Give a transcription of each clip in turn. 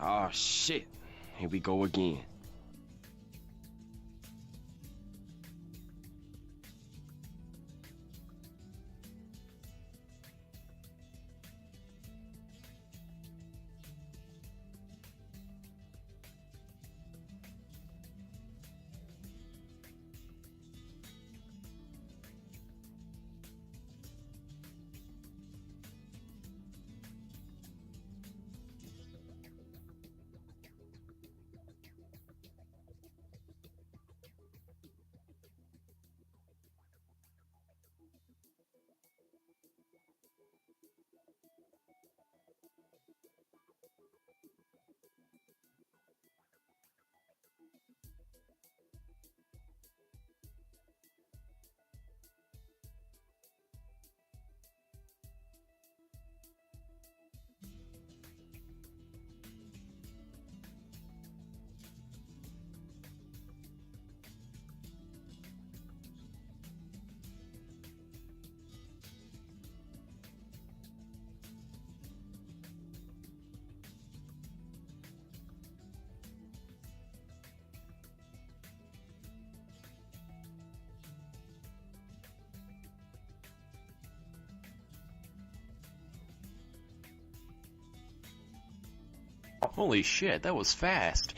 Oh shit. Here we go again. Holy shit, that was fast.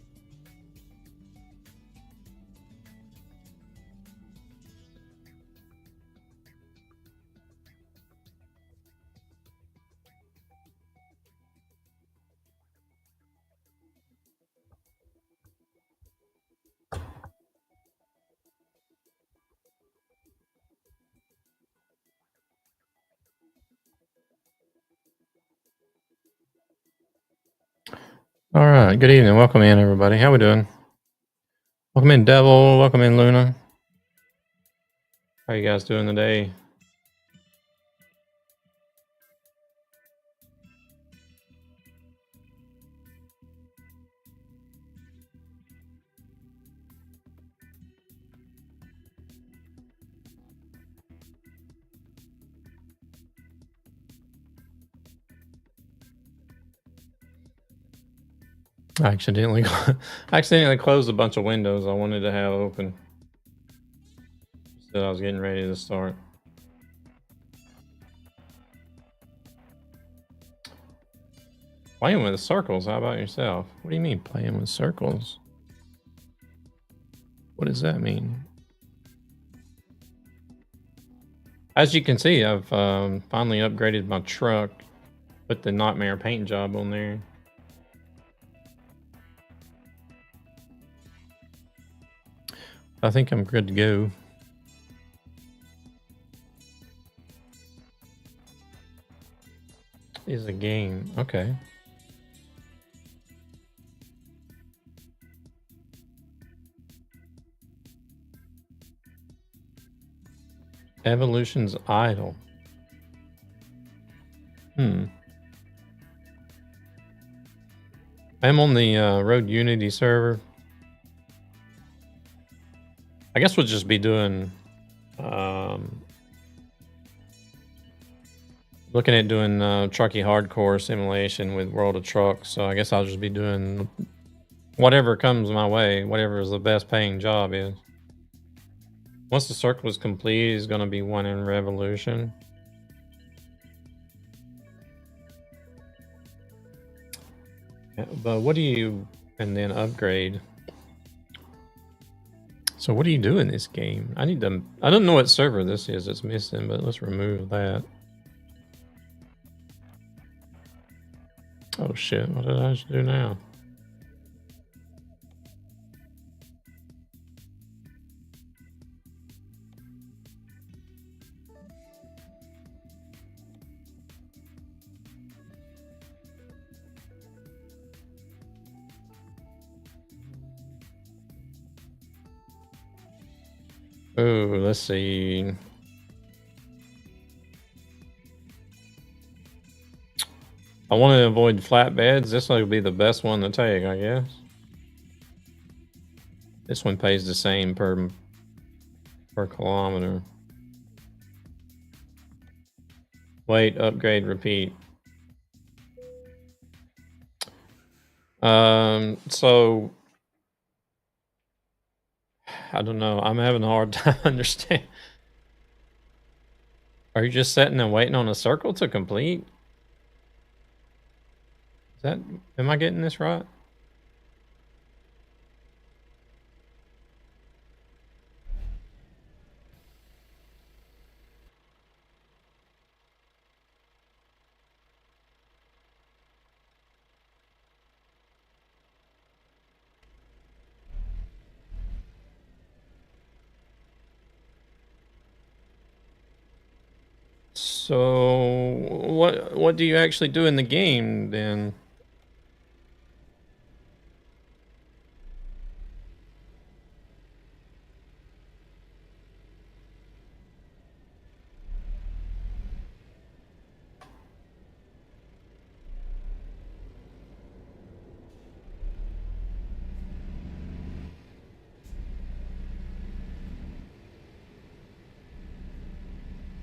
All right, good evening. Welcome in, everybody. How we doing? Welcome in, Devil. Welcome in, Luna. How you guys doing today? I accidentally closed a bunch of windows I wanted to have open. So I was getting ready to start. Playing with circles. How about yourself? What do you mean playing with circles? What does that mean? As you can see, I've finally upgraded my truck. Put the Nightmare paint job on there. I think I'm good to go. Is a game. Okay. Evolution's Idol. I'm on the Road Unity server. I guess we'll just be doing looking at doing Trucky Hardcore simulation with World of Trucks. So I guess I'll just be doing whatever comes my way, whatever is the best paying job is. Once the circle is complete, is going to be one in Revolution. Yeah, but what do you, and then upgrade. So what do you do in this game? I don't know what server this is it's missing, but let's remove that. Oh shit, what did I do now? Oh, let's see. I want to avoid flatbeds. This will be the best one to take, I guess. This one pays the same per kilometer. Wait, upgrade, repeat. So I don't know. I'm having a hard time understand. Are you just sitting and waiting on a circle to complete? Is that, am I getting this right? So what do you actually do in the game then?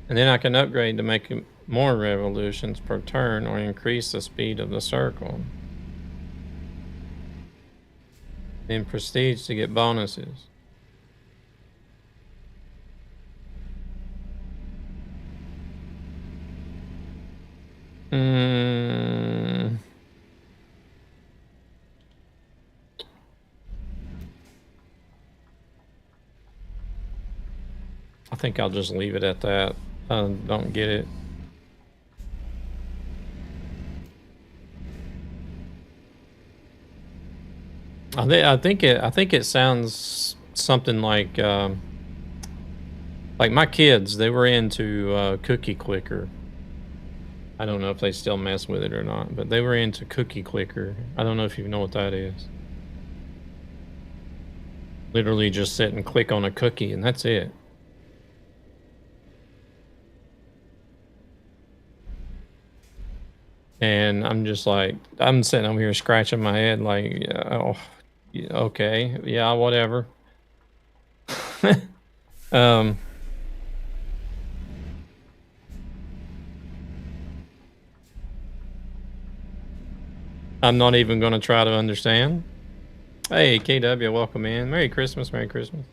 And then I can upgrade to make more revolutions per turn or increase the speed of the circle. Then prestige to get bonuses. I think I'll just leave it at that. I don't get it. I think it sounds something like my kids. They were into Cookie Clicker. I don't know if they still mess with it or not, but they were into Cookie Clicker. I don't know if you know what that is. Literally just sit and click on a cookie and that's it. And I'm just like, I'm sitting over here scratching my head like, oh, okay, yeah, whatever. I'm not even going to try to understand. Hey, KW, welcome in. Merry Christmas, Merry Christmas.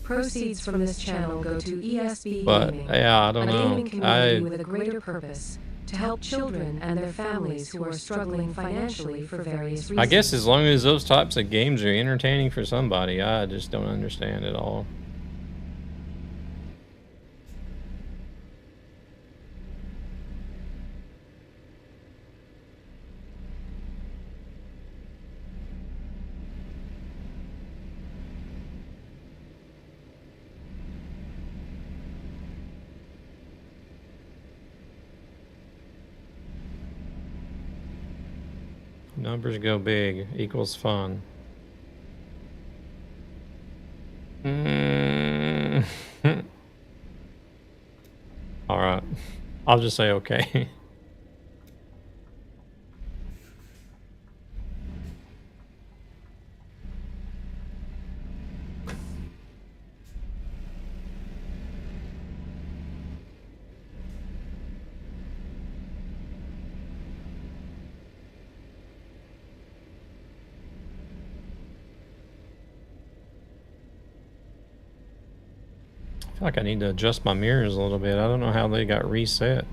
Proceeds from this channel go to ESB But Gaming, yeah, I don't a know. gaming community with a greater purpose to help children and their families who are struggling financially for various reasons. I guess as long as those types of games are entertaining for somebody, I just don't understand it all. Numbers go big equals fun. All right, I'll just say okay. I feel like I need to adjust my mirrors a little bit. I don't know how they got reset.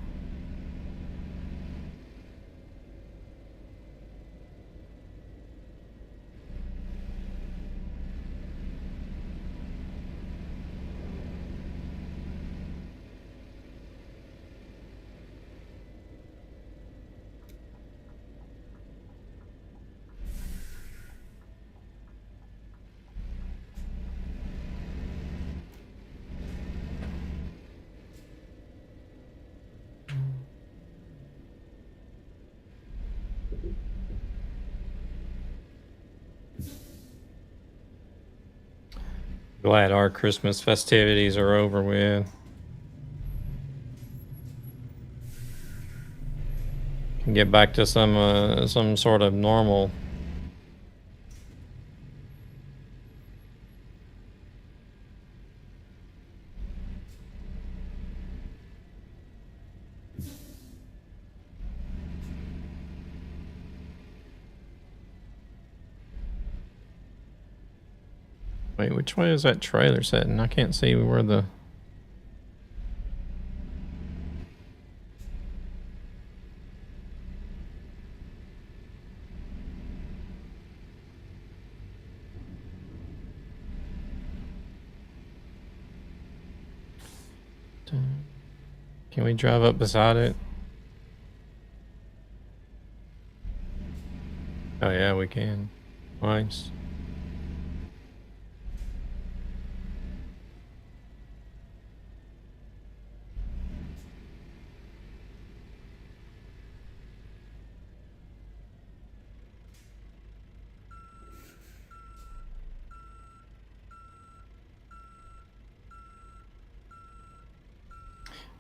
Glad our Christmas festivities are over with. Can get back to some sort of normal. Wait, which way is that trailer setting? I can't see where the... Can we drive up beside it? Oh yeah, we can. Nice.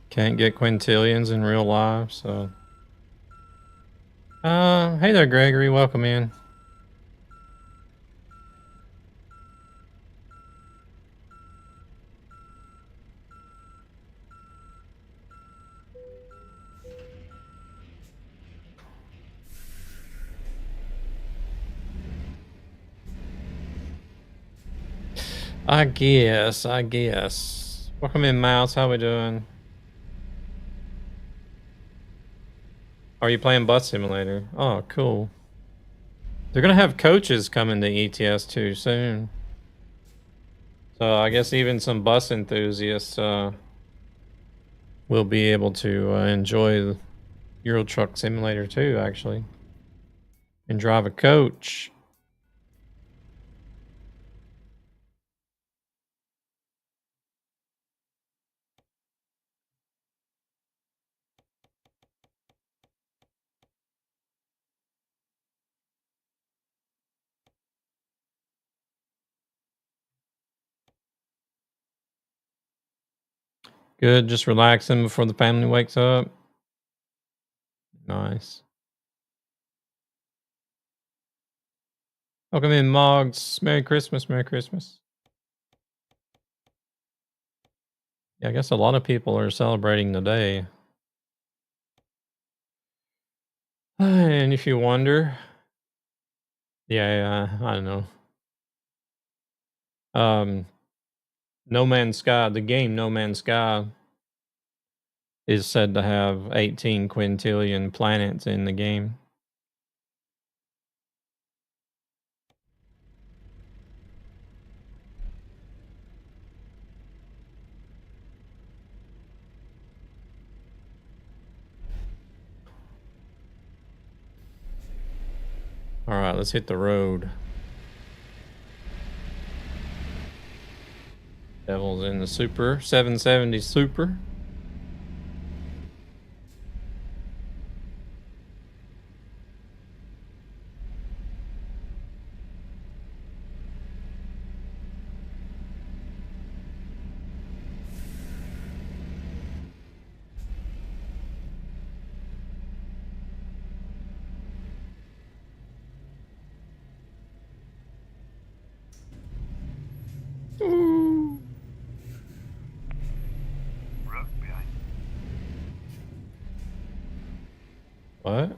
Can't get quintillions in real life, so... hey there, Gregory. Welcome in. I guess. Welcome in, Mouse. How we doing? Are you playing Bus Simulator? Oh, cool. They're gonna have coaches coming to ETS too soon. So I guess even some bus enthusiasts will be able to enjoy the Euro Truck Simulator too, actually. And drive a coach. Good, just relaxing before the family wakes up. Nice. Welcome in, Moggs. Merry Christmas, Merry Christmas. Yeah, I guess a lot of people are celebrating today. And if you wonder, yeah, I don't know. No Man's Sky, the game No Man's Sky, is said to have 18 quintillion planets in the game. All right, let's hit the road. Devil's in the Super 770 Super. Ooh. What?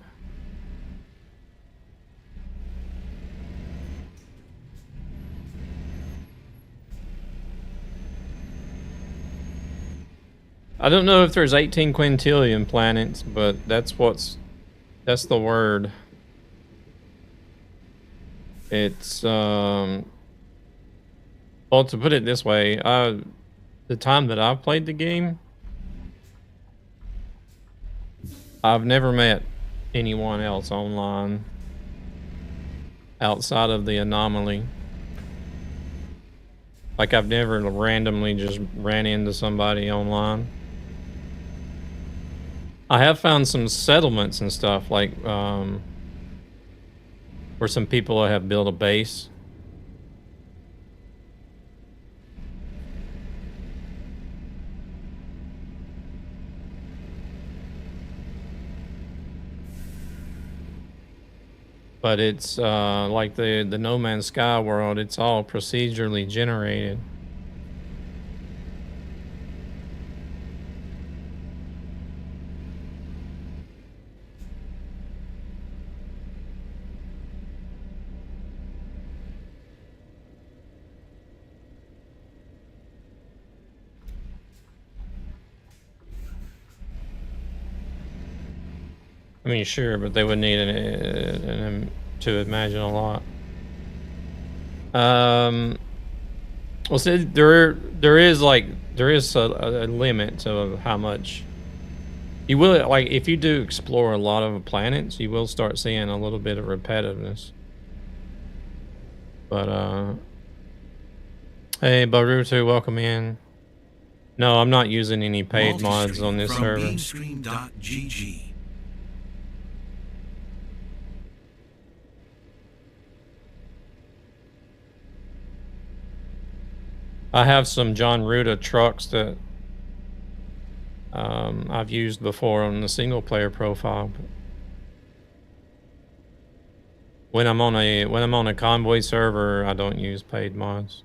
I don't know if there's 18 quintillion planets, but that's the word. It's well, to put it this way, the time that I've played the game, I've never met anyone else online outside of the anomaly. Like, I've never randomly just ran into somebody online. I have found some settlements and stuff, like where some people have built a base. But it's like the No Man's Sky world, it's all procedurally generated. I mean, sure, but they would need to imagine a lot. Well, see, there is a limit to how much you will, like, if you do explore a lot of planets, you will start seeing a little bit of repetitiveness. But hey, Baruto, welcome in. No, I'm not using any paid mods on this server. Beamstream.gg. I have some John Ruda trucks that I've used before on the single player profile. But when I'm on a convoy server, I don't use paid mods.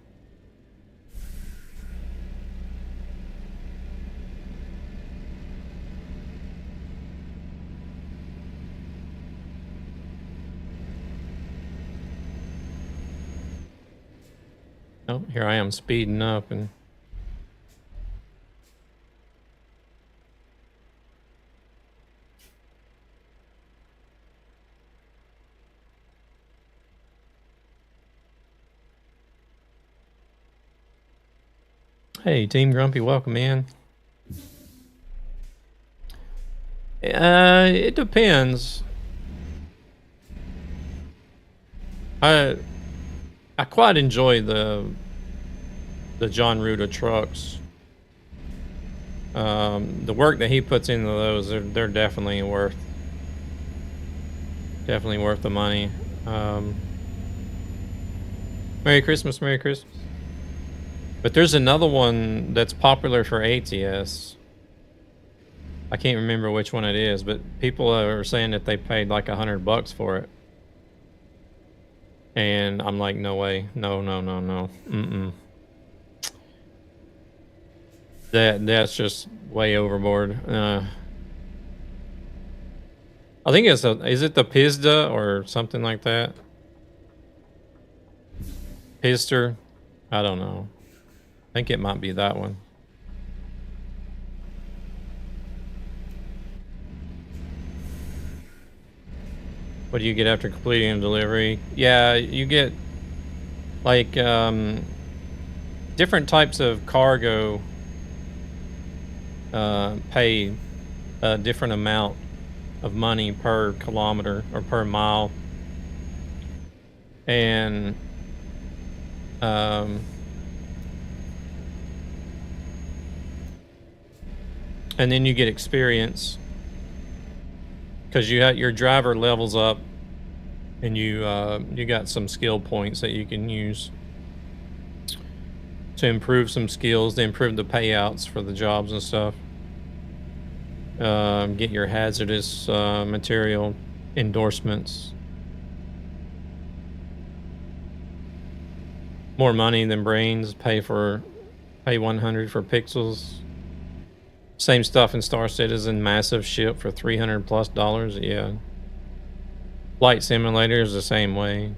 Oh, here I am speeding up and hey, Team Grumpy, welcome in. It depends. I quite enjoy the John Ruda trucks. The work that he puts into those, they're definitely worth the money. Merry Christmas, Merry Christmas. But there's another one that's popular for ATS. I can't remember which one it is, but people are saying that they paid like $100 for it. And I'm like, no way. No. Mm-mm. That's just way overboard. I think is it the Pizda or something like that? Pizster? I don't know. I think it might be that one. What do you get after completing a delivery? Yeah, you get like different types of cargo pay a different amount of money per kilometer or per mile. And then you get experience because your driver levels up, and you got some skill points that you can use to improve some skills, to improve the payouts for the jobs and stuff. Get your hazardous material endorsements. More money than brains. Pay 100 for pixels. Same stuff in Star Citizen. Massive ship for $300+. Yeah. Flight Simulator is the same way.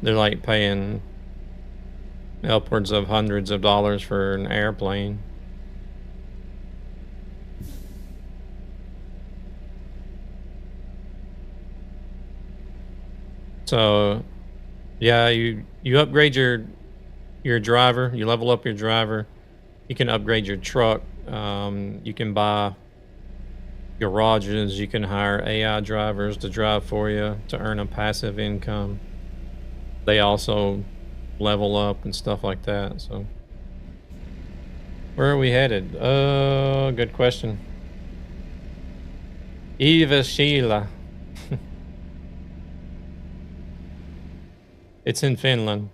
They're like paying upwards of hundreds of dollars for an airplane. So, yeah, you upgrade your driver. You level up your driver. You can upgrade your truck. You can buy garages. You can hire AI drivers to drive for you to earn a passive income. They also level up and stuff like that. So, where are we headed? Good question. Eva Sheila. It's in Finland.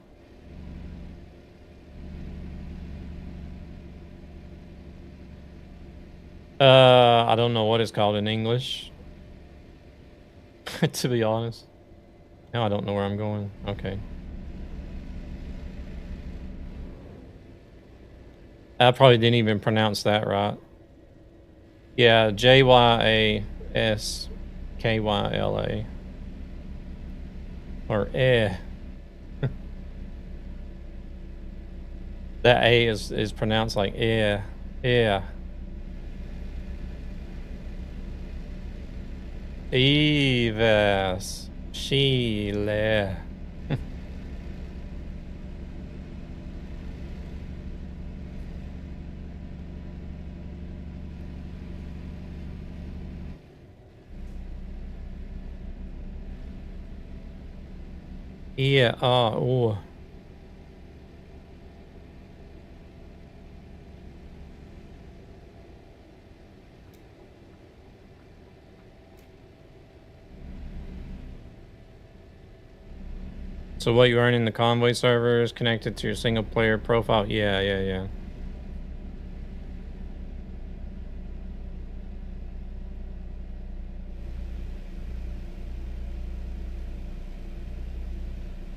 I don't know what it's called in English. To be honest. Now I don't know where I'm going. Okay. I probably didn't even pronounce that right. Yeah, Jyaskyla. Or eh. That A is pronounced like eh. Yeah. Yves. Chile. Yeah, oh. So what you earn in the Convoy server is connected to your single player profile? Yeah.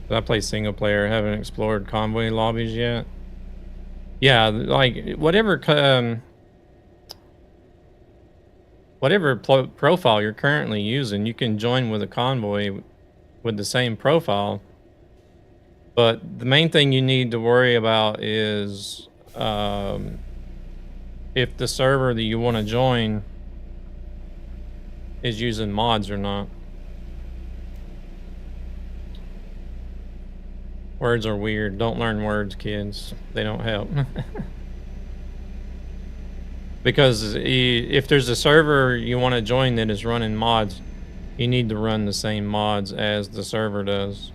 I play single player, haven't explored Convoy lobbies yet. Yeah, like whatever profile you're currently using, you can join with a Convoy with the same profile. But the main thing you need to worry about is if the server that you want to join is using mods or not. Words are weird. Don't learn words, kids. They don't help. Because if there's a server you want to join that is running mods, you need to run the same mods as the server does.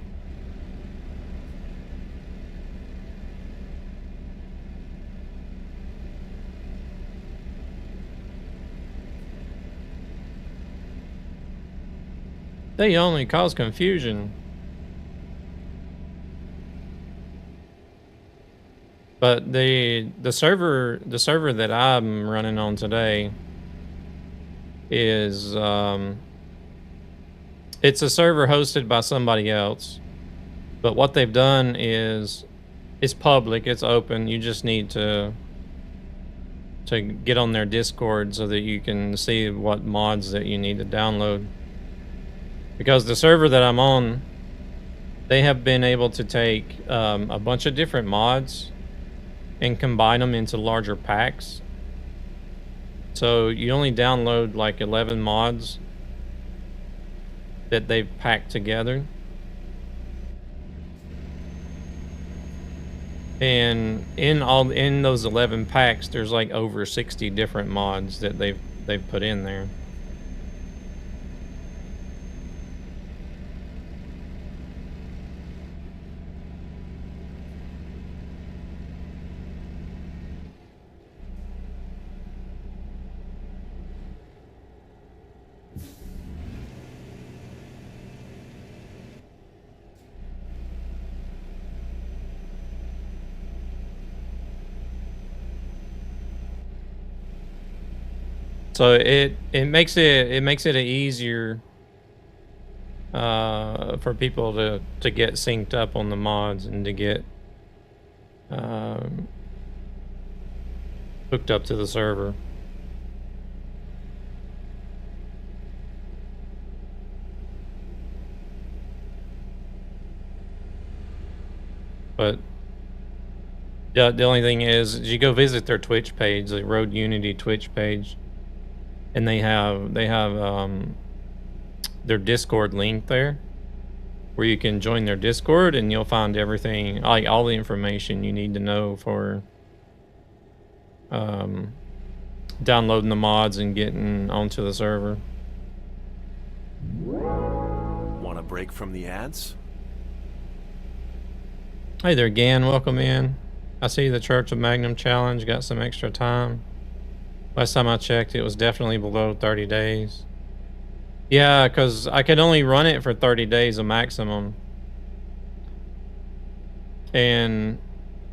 They only cause confusion. But the server that I'm running on today is it's a server hosted by somebody else. But what they've done is it's public, it's open. You just need to get on their Discord so that you can see what mods that you need to download. Because the server that I'm on, they have been able to take a bunch of different mods and combine them into larger packs. So you only download like 11 mods that they've packed together. And in those 11 packs, there's like over 60 different mods that they've put in there. So it makes it easier for people to get synced up on the mods and to get hooked up to the server. But the only thing is you go visit their Twitch page, the Road Unity Twitch page, and they have their Discord link there where you can join their Discord and you'll find everything, like all the information you need to know for downloading the mods and getting onto the server. Want a break from the ads? Hey there, Gan. Welcome in. I see the Church of Magnum challenge got some extra time. Last time I checked, it was definitely below 30 days. Yeah, because I could only run it for 30 days a maximum. And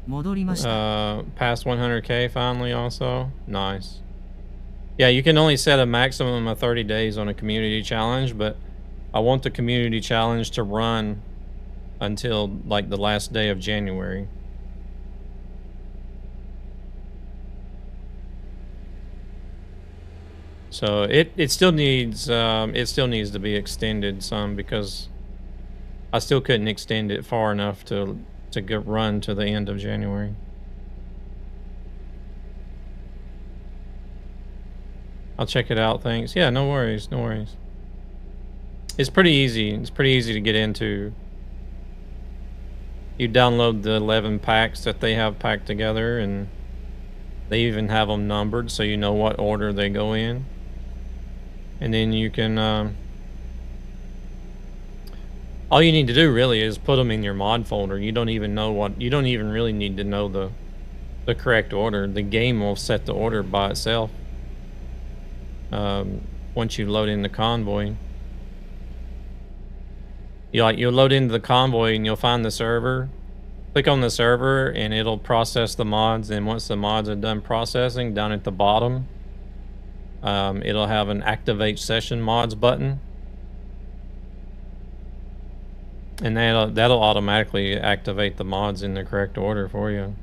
past 100k finally also. Nice. Yeah, you can only set a maximum of 30 days on a community challenge, but I want the community challenge to run until like the last day of January. So it still needs to be extended some, because I still couldn't extend it far enough to get run to the end of January. I'll check it out, thanks. Yeah, no worries, no worries. It's pretty easy. It's pretty easy to get into. You download the 11 packs that they have packed together, and they even have them numbered so you know what order they go in. And then you can all you need to do really is put them in your mod folder. You don't even really need to know the correct order. The game will set the order by itself once you load in the convoy. You'll load into the convoy and you'll find the server. Click on the server and it'll process the mods, and once the mods are done processing, down at the bottom it'll have an activate session mods button, and that'll automatically activate the mods in the correct order for you.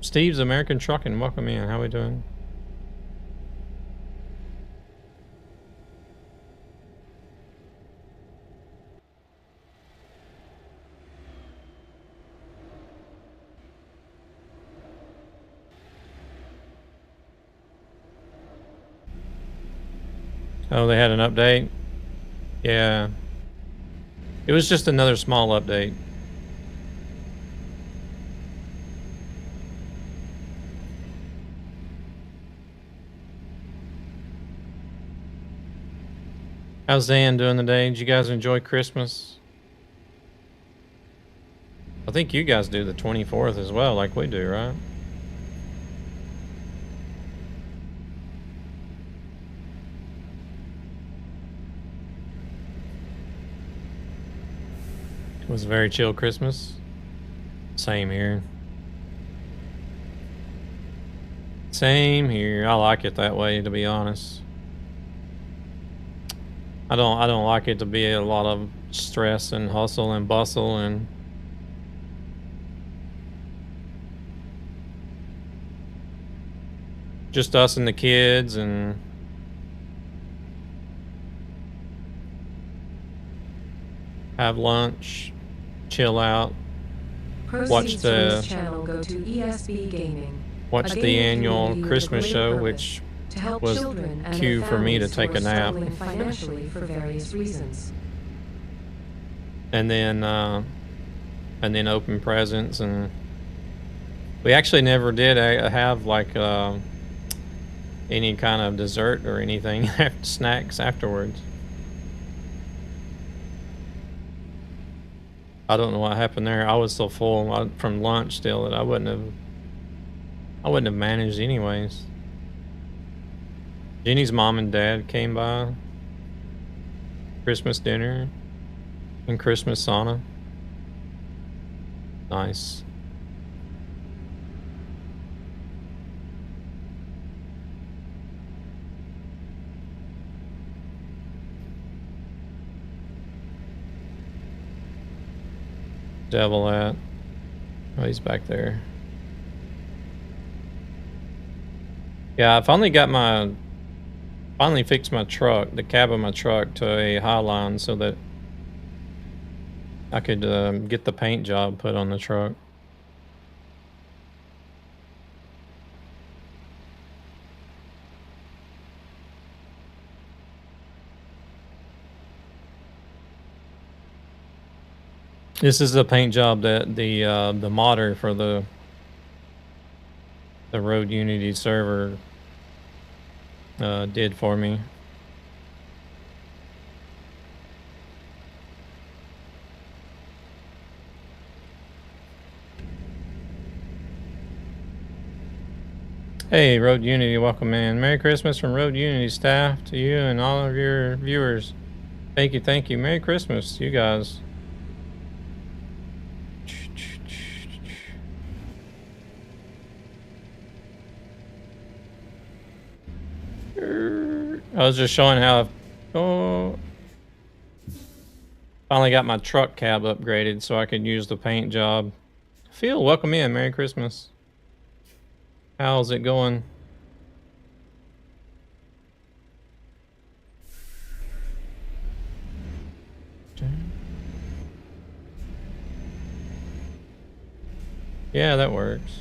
Steve's American Trucking, welcome in. How we doing? Oh, they had an update? Yeah. It was just another small update. How's Zan doing today? Did you guys enjoy Christmas? I think you guys do the 24th as well, like we do, right? It was a very chill Christmas. Same here. Same here. I like it that way, to be honest. I don't like it to be a lot of stress and hustle and bustle and just us and the kids and have lunch, chill out, watch the annual Christmas show, which was cue for me to take a nap. And then open presents, and we actually never did have like any kind of dessert or anything, snacks afterwards. I don't know what happened there. I was so full from lunch still that I wouldn't have managed anyways. Jenny's mom and dad came by. Christmas dinner and Christmas sauna. Nice. Devil at? Oh, he's back there. Yeah, I finally fixed my truck, the cab of my truck, to a Highline so that I could get the paint job put on the truck. This is the paint job that the modder for the Road Unity server did for me. Hey, Road Unity, welcome in. Merry Christmas from Road Unity staff to you and all of your viewers. Thank you, thank you. Merry Christmas, you guys. I was just showing how finally got my truck cab upgraded so I could use the paint job. Phil, welcome in. Merry Christmas. How's it going? Yeah, that works.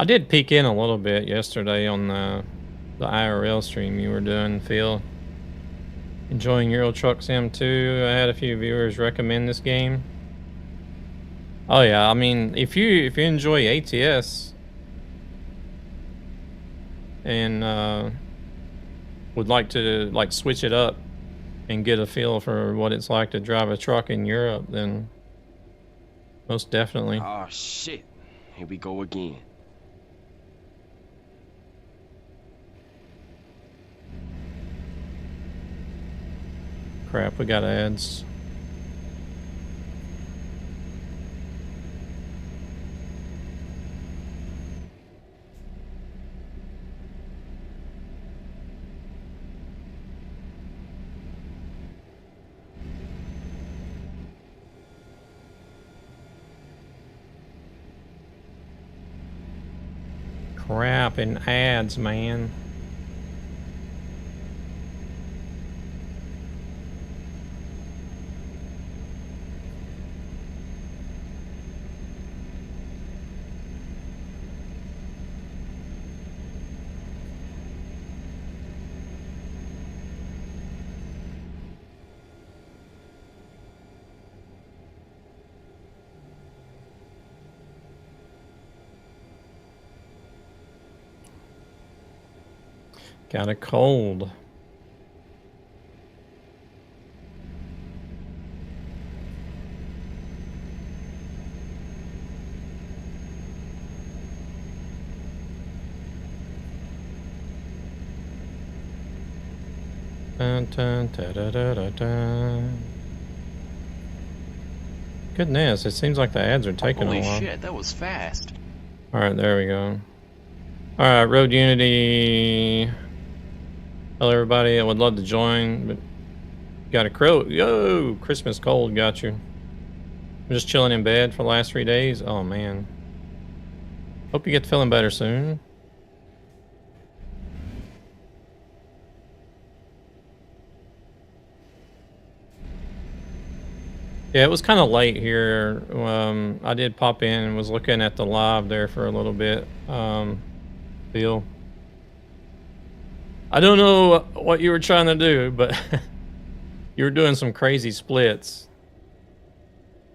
I did peek in a little bit yesterday on the IRL stream you were doing, Phil. Enjoying Euro Truck Sim 2. I had a few viewers recommend this game. Oh yeah, I mean, if you enjoy ATS and would like to switch it up and get a feel for what it's like to drive a truck in Europe, then most definitely. Oh shit. Here we go again. Crap, we got ads. Crap and ads, man. Got a cold. Dun, dun, da, da, da, da, da. Goodness, it seems like the ads are taking Holy a while. shit, that was fast. Alright, there we go. Alright, Road Unity. Hello everybody, I would love to join, but got a crow. Yo, Christmas cold got you. I'm just chilling in bed for the last 3 days. Oh man. Hope you get to feeling better soon. Yeah, it was kind of late here. I did pop in and was looking at the live there for a little bit. Phil, I don't know what you were trying to do, but you were doing some crazy splits.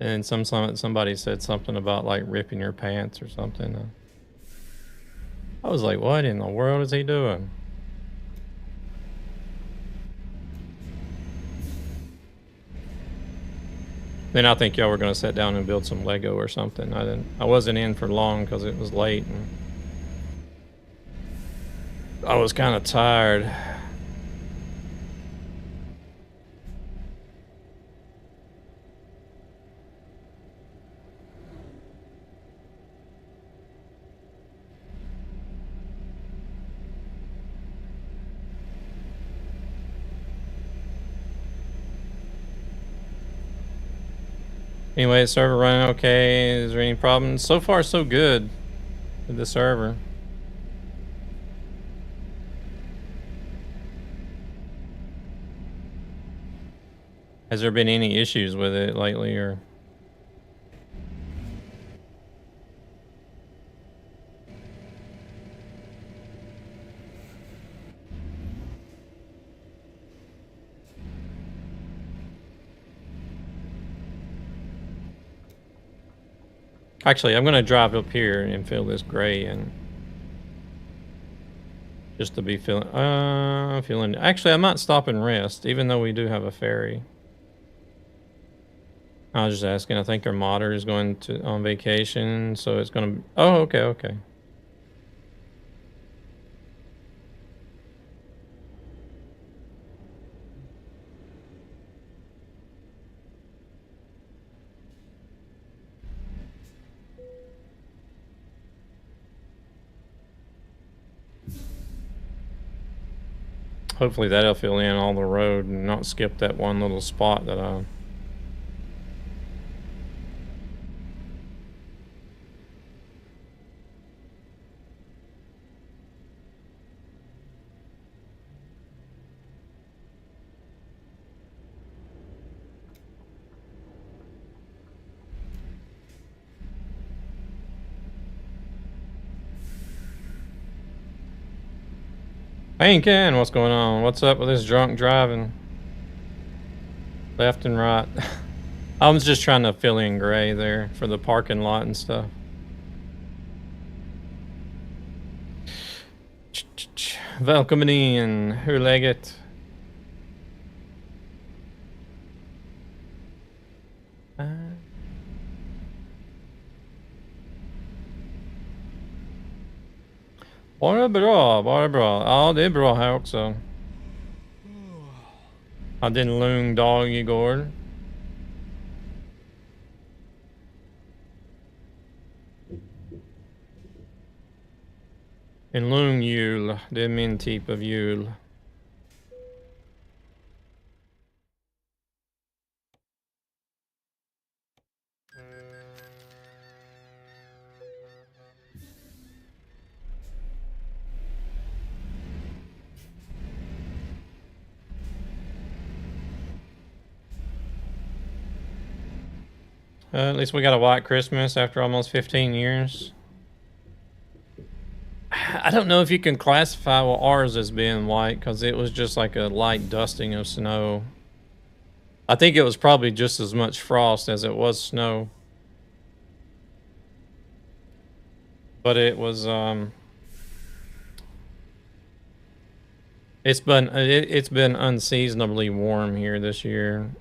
And somebody said something about like ripping your pants or something. I was like, what in the world is he doing? Then I think y'all were gonna sit down and build some Lego or something. I wasn't in for long because it was late and I was kind of tired. Anyway, server running okay. Is there any problems? So far, so good with the server. Has there been any issues with it lately, or? Actually, I'm gonna drive up here and fill this gray and just to be feeling. Actually, I might stop and rest, even though we do have a ferry. I was just asking. I think our modder is going on vacation, so it's gonna. Oh, okay, okay. Hopefully that'll fill in all the road and not skip that one little spot that I. Hey Ken, what's going on? What's up with this drunk driving? Left and right. I was just trying to fill in gray there for the parking lot and stuff. Welcome in, hur läget? Bara bra, bara bra. Ja, det är bra här också. Hade en lugn dag igår. En lugn jul, det är min typ av jul. At least we got a white Christmas after almost 15 years. I don't know if you can classify ours as being white because it was just like a light dusting of snow. I think it was probably just as much frost as it was snow. But it was it's been unseasonably warm here this year.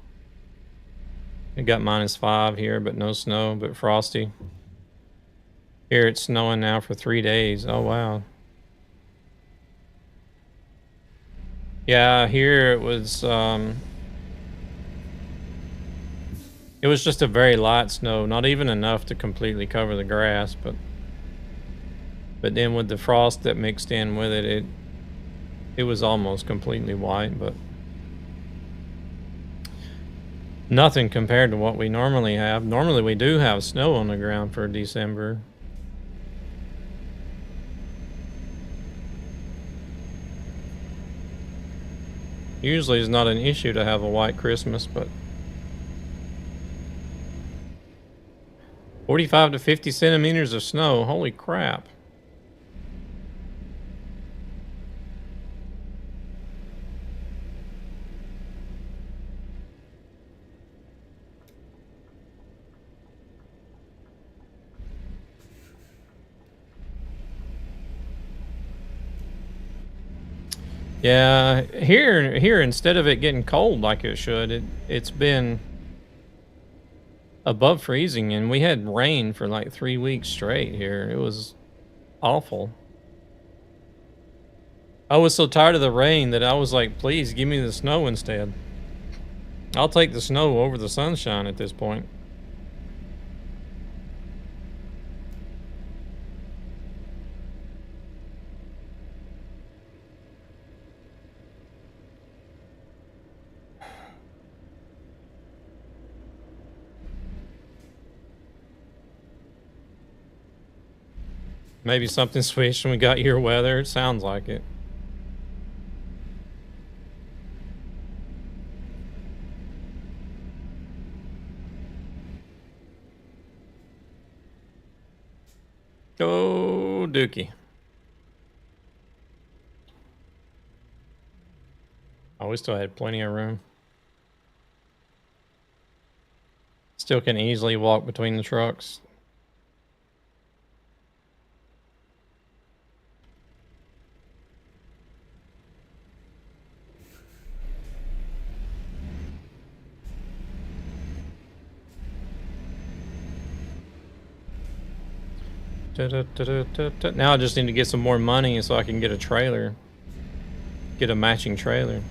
It got -5 here, but no snow, but frosty. Here it's snowing now for 3 days. Oh, wow. Yeah, here it was just a very light snow, not even enough to completely cover the grass, but then with the frost that mixed in with it, it was almost completely white, but nothing compared to what we normally have. Normally we do have snow on the ground for December. Usually it's not an issue to have a white Christmas, but 45 to 50 centimeters of snow, holy crap. Yeah, here instead of it getting cold like it should, it's been above freezing, and we had rain for like 3 weeks straight here. It was awful. I was so tired of the rain that I was like, please give me the snow instead. I'll take the snow over the sunshine at this point. Maybe something switched and we got your weather. It sounds like it. Go Dookie. Oh, we still had plenty of room. Still can easily walk between the trucks. Now I just need to get some more money so I can get a trailer. Get a matching trailer.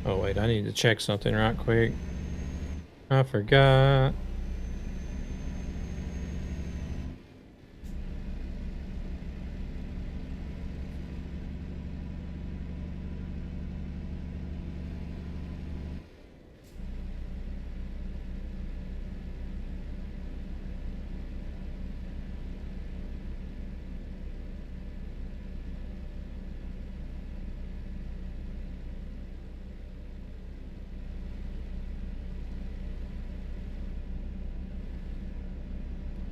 Oh wait, I need to check something right quick. I forgot.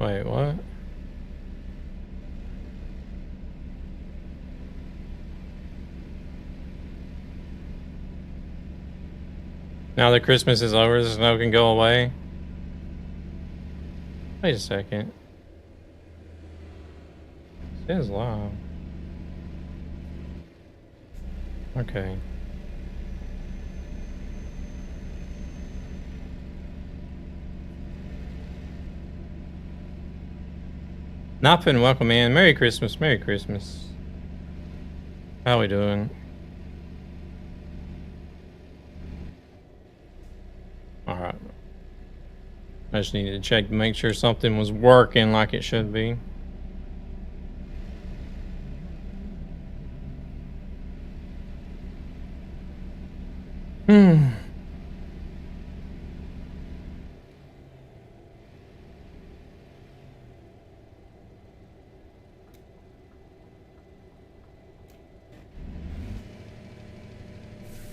Wait, what? Now that Christmas is over, the snow can go away? Wait a second. It says live. Okay. Nothing, welcome in. Merry Christmas, Merry Christmas. How we doing? Alright. I just needed to check to make sure something was working like it should be.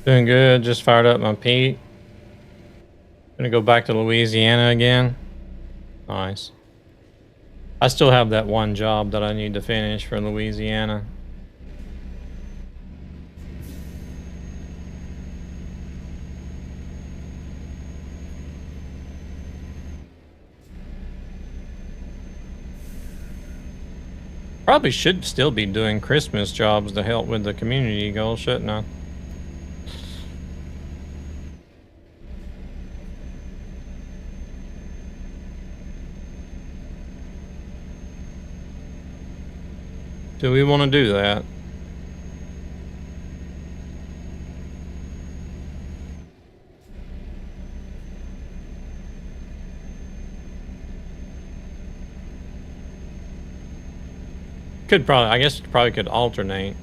Doing good, just fired up my Pete. Gonna go back to Louisiana again. Nice. I still have that one job that I need to finish for Louisiana. Probably should still be doing Christmas jobs to help with the community goal, shouldn't I? Do we want to do that? Could probably, I guess probably could alternate.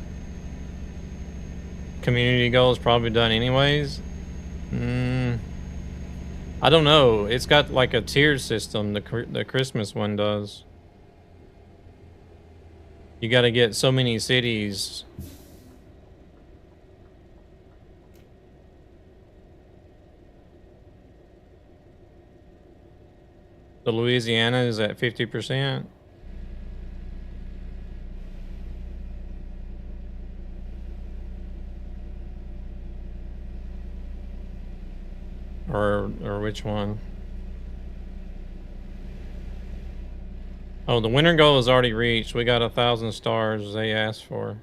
Community goal is probably done anyways. I don't know. It's got like a tiered system, the Christmas one does. You got to get so many cities. The Louisiana is at 50%. Or which one? Oh, the winter goal is already reached. We got 1,000 stars they asked for.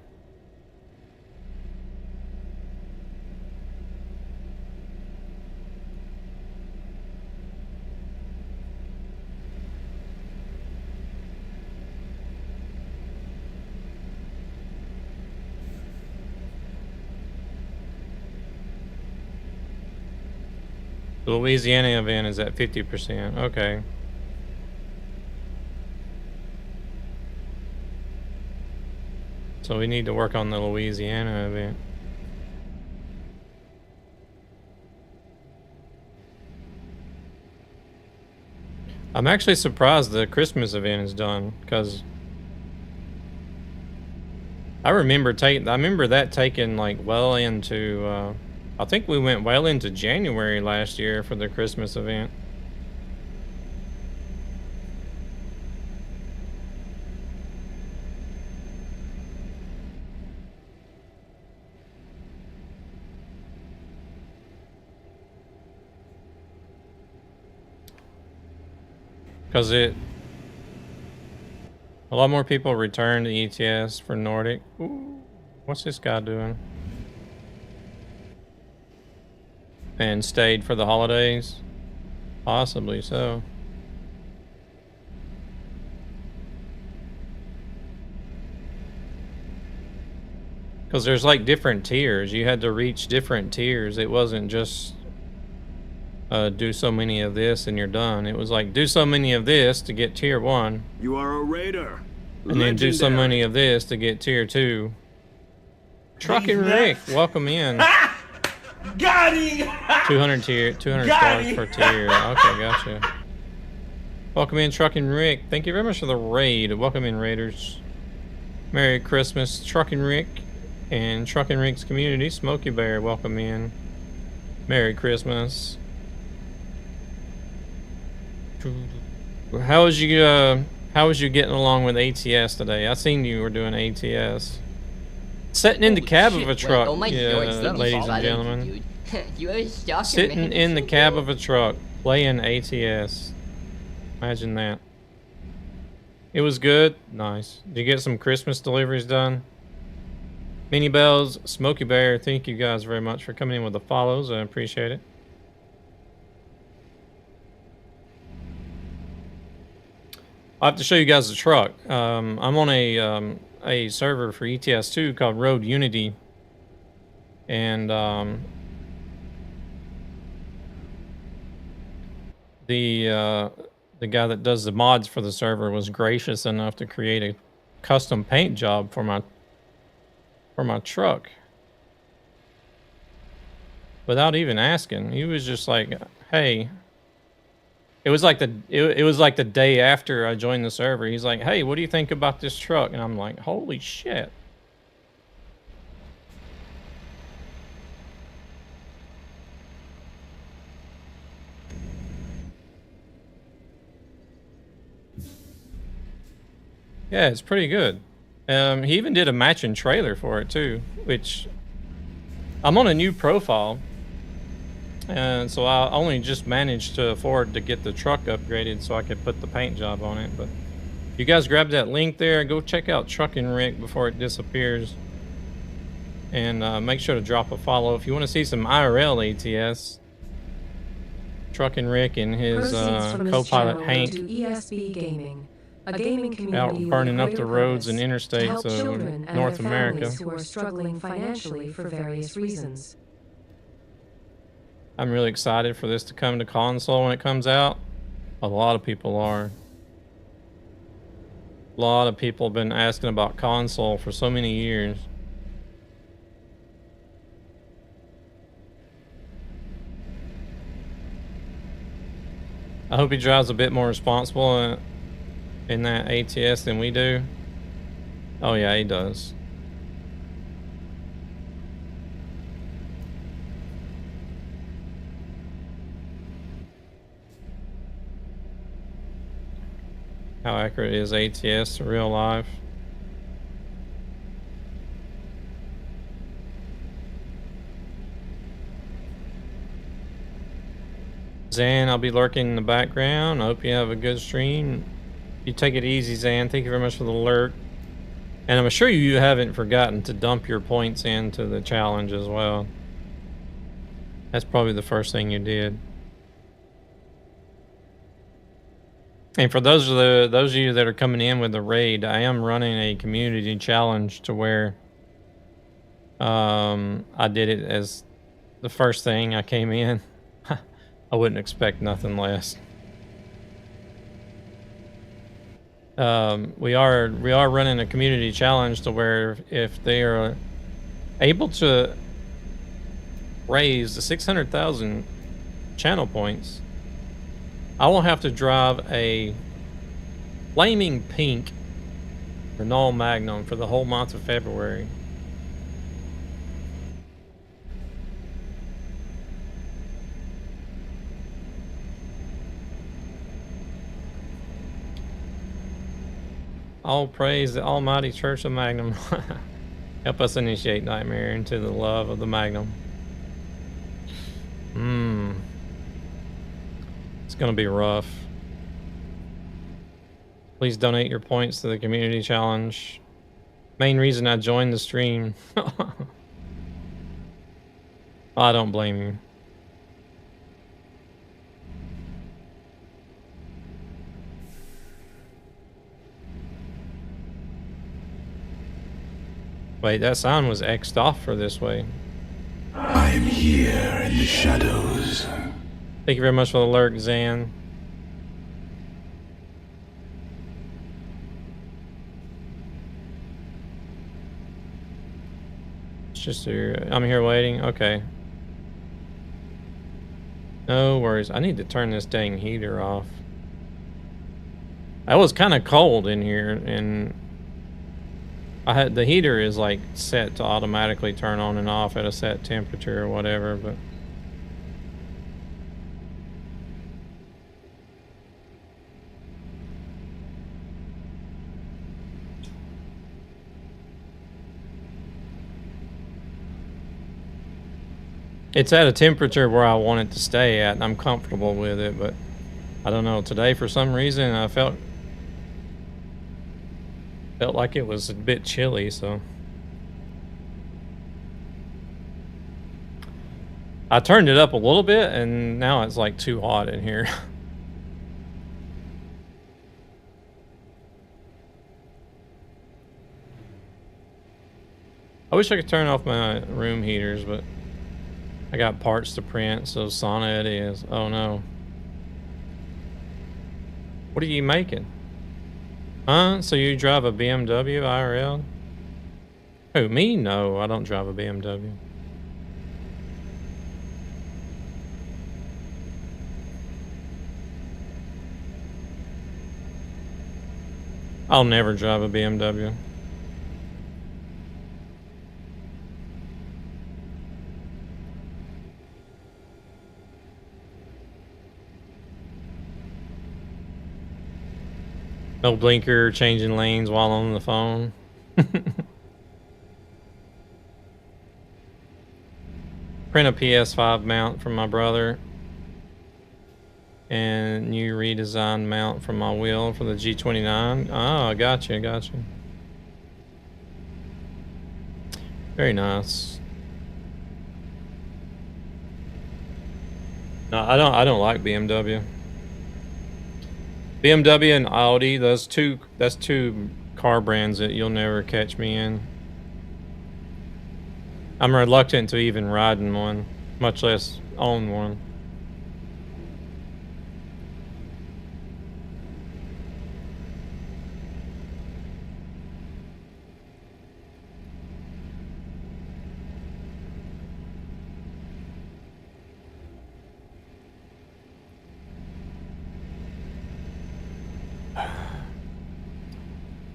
The Louisiana event is at 50%. Okay. So we need to work on the Louisiana event. I'm actually surprised the Christmas event is done, because I remember that taking like well into I think we went well into January last year for the Christmas event. Because a lot more people returned to ETS for Nordic. Ooh, what's this guy doing? And stayed for the holidays? Possibly so. Because there's like different tiers. You had to reach different tiers. It wasn't just do so many of this and you're done. It was like do so many of this to get tier 1. You are a raider. And then do so many of this to get tier 2. Truckin' Rick, welcome in. Got him! 200 stars per tier. Okay, gotcha. Welcome in, Truckin' Rick. Thank you very much for the raid. Welcome in, Raiders. Merry Christmas, Truckin' Rick and Truckin' Rick's community. Smokey Bear, welcome in. Merry Christmas. How was you getting along with ATS today? I seen you were doing ATS. Sitting in the cab of a truck, ladies and gentlemen. You are stalker, Sitting man. in the cab of a truck, playing ATS. Imagine that. It was good. Nice. Did you get some Christmas deliveries done? Mini Bells, Smokey Bear, thank you guys very much for coming in with the follows. I appreciate it. I have to show you guys the truck. I'm on a server for ETS2 called Road Unity, and the guy that does the mods for the server was gracious enough to create a custom paint job for my truck without even asking. He was just like, "Hey." It was like the day after I joined the server. He's like, "Hey, what do you think about this truck?" And I'm like, "Holy shit." Yeah, it's pretty good. He even did a matching trailer for it too, which I'm on a new profile. And so I only just managed to afford to get the truck upgraded so I could put the paint job on it. But you guys grab that link there, go check out Truckin' Rick before it disappears. And make sure to drop a follow. If you want to see some IRL ATS, Truckin' Rick and his co-pilot Hank ESB Gaming, a gaming community out burning up the with a roads and purpose to help interstates children of and North their America. families who are struggling financially for various reasons. I'm really excited for this to come to console when it comes out. A lot of people are. A lot of people have been asking about console for so many years. I hope he drives a bit more responsible in that ATS than we do. Oh yeah, he does. How accurate is ATS to real life? Zan, I'll be lurking in the background. I hope you have a good stream. You take it easy, Zan. Thank you very much for the lurk. And I'm sure you haven't forgotten to dump your points into the challenge as well. That's probably the first thing you did. And for those of you that are coming in with the raid, I am running a community challenge to where I did it as the first thing I came in. I wouldn't expect nothing less. We are running a community challenge to where if they are able to raise the 600,000 channel points, I will have to drive a flaming pink Renault Magnum for the whole month of February. All praise the almighty Church of Magnum. Help us initiate Nightmare into the love of the Magnum. It's gonna be rough. Please donate your points to the community challenge. Main reason I joined the stream. I don't blame you. Wait, that sound was X'd off for this way. I am here in the shadows. Thank you very much for the lurk, Zan. It's just here. I'm here waiting. Okay. No worries. I need to turn this dang heater off. It was kind of cold in here, and the heater is like set to automatically turn on and off at a set temperature or whatever, but It's at a temperature where I want it to stay at, and I'm comfortable with it, but I don't know. Today, for some reason, I felt like it was a bit chilly, so I turned it up a little bit, and now it's like too hot in here. I wish I could turn off my room heaters, but I got parts to print, so sauna it is. Oh no. What are you making? Huh? So you drive a BMW IRL? Who, me? No, I don't drive a BMW. I'll never drive a BMW. No blinker, changing lanes while on the phone. Print a PS5 mount from my brother. And new redesigned mount from my wheel for the G29. Oh, gotcha. Very nice. No, I don't like BMW. BMW and Audi, that's two car brands that you'll never catch me in. I'm reluctant to even ride in one, much less own one.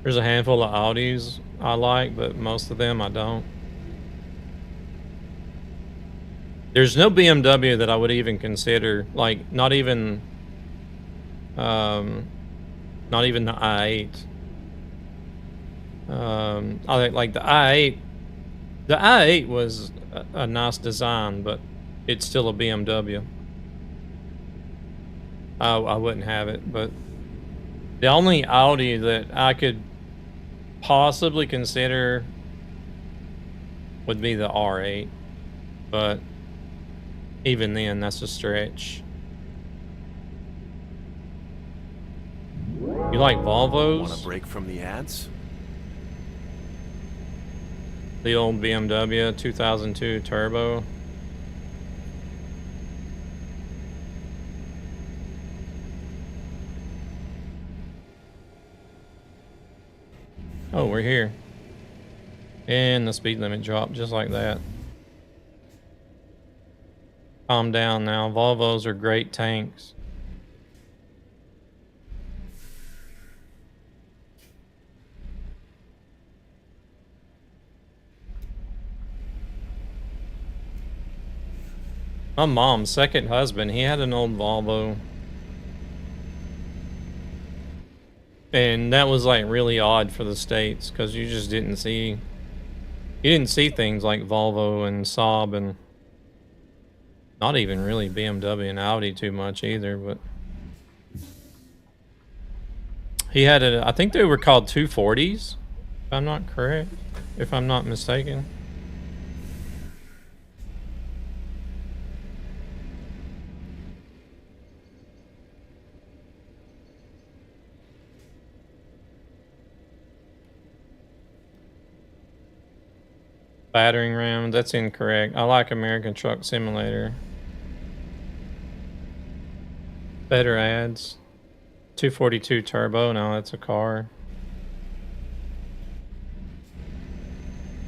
There's a handful of Audis I like, but most of them I don't. There's no BMW that I would even consider, like not even the i8. I think like the i8. The i8 was a nice design, but it's still a BMW. I wouldn't have it, but the only Audi that I could possibly consider would be the R8, but even then, that's a stretch. You like Volvos? Want a break from the ads? The old BMW 2002 Turbo. Oh, we're here. And the speed limit dropped just like that. Calm down now. Volvos are great tanks. My mom's second husband, he had an old Volvo. And that was like really odd for the States because you just didn't see, you didn't see things like Volvo and Saab and not even really BMW and Audi too much either, but he had I think they were called 240s, if I'm not correct, if I'm not mistaken. Battering ram, that's incorrect. I like American Truck Simulator. Better ads. 242 Turbo, no, that's a car.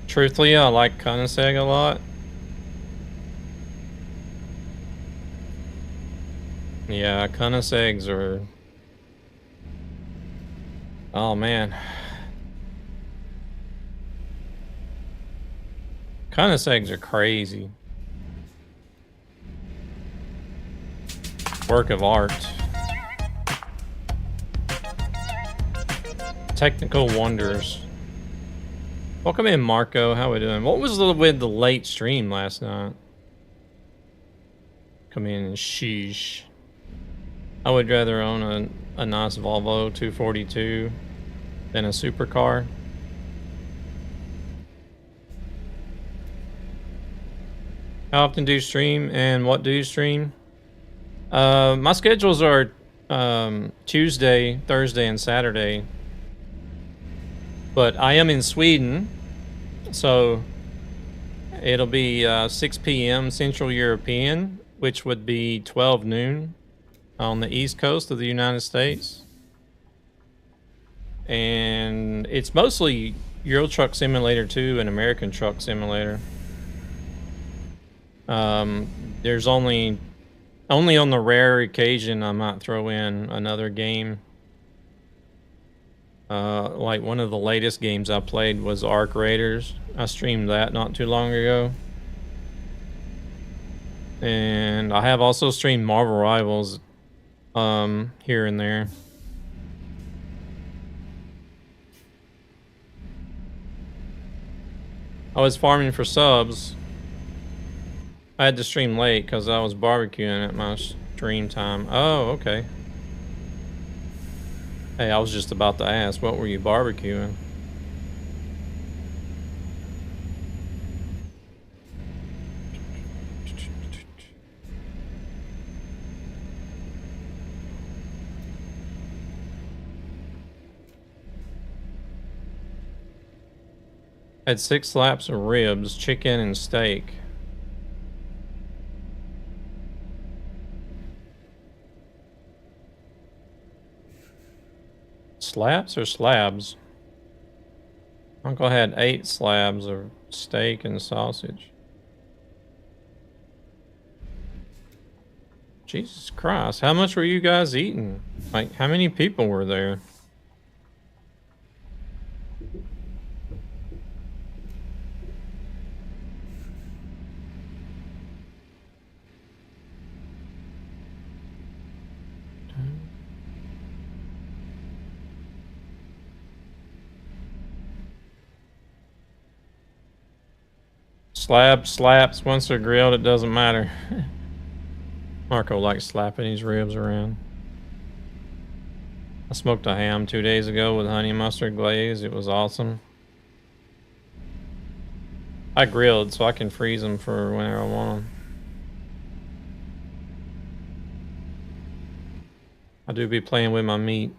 Truthfully, I like Koenigsegg a lot. Yeah, Koenigsegg's are... Oh man. Koenigseggs are crazy. Work of art. Technical wonders. Welcome in, Marco. How we doing? What was with the late stream last night? come in and sheesh. I would rather own a nice Volvo 242 than a supercar. How often do you stream and what do you stream? My schedules are Tuesday, Thursday, and Saturday. But I am in Sweden, so it'll be 6 p.m. Central European, which would be 12 noon on the East Coast of the United States. And it's mostly Euro Truck Simulator 2 and American Truck Simulator. There's only on the rare occasion I might throw in another game. Like one of the latest games I played was Arc Raiders. I streamed that not too long ago. And I have also streamed Marvel Rivals here and there. I was farming for subs. I had to stream late because I was barbecuing at my stream time. Oh, okay. Hey, I was just about to ask, what were you barbecuing? Had 6 slaps of ribs, chicken, and steak. Slaps or slabs? Uncle had 8 slabs of steak and sausage. Jesus Christ, how much were you guys eating? Like, how many people were there? Slaps. Once they're grilled, it doesn't matter. Marco likes slapping his ribs around. I smoked a ham 2 days ago with honey mustard glaze. It was awesome. I grilled so I can freeze them for whenever I want them. I do be playing with my meat.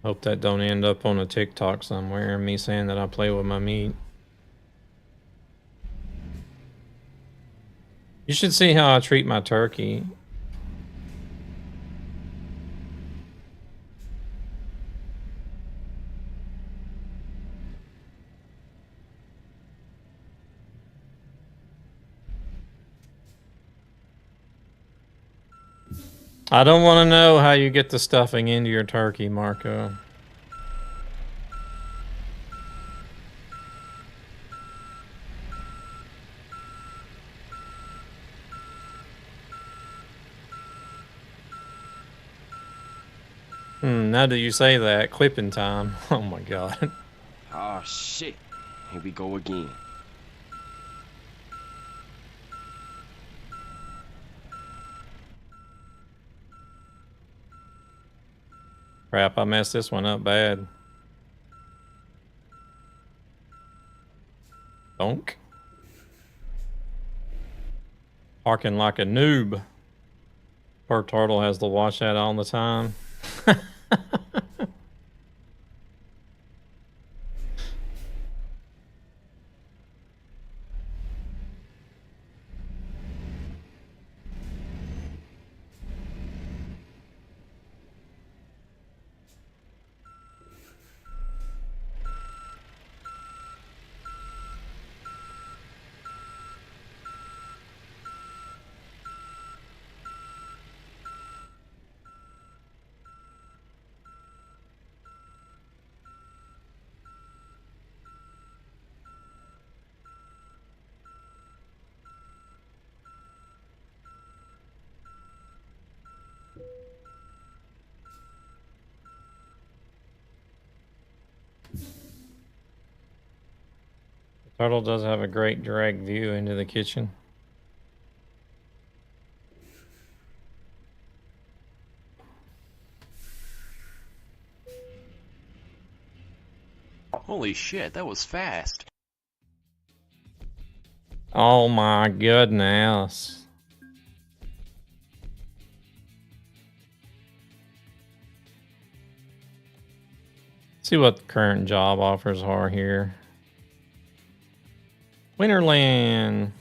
Hope that don't end up on a TikTok somewhere, me saying that I play with my meat. You should see how I treat my turkey. I don't want to know how you get the stuffing into your turkey, Marco. Now that you say that, clipping time. Oh my god. Oh shit. Here we go again. Crap, I messed this one up bad. Donk. Parking like a noob. Poor turtle has to watch that all the time. Turtle does have a great direct view into the kitchen. Holy shit, that was fast. Oh my goodness. See what the current job offers are here. Winterland.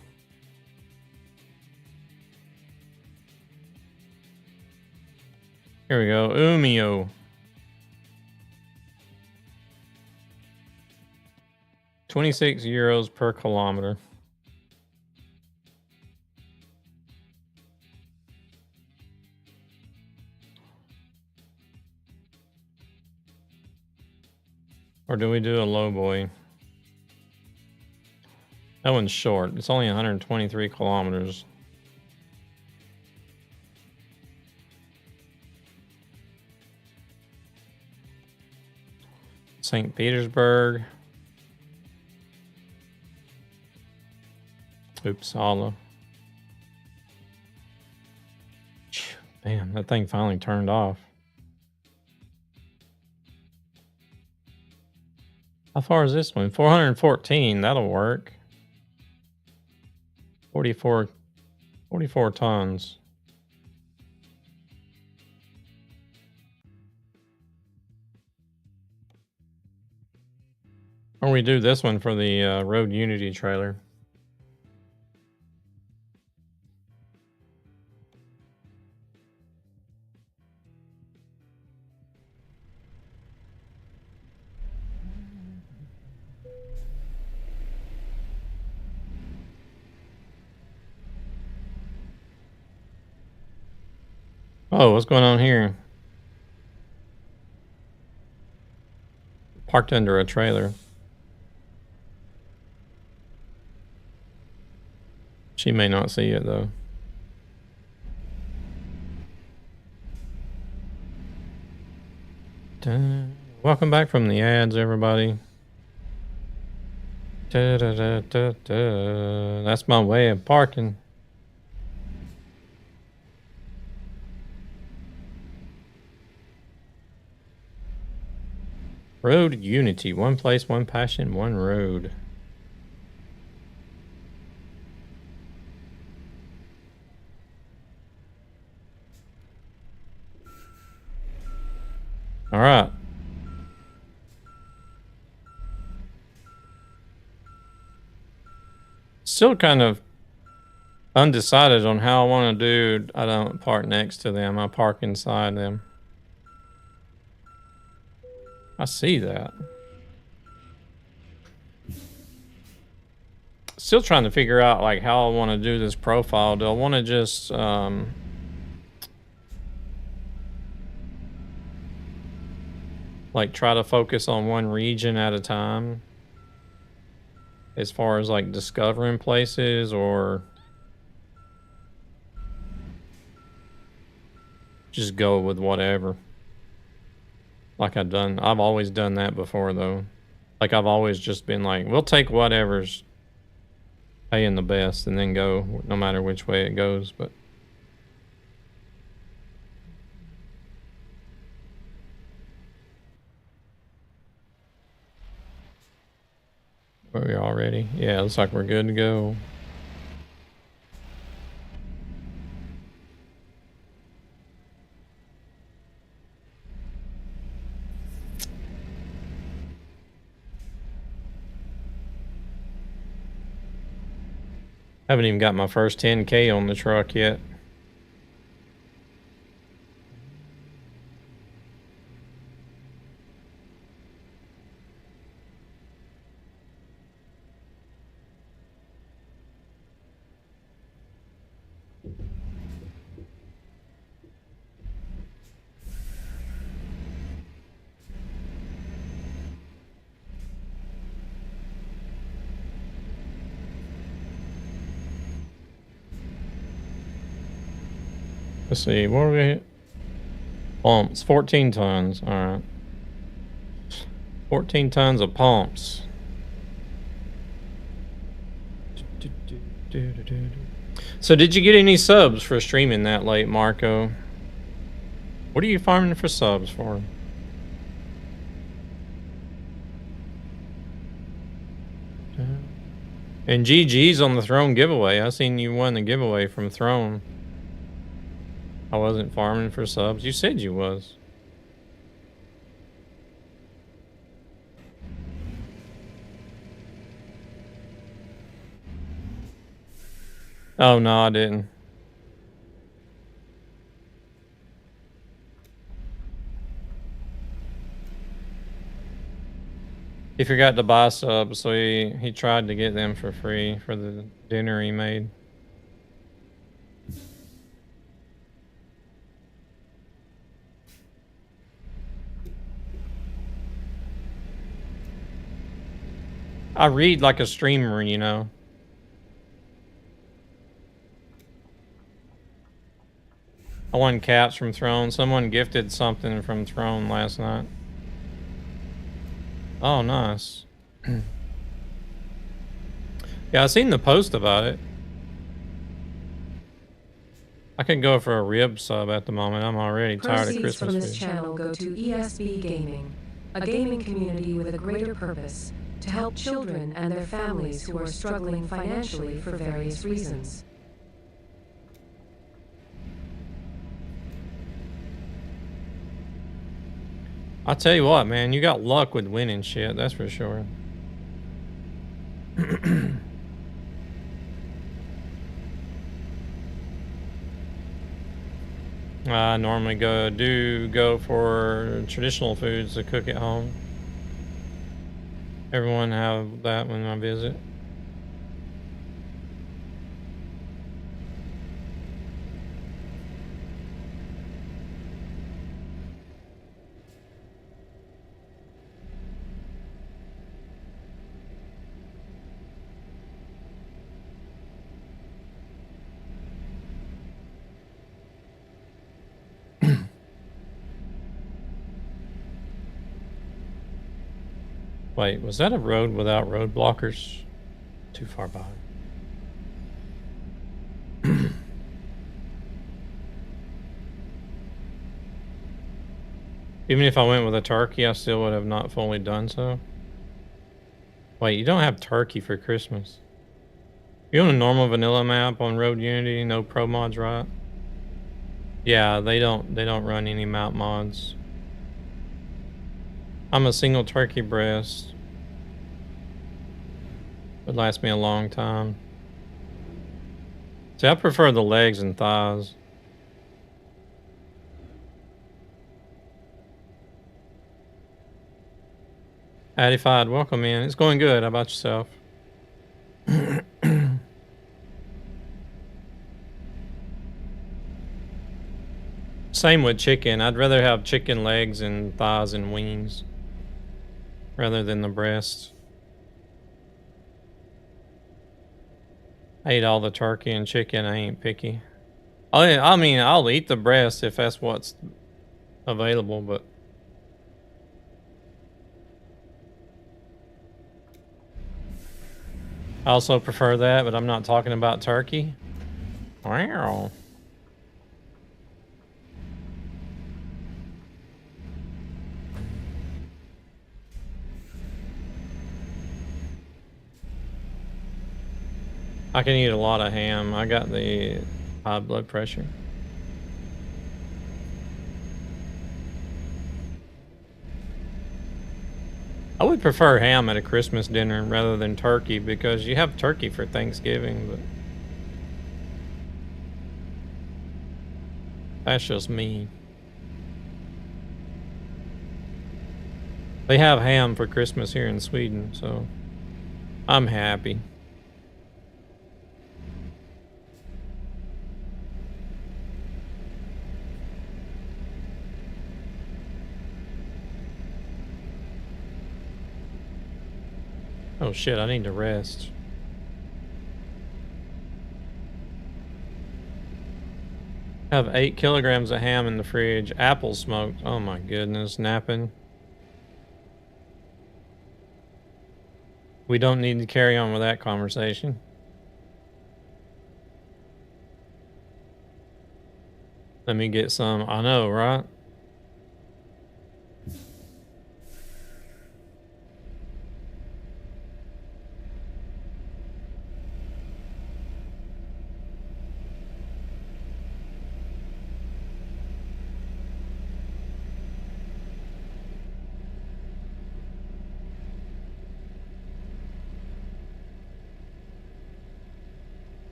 Here we go. Umio. 26 euros per kilometer. Or do we do a low boy? That one's short. It's only 123 kilometers. St. Petersburg. Uppsala. Man, that thing finally turned off. How far is this one? 414. That'll work. 44 tons. Or we do this one for the Road Unity trailer. Oh, what's going on here? Parked under a trailer. She may not see it though. Welcome back from the ads, everybody. That's my way of parking. Road Unity. One place, one passion, one road. All right. Still kind of undecided on how I want to do. I don't park next to them. I park inside them. I see that. Still trying to figure out like how I want to do this profile. Do I want to just like try to focus on one region at a time as far as like discovering places, or just go with whatever? Like I've always done that before though. Like I've always just been like, we'll take whatever's paying the best and then go no matter which way it goes. But are we all ready? Yeah, looks like we're good to go. Haven't even got my first 10K on the truck yet. Let's see, what are we at? Pumps, 14 tons, all right. 14 tons of pumps. So did you get any subs for streaming that late, Marco? What are you farming for subs for? And GG's on the Throne giveaway. I seen you won the giveaway from Throne. I wasn't farming for subs. You said you was. Oh, no, I didn't. He forgot to buy subs, so he tried to get them for free for the dinner he made. I read like a streamer, you know. I won caps from Throne. Someone gifted something from Throne last night. Oh, nice. Yeah, I seen the post about it. I could go for a rib sub at the moment. I'm already tired of Proceeds Christmas from this food. channel go to ESB Gaming, a gaming community with a greater purpose, to help children and their families who are struggling financially for various reasons. I'll tell you what, man, you got luck with winning shit, that's for sure. I normally go for traditional foods to cook at home. Everyone have that when I visit. Wait, was that a road without road blockers? Too far behind. Even if I went with a turkey, I still would have not fully done so. Wait, you don't have turkey for Christmas. You on a normal vanilla map on Road Unity, no pro mods, right? Yeah, they don't run any map mods. I'm a single turkey breast. Would last me a long time. See, I prefer the legs and thighs. Addified, welcome in. It's going good. How about yourself? Same with chicken. I'd rather have chicken legs and thighs and wings rather than the breast. I eat all the turkey and chicken. I ain't picky. I mean, I'll eat the breast if that's what's available, but I also prefer that, but I'm not talking about turkey. Wow. I can eat a lot of ham. I got the high blood pressure. I would prefer ham at a Christmas dinner rather than turkey because you have turkey for Thanksgiving, but that's just me. They have ham for Christmas here in Sweden, so I'm happy. Oh shit, I need to rest. Have 8 kilograms of ham in the fridge. Apple smoked. Oh my goodness, napping. We don't need to carry on with that conversation. Let me get some. I know, right?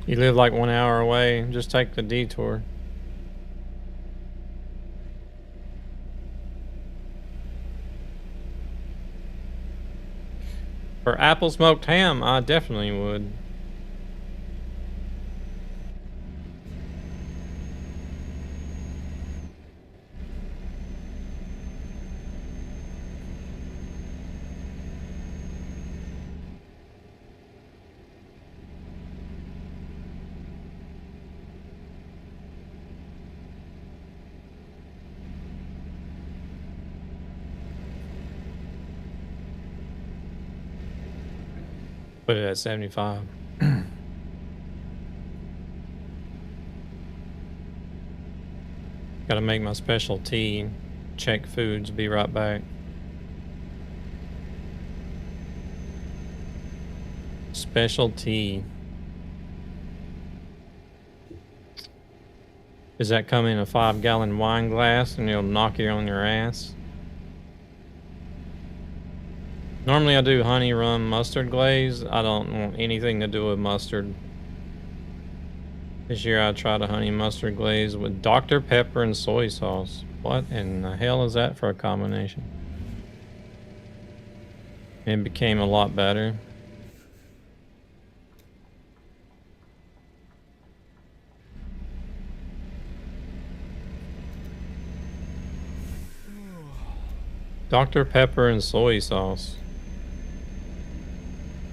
You live like 1 hour away. Just take the detour. For apple smoked ham, I definitely would. Put it at 75. Gotta make my special tea. Check foods. Be right back. Special tea. Does that come in a 5-gallon wine glass and it'll knock you on your ass? Normally I do honey rum mustard glaze. I don't want anything to do with mustard. This year I tried a honey mustard glaze with Dr. Pepper and soy sauce. What in the hell is that for a combination? It became a lot better. Dr. Pepper and soy sauce.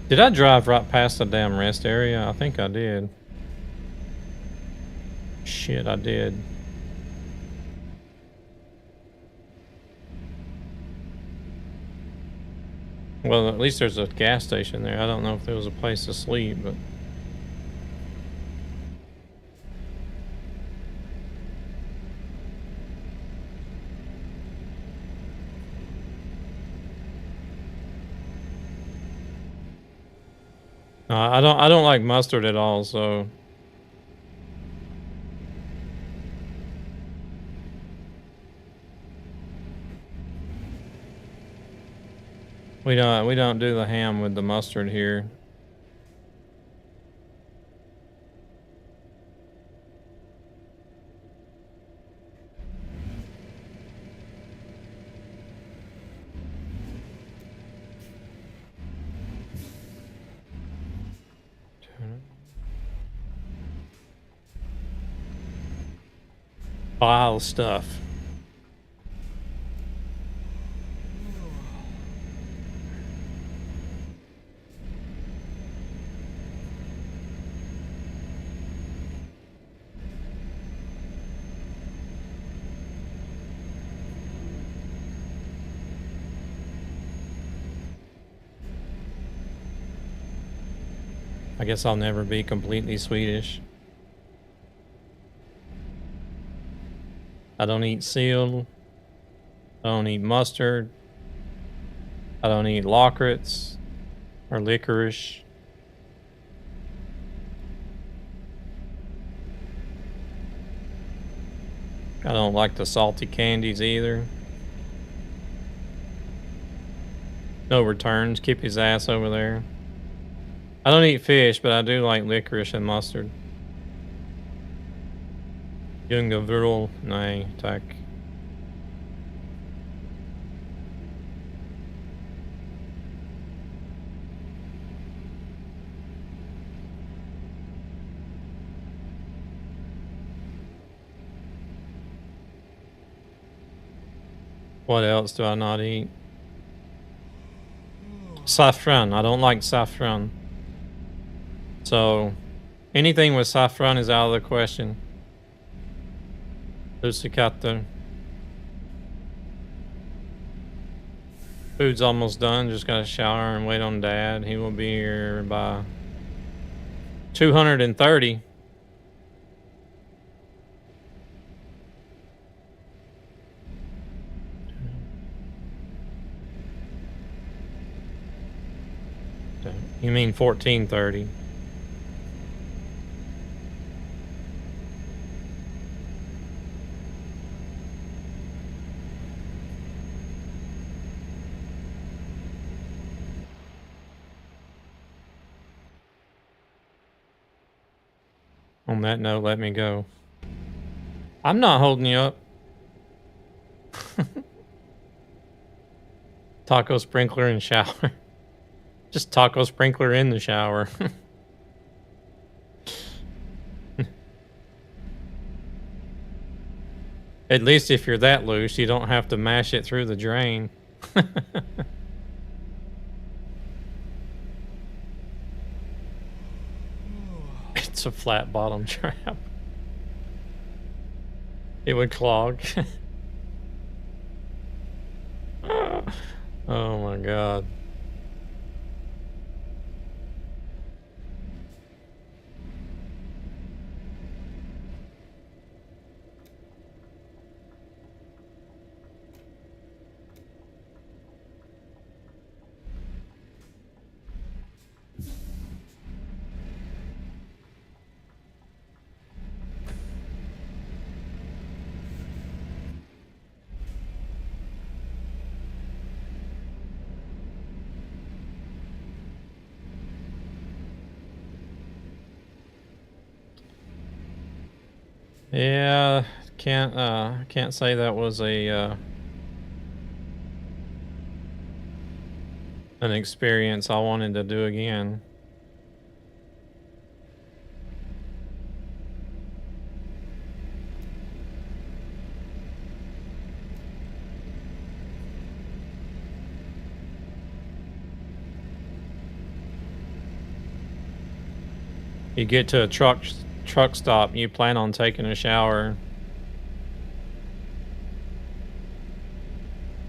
Did I drive right past the damn rest area? I think I did. Shit, I did. Well, at least there's a gas station there. I don't know if there was a place to sleep, but... I don't like mustard at all, so... We don't do the ham with the mustard here. Vile stuff. I guess I'll never be completely Swedish. I don't eat seal. I don't eat mustard. I don't eat Lakritz or licorice. I don't like the salty candies either. No returns. Keep his ass over there. I don't eat fish, but I do like licorice and mustard. Junge Vrul, nej tack. What else do I not eat? Saffron. I don't like saffron. So Anything with saffron is out of the question. Lucicato. Food's almost done. Just gotta shower and wait on Dad. He will be here by 230. You mean 1430? On that note, let me go. I'm not holding you up. Taco sprinkler and shower. Just taco sprinkler in the shower. At least if you're that loose, you don't have to mash it through the drain. It's a flat bottom trap. It would clog. Oh my god. Yeah, can't say that was a an experience I wanted to do again. You get to a truck stop, you plan on taking a shower.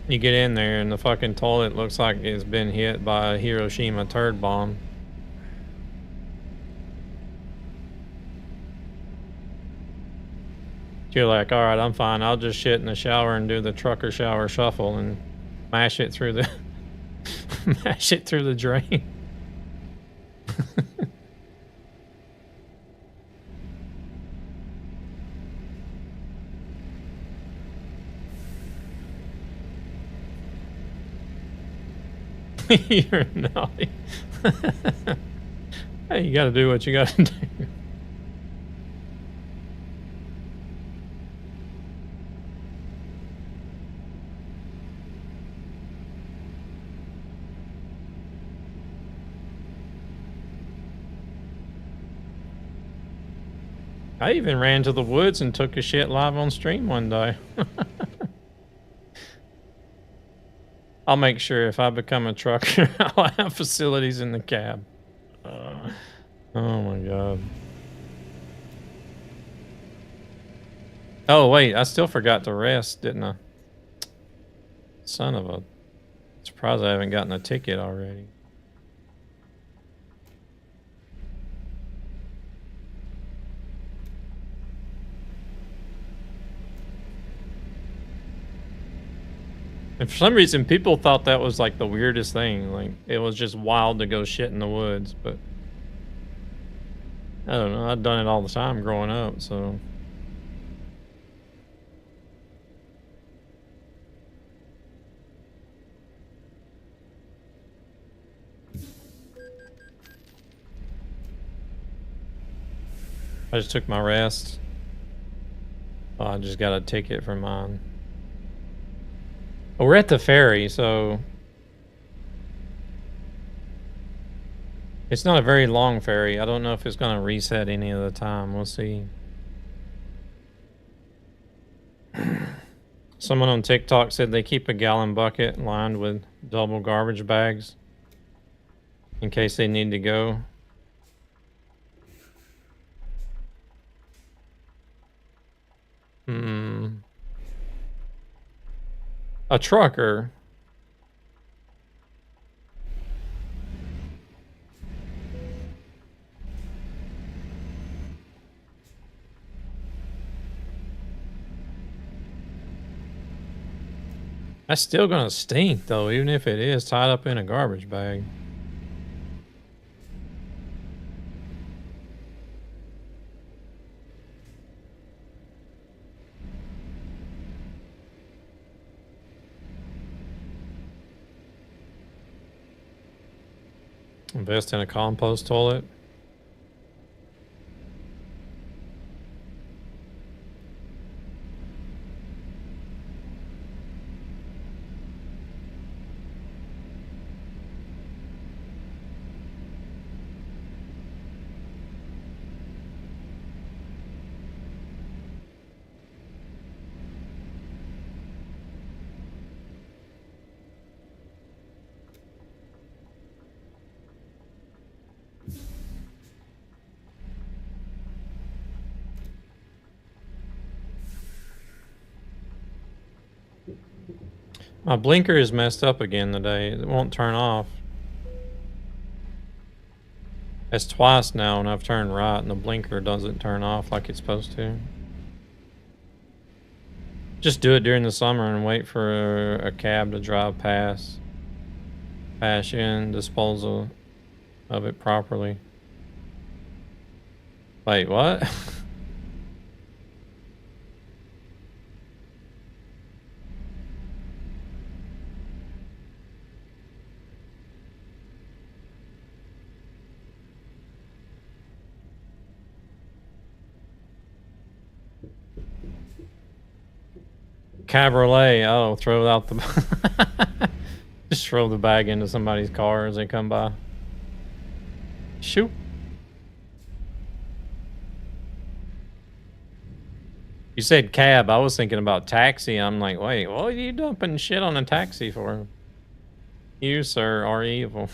You get in there and the fucking toilet looks like it's been hit by a Hiroshima turd bomb. You're like, alright, I'm fine. I'll just shit in the shower and do the trucker shower shuffle and mash it through the mash it through the drain. You're naughty. Hey, you gotta do what you gotta do. I even ran to the woods and took a shit live on stream one day. I'll make sure if I become a trucker, I'll have facilities in the cab. Oh my god. Oh wait, I still forgot to rest, didn't I? Son of a... Surprised I haven't gotten a ticket already. And for some reason, people thought that was like the weirdest thing. Like, it was just wild to go shit in the woods, but... I don't know, I'd done it all the time growing up, so... I just took my rest. Oh, I just got a ticket for mine. Oh, we're at the ferry, so... It's not a very long ferry. I don't know if it's going to reset any of the time. We'll see. Someone on TikTok said they keep a gallon bucket lined with double garbage bags in case they need to go. A trucker. That's still gonna stink though, even if it is tied up in a garbage bag. Invest in a compost toilet. My blinker is messed up again today. It won't turn off. It's twice now and I've turned right and the blinker doesn't turn off like it's supposed to. Just do it during the summer and wait for a cab to drive past. Pass in, dispose of it properly. Wait, what? Cabriolet. Oh, throw out the... Just throw the bag into somebody's car as they come by. Shoot. You said cab. I was thinking about taxi. I'm like, wait, what are you dumping shit on a taxi for? You, sir, are evil.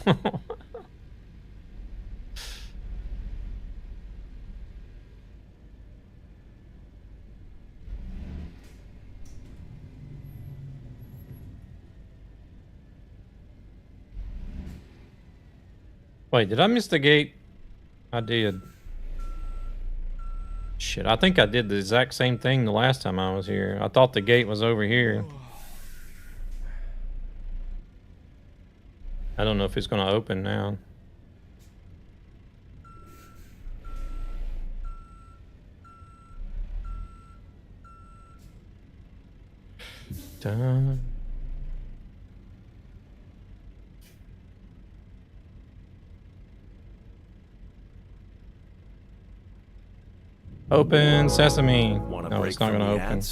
Wait, did I miss the gate? I did. Shit, I think I did the exact same thing the last time I was here. I thought the gate was over here. I don't know if it's gonna open now. Dun. Open sesame. No, it's not gonna open.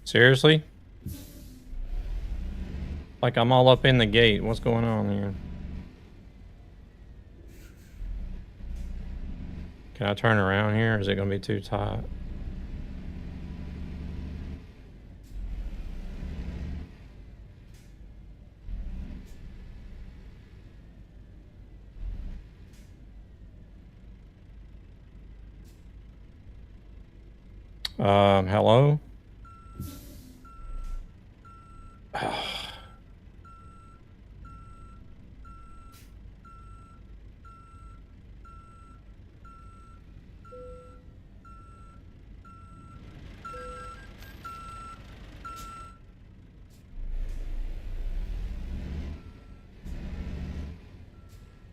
Seriously? Like I'm all up in the gate. What's going on here? Can I turn around here or is it gonna be too tight? Hello?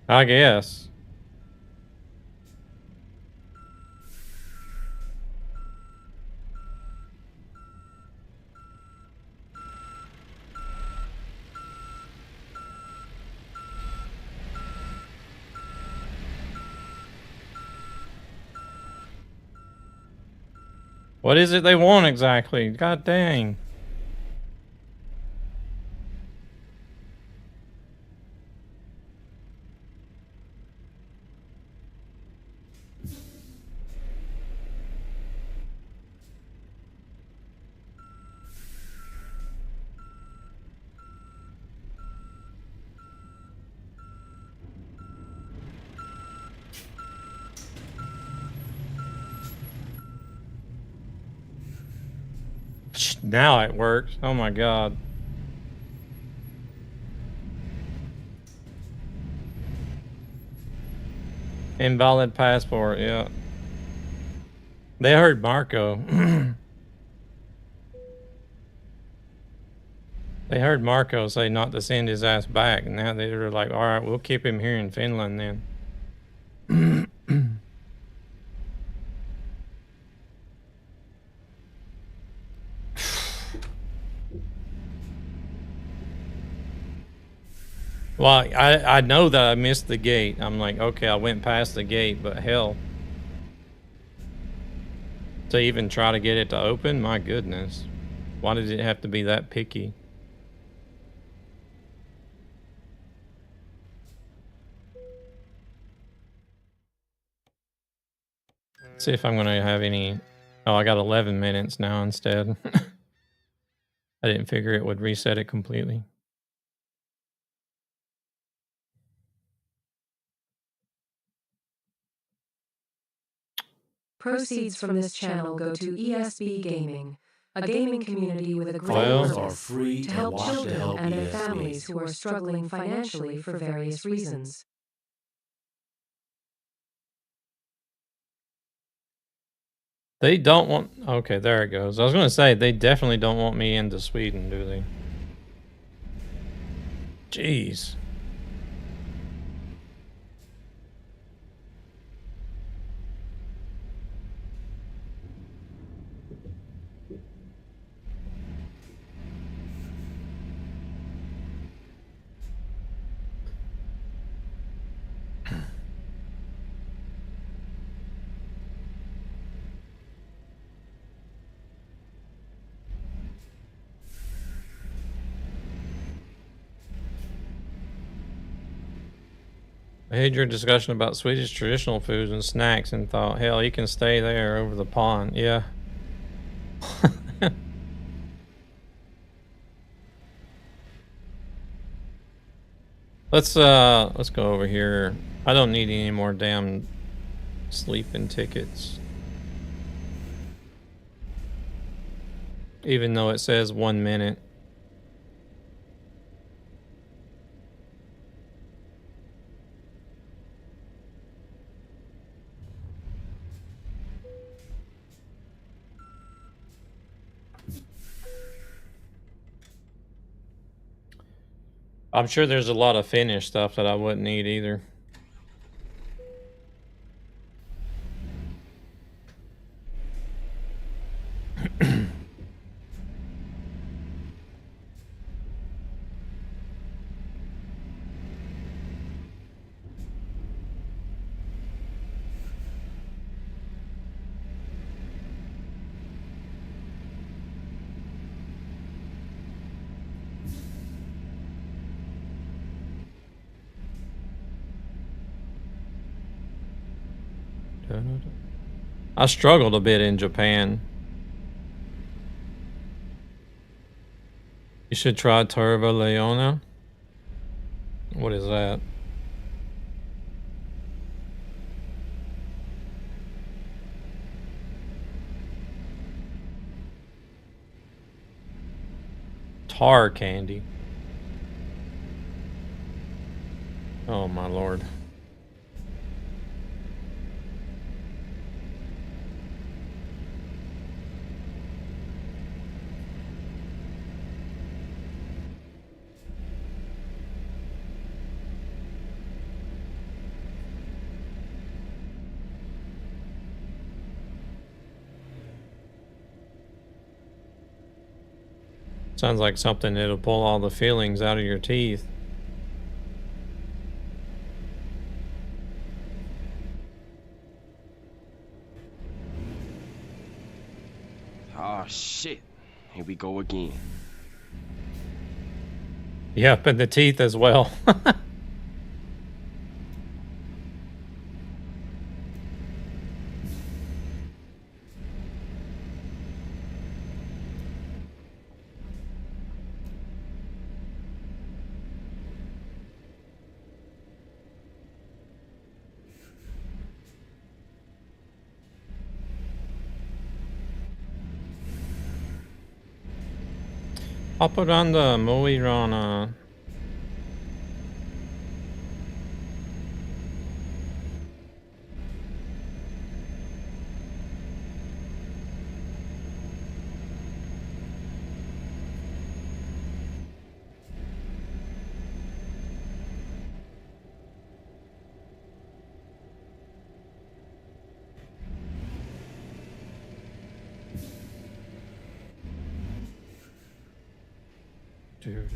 I guess. What is it they want exactly? God dang. Now it works. Oh my god. Invalid passport, yeah. They heard Marco. They heard Marco say not to send his ass back, and now they're like, alright, we'll keep him here in Finland then. Well, I know that I missed the gate. I'm like, okay, I went past the gate, but hell. To even try to get it to open? My goodness. Why did it have to be that picky? Let's see if I'm going to have any... Oh, I got 11 minutes now instead. I didn't figure it would reset it completely. Proceeds from this channel go to ESB Gaming, a gaming community with a great Files are purpose free to help and watch to children help and their ESB. families who are struggling financially for various reasons. They don't want... Okay, there it goes. I was going to say, they definitely don't want me into Sweden, do they? Jeez. I heard your discussion about Swedish traditional foods and snacks and thought, hell, you can stay there over the pond. Yeah. Let's go over here. I don't need any more damn sleeping tickets. Even though it says 1 minute. I'm sure there's a lot of Finnish stuff that I wouldn't need either. I struggled a bit in Japan. You should try Turbo Leona. What is that? Tar candy. Oh my lord. Sounds like something that'll pull all the fillings out of your teeth. Oh shit. Here we go again. Yep, and the teeth as well. Paparanda Moirana. Dude.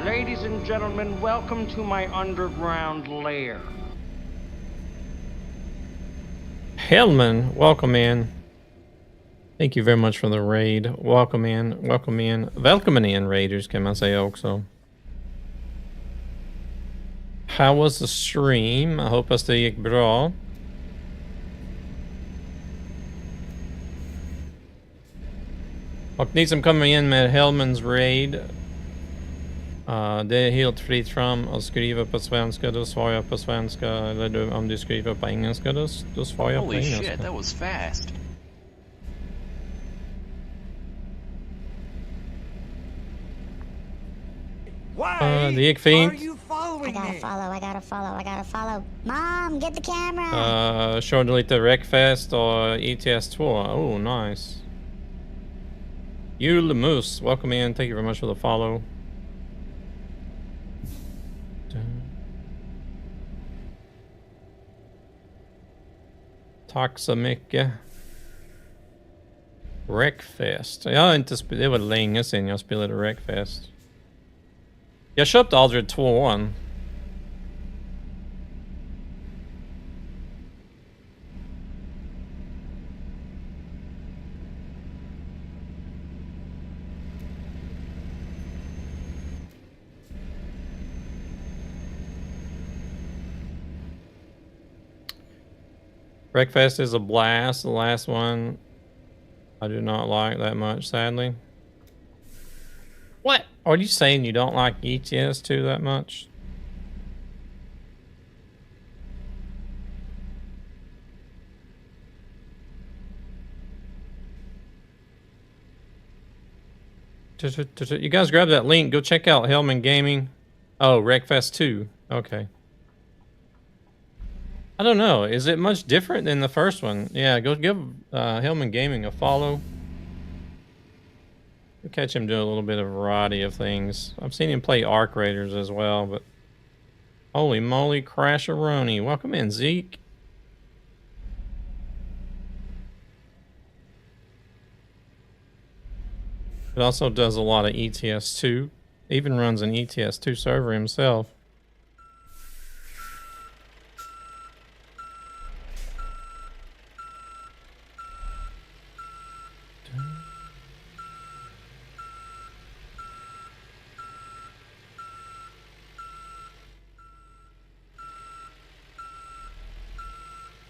Ladies and gentlemen, welcome to my underground lair. Hellman, welcome in. Thank you very much for the raid. Welcome in, welcome in. Välkommen in, raiders, kan man säga också. How was the stream? Jag hoppas det gick bra. Och ni som kommer in med Hellmans raid. Det är helt fritt fram att skriva på svenska, då svarar jag på svenska. Eller om du skriver på engelska, då svarar jag på Holy engelska. shit, that was fast. Why det gick fint. are you following me? I gotta follow. Mom, get the camera. Körde lite Wreckfest och ETS2. Oh, nice. Jule Moose, welcome in. Thank you very much for the follow. Tack så mycket. Wreckfest. Jag har inte det var länge sedan jag spelade Wreckfest. Jag köpte aldrig 2:an. Wreckfest is a blast. The last one I do not like that much, sadly. What? Are you saying you don't like ETS2 that much? You guys grab that link. Go check out Hellman Gaming. Oh, Wreckfest 2. Okay. I don't know. Is it much different than the first one? Yeah, go give Hellman Gaming a follow. You'll catch him doing a little bit of a variety of things. I've seen him play Arc Raiders as well, but holy moly, Crasheroni. Welcome in, Zeke. It also does a lot of ETS2. Even runs an ETS2 server himself.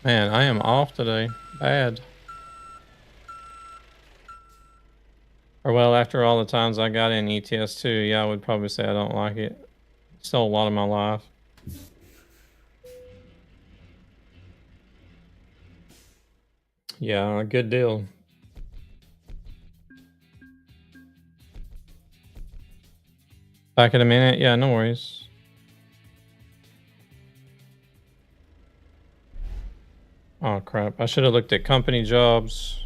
Man, I am off today. Bad. Or well, after all the times I got in ETS2, yeah, I would probably say I don't like it. It stole a lot of my life. Yeah, a good deal. Back in a minute. Yeah, no worries. Oh crap, I should have looked at company jobs.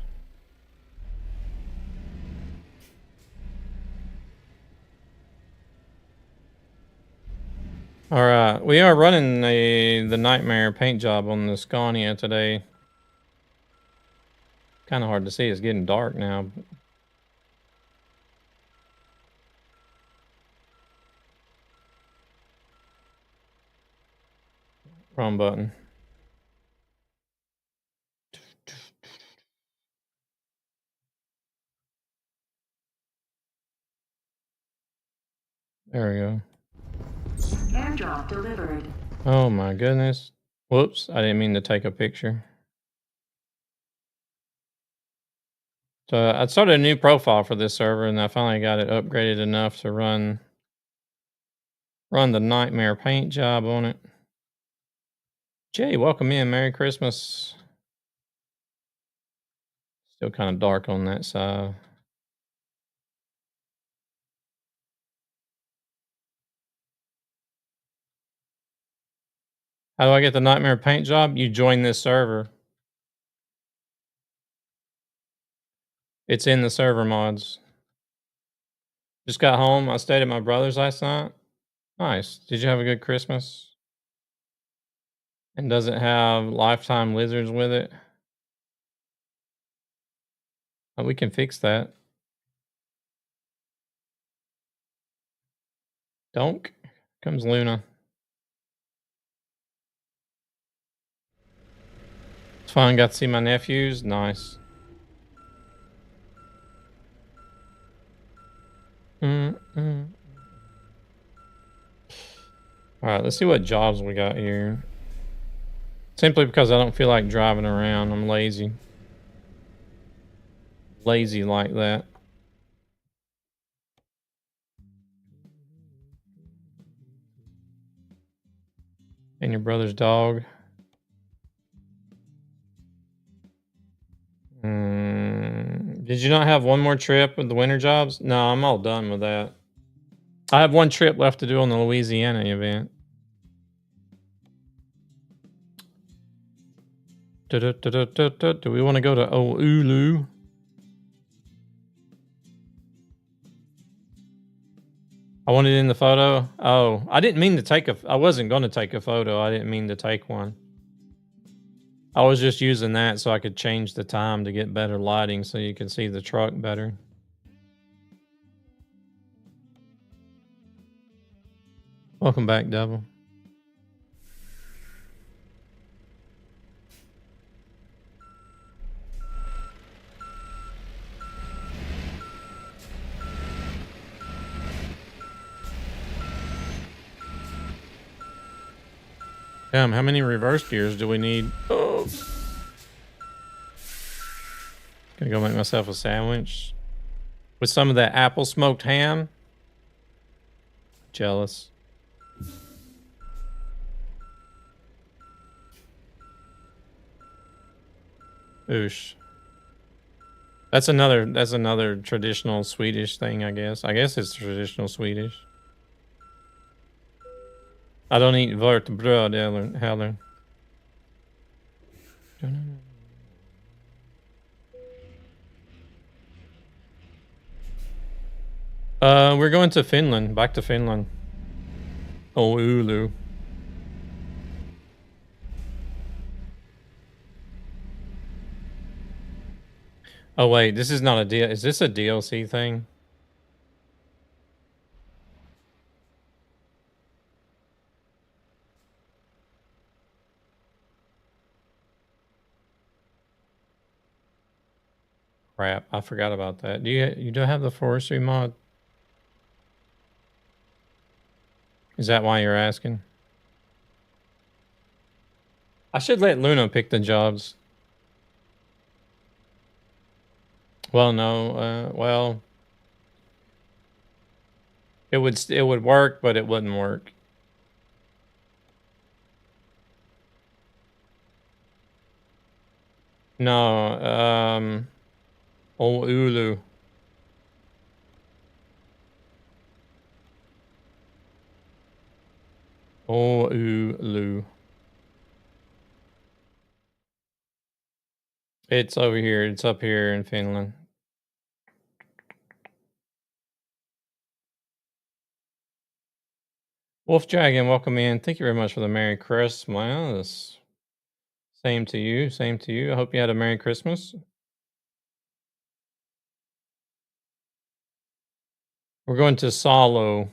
Alright, we are running the Nightmare paint job on the Scania today. Kind of hard to see, it's getting dark now. Wrong button. There we go. Airdrop delivered. Oh my goodness. Whoops, I didn't mean to take a picture. So I started a new profile for this server and I finally got it upgraded enough to run Run the nightmare paint job on it. Jay, welcome in. Merry Christmas. Still kind of dark on that side. How do I get the nightmare paint job? You join this server. It's in the server mods. Just got home. I stayed at my brother's last night. Nice. Did you have a good Christmas? And does it have lifetime lizards with it? Oh, we can fix that. Donk. Comes Luna. It's fun. Got to see my nephews. Nice. All right, let's see what jobs we got here. Simply because I don't feel like driving around. I'm lazy. Lazy like that. And your brother's dog. Did you not have one more trip with the winter jobs? No, I'm all done with that. I have one trip left to do on the Louisiana event. Do we want to go to Oulu? I wanted it in the photo. Oh, I didn't mean to take I wasn't going to take a photo. I didn't mean to take one. I was just using that so I could change the time to get better lighting so you can see the truck better. Welcome back, Devil. Damn, how many reverse gears do we need? Oh. Gonna go make myself a sandwich with some of that apple smoked ham. Jealous. Oosh. That's another traditional Swedish thing, I guess. I guess it's traditional Swedish. I don't eat vörtbröd heller. We're going to Finland. Back to Finland. Oulu. Oh wait, this is not a deal. Is this a DLC thing? Crap, I forgot about that. Do you don't have the forestry mod? Is that why you're asking? I should let Luna pick the jobs. Well, no. Well, it would work, but it wouldn't work. No. Oulu. Oulu. It's over here. It's up here in Finland. Wolf Dragon, welcome in. Thank you very much for the Merry Christmas. Same to you. Same to you. I hope you had a Merry Christmas. We're going to Salo.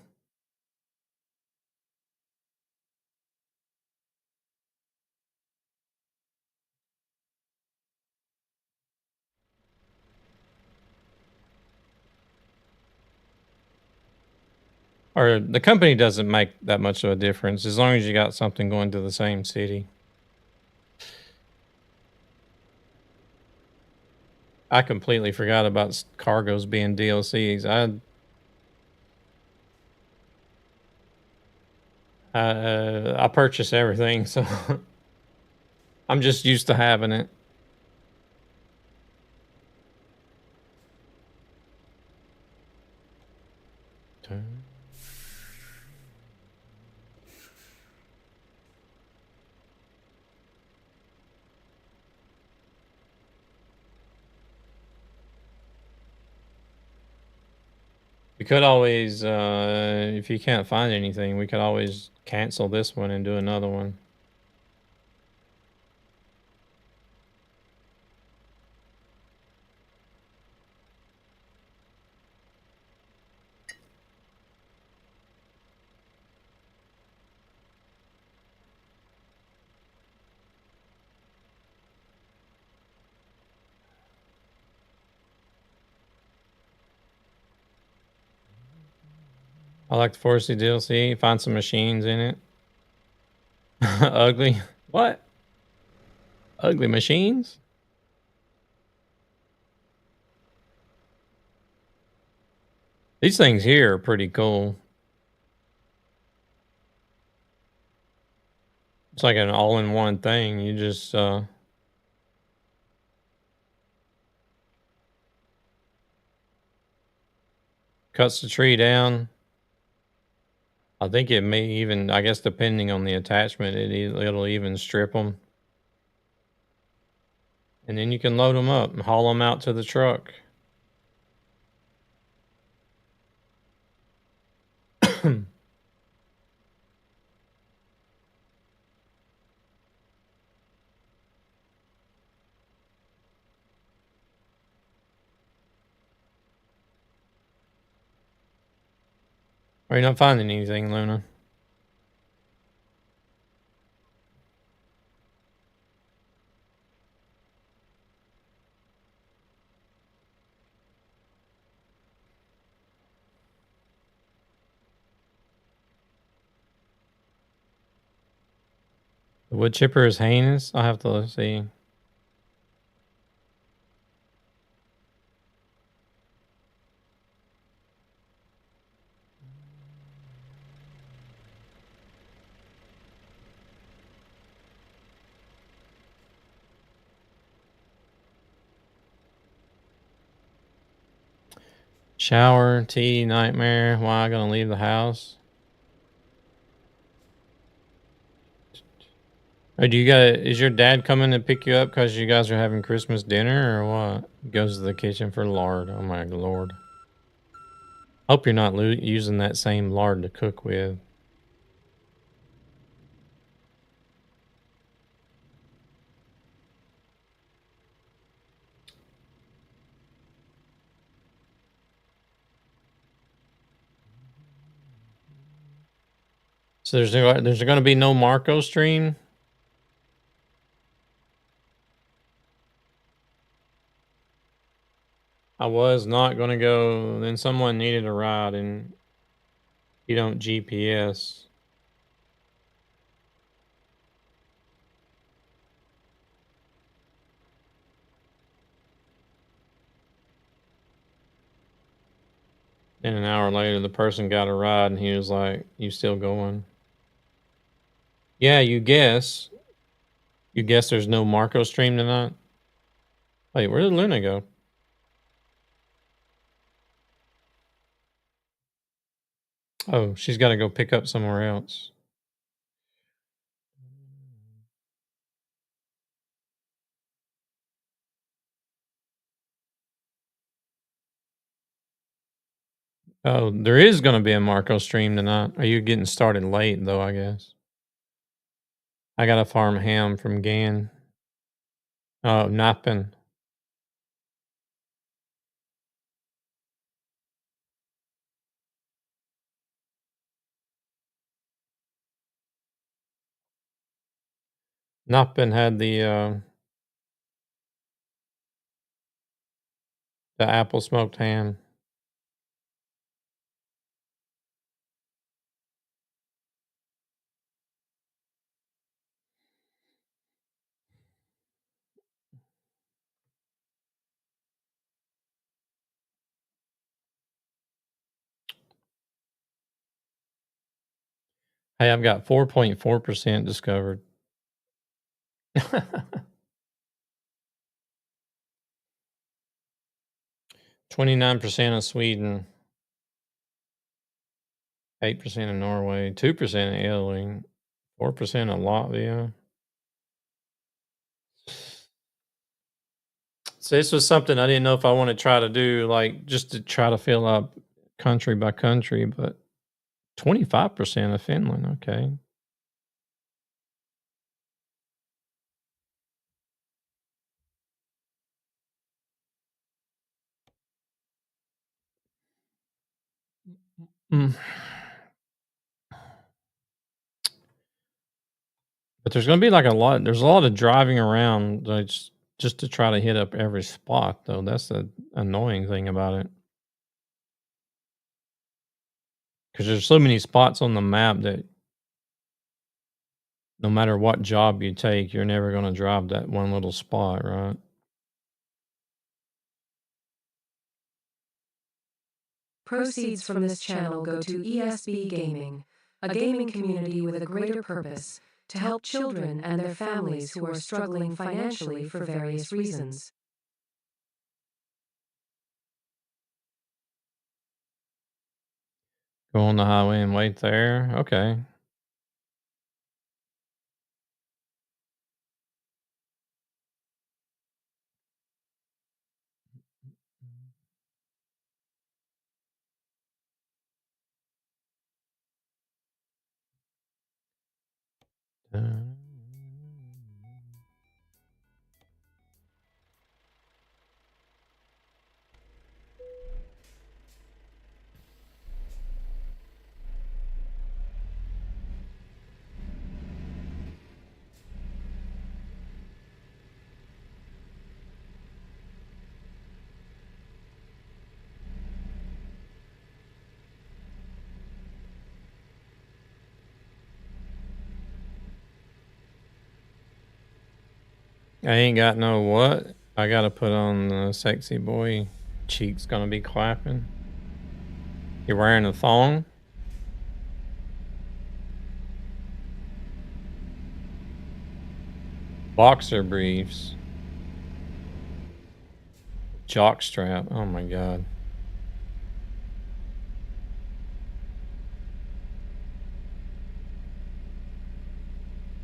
Or the company doesn't make that much of a difference as long as you got something going to the same city. I completely forgot about cargoes being DLCs. I purchase everything, so I'm just used to having it. We could always, if you can't find anything, we could always cancel this one and do another one. I like the Forestry DLC. Find some machines in it. Ugly. What? Ugly machines? These things here are pretty cool. It's like an all-in-one thing. You just cuts the tree down. I think it may even, I guess depending on the attachment, it'll even strip them. And then you can load them up and haul them out to the truck. Are you not finding anything, Luna? The wood chipper is heinous. I'll have to see. Shower, tea, nightmare. Why gonna leave the house? Oh, do you got? Is your dad coming to pick you up because you guys are having Christmas dinner, or what? Goes to the kitchen for lard. Oh my lord! Hope you're not using that same lard to cook with. So there's going to be no Marco stream. I was not going to go. Then someone needed a ride, and you don't GPS. And an hour later, the person got a ride, and he was like, "You still going?" Yeah, you guess. You guess there's no Marco stream tonight? Wait, where did Luna go? Oh, she's got to go pick up somewhere else. Oh, there is going to be a Marco stream tonight. Are you getting started late, though, I guess? I got to farm ham from Gan. Oh, Nappin. Nappin had the apple smoked ham. Hey, I've got 4.4% discovered. 29% of Sweden. 8% of Norway. 2% of Italy. 4% of Latvia. So this was something I didn't know if I want to try to do, like just to try to fill up country by country, but 25% of Finland. Okay. Mm. But there's going to be like there's a lot of driving around just to try to hit up every spot, though. That's the annoying thing about it. Because there's so many spots on the map that no matter what job you take, you're never going to drive that one little spot, right? Proceeds from this channel go to ESB Gaming, a gaming community with a greater purpose to help children and their families who are struggling financially for various reasons. Go on the highway and wait there. Okay. I ain't got no what. I gotta put on the sexy boy. Cheeks gonna be clapping. You're wearing a thong? Boxer briefs. Jock strap. Oh my god.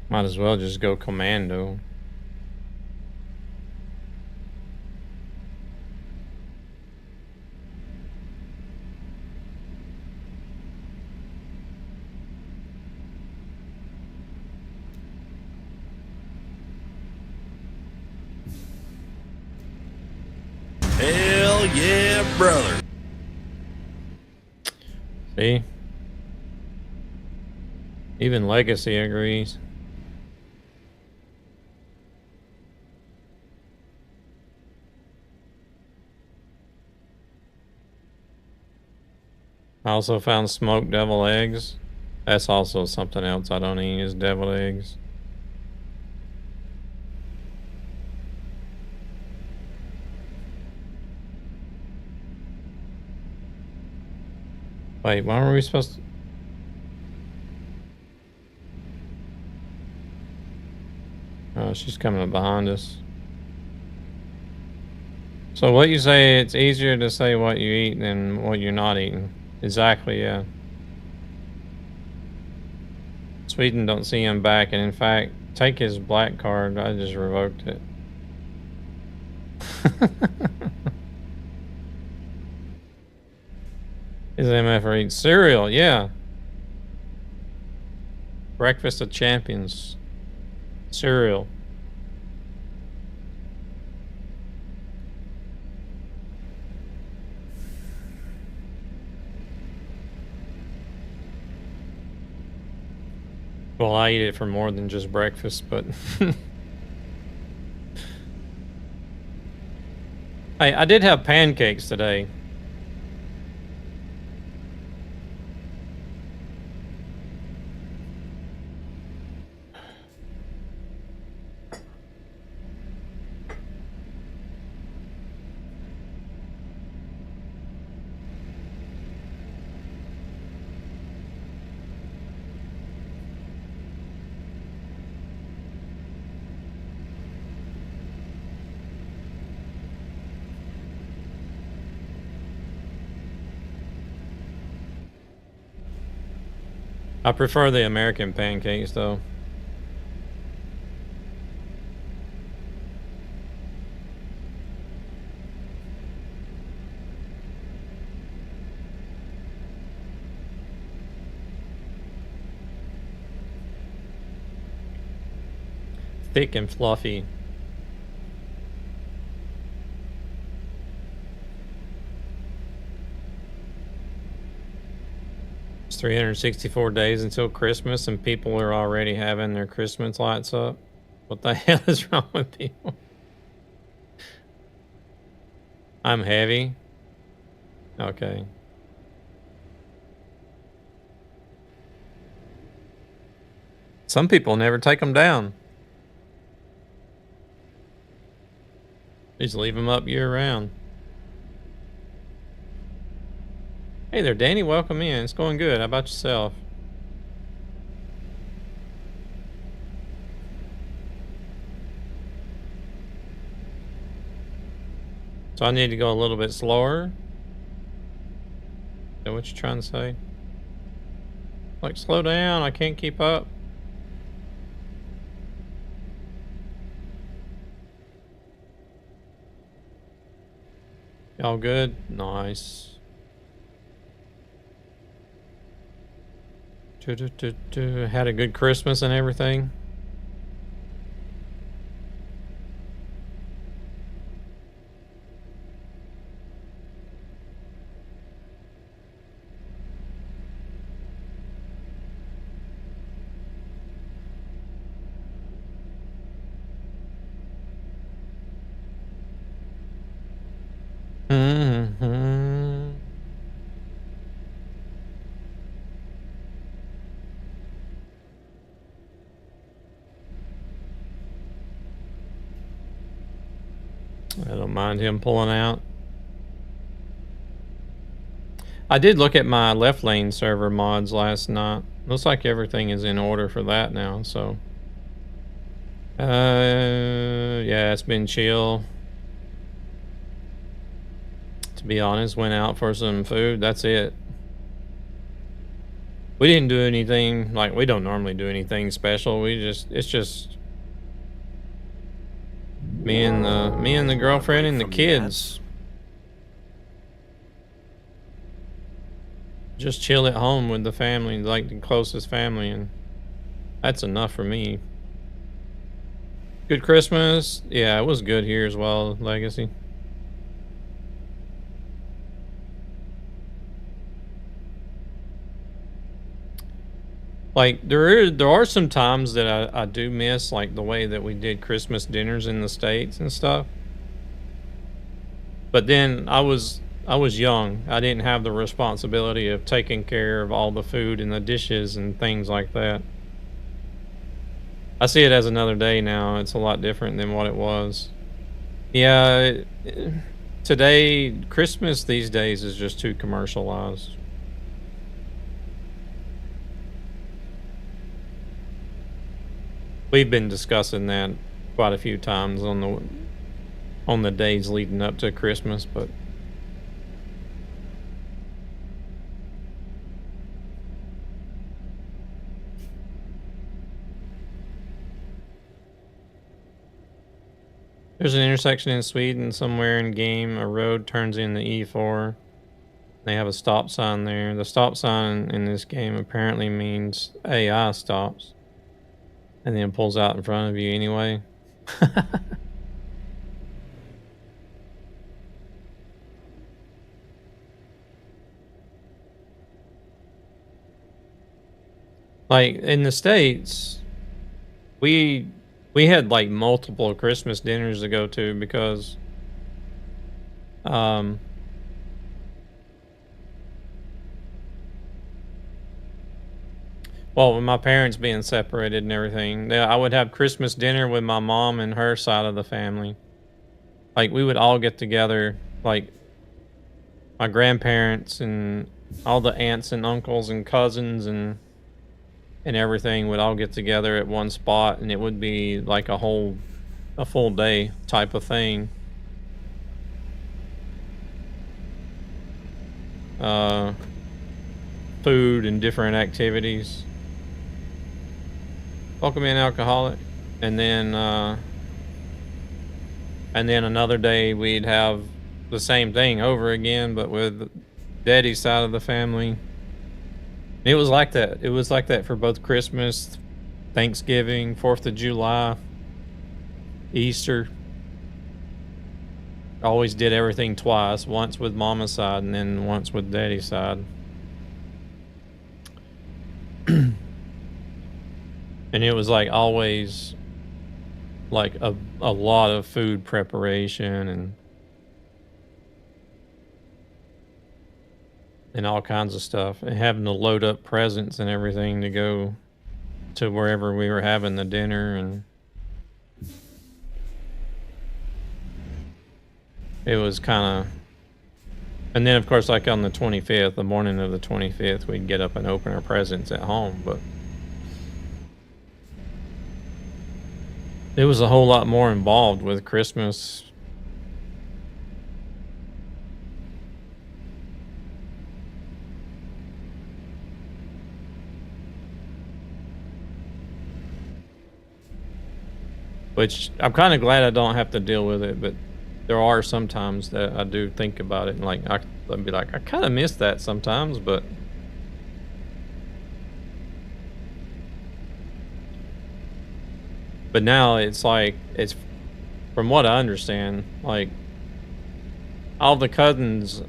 Might as well just go commando. Hell yeah, brother. See? Even Legacy agrees. I also found smoked devil eggs. That's also something else I don't eat is deviled eggs. Wait, why were we supposed to... Oh, she's coming up behind us. So what you say, it's easier to say what you eat than what you're not eating. Exactly, yeah. Sweden don't see him back, and in fact, take his black card. I just revoked it. His MF eats cereal, yeah. Breakfast of Champions. Cereal. Well, I eat it for more than just breakfast, but... Hey, I did have pancakes today. I prefer the American pancakes though. Thick and fluffy. It's 364 days until Christmas and people are already having their Christmas lights up. What the hell is wrong with people? I'm heavy. Okay. Some people never take them down. Just leave them up year round. Hey there, Danny. Welcome in. It's going good. How about yourself? So I need to go a little bit slower. Is that what you're trying to say? Like, slow down. I can't keep up. Y'all good? Nice. Had a good Christmas and everything. Mm-hmm. I don't mind him pulling out. I did look at my left lane server mods last night. Looks like everything is in order for that now, so. Yeah, it's been chill. To be honest, went out for some food. That's it. We didn't do anything, like, we don't normally do anything special. It's just me and the girlfriend and the kids. Just chill at home with the family, like the closest family, and that's enough for me. Good Christmas. Yeah, it was good here as well, Legacy. Like, there are some times that I do miss, like the way that we did Christmas dinners in the States and stuff. But then I was young. I didn't have the responsibility of taking care of all the food and the dishes and things like that. I see it as another day now. It's a lot different than what it was. Yeah, today, Christmas these days is just too commercialized. We've been discussing that quite a few times on the days leading up to Christmas, but there's an intersection in Sweden somewhere in game. A road turns into E4. They have a stop sign there. The stop sign in this game apparently means AI stops. And then pulls out in front of you anyway. Like, in the States, we had like multiple Christmas dinners to go to because well, with my parents being separated and everything, I would have Christmas dinner with my mom and her side of the family. Like, we would all get together, like my grandparents and all the aunts and uncles and cousins and everything would all get together at one spot, and it would be like a full day type of thing. Food and different activities. Welcome in, alcoholic. And then another day we'd have the same thing over again, but with Daddy's side of the family. It was like that. It was like that for both Christmas, Thanksgiving, 4th of July, Easter. Always did everything twice, once with Mama's side and then once with Daddy's side. And it was like always like a lot of food preparation and all kinds of stuff, and having to load up presents and everything to go to wherever we were having the dinner. And it was kind of, and then of course, like on the 25th, the morning of the 25th, we'd get up and open our presents at home. But it was a whole lot more involved with Christmas. Which I'm kind of glad I don't have to deal with it, but there are some times that I do think about it, and like I'd be like, I kind of miss that sometimes, but now it's like, it's, from what I understand, like all the cousins